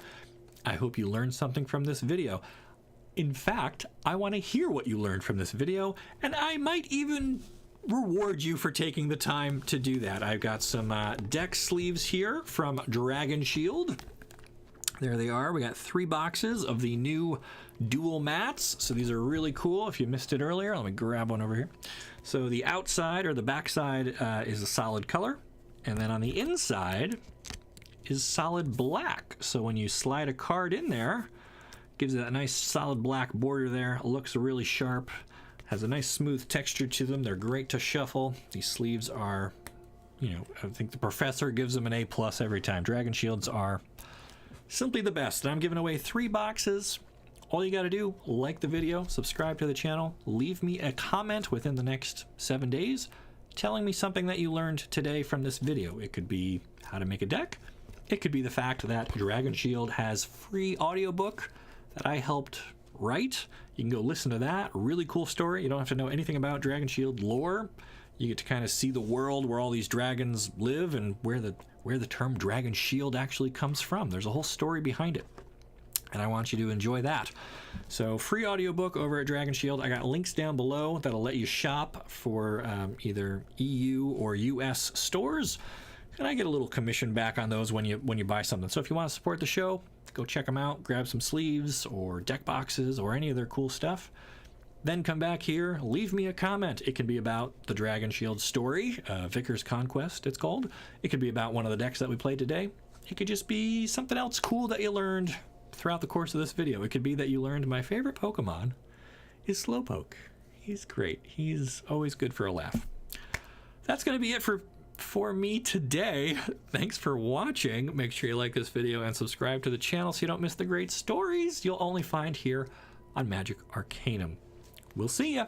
I hope you learned something from this video. In fact, I want to hear what you learned from this video, and I might even reward you for taking the time to do that. I've got some deck sleeves here from Dragon Shield. There they are. We got 3 boxes of the new dual mats. So these are really cool. If you missed it earlier, let me grab one over here. So the outside or the backside is a solid color. And then on the inside is solid black. So when you slide a card in there, gives it that nice solid black border there. It looks really sharp. Has a nice smooth texture to them. They're great to shuffle. These sleeves are, you know, I think the professor gives them an A+ every time. Dragon Shields are simply the best. And I'm giving away 3 boxes. All you got to do, like the video, subscribe to the channel, leave me a comment within the next 7 days telling me something that you learned today from this video. It could be how to make a deck. It could be the fact that Dragon Shield has free audiobook that I helped write. You can go listen to that. Really cool story. You don't have to know anything about Dragon Shield lore. You get to kind of see the world where all these dragons live and where the term Dragon Shield actually comes from. There's a whole story behind it, and I want you to enjoy that. So free audiobook over at Dragon Shield. I got links down below that'll let you shop for either EU or US stores, and I get a little commission back on those when you buy something. So if you want to support the show, go check them out, grab some sleeves or deck boxes or any other cool stuff. Then come back here, leave me a comment. It can be about the Dragon Shield story, Vickers Conquest it's called. It could be about one of the decks that we played today. It could just be something else cool that you learned throughout the course of this video. It could be that you learned my favorite Pokemon is Slowpoke. He's great. He's always good for a laugh. That's going to be it for me today. Thanks for watching. Make sure you like this video and subscribe to the channel so you don't miss the great stories you'll only find here on Magic Arcanum. We'll see ya.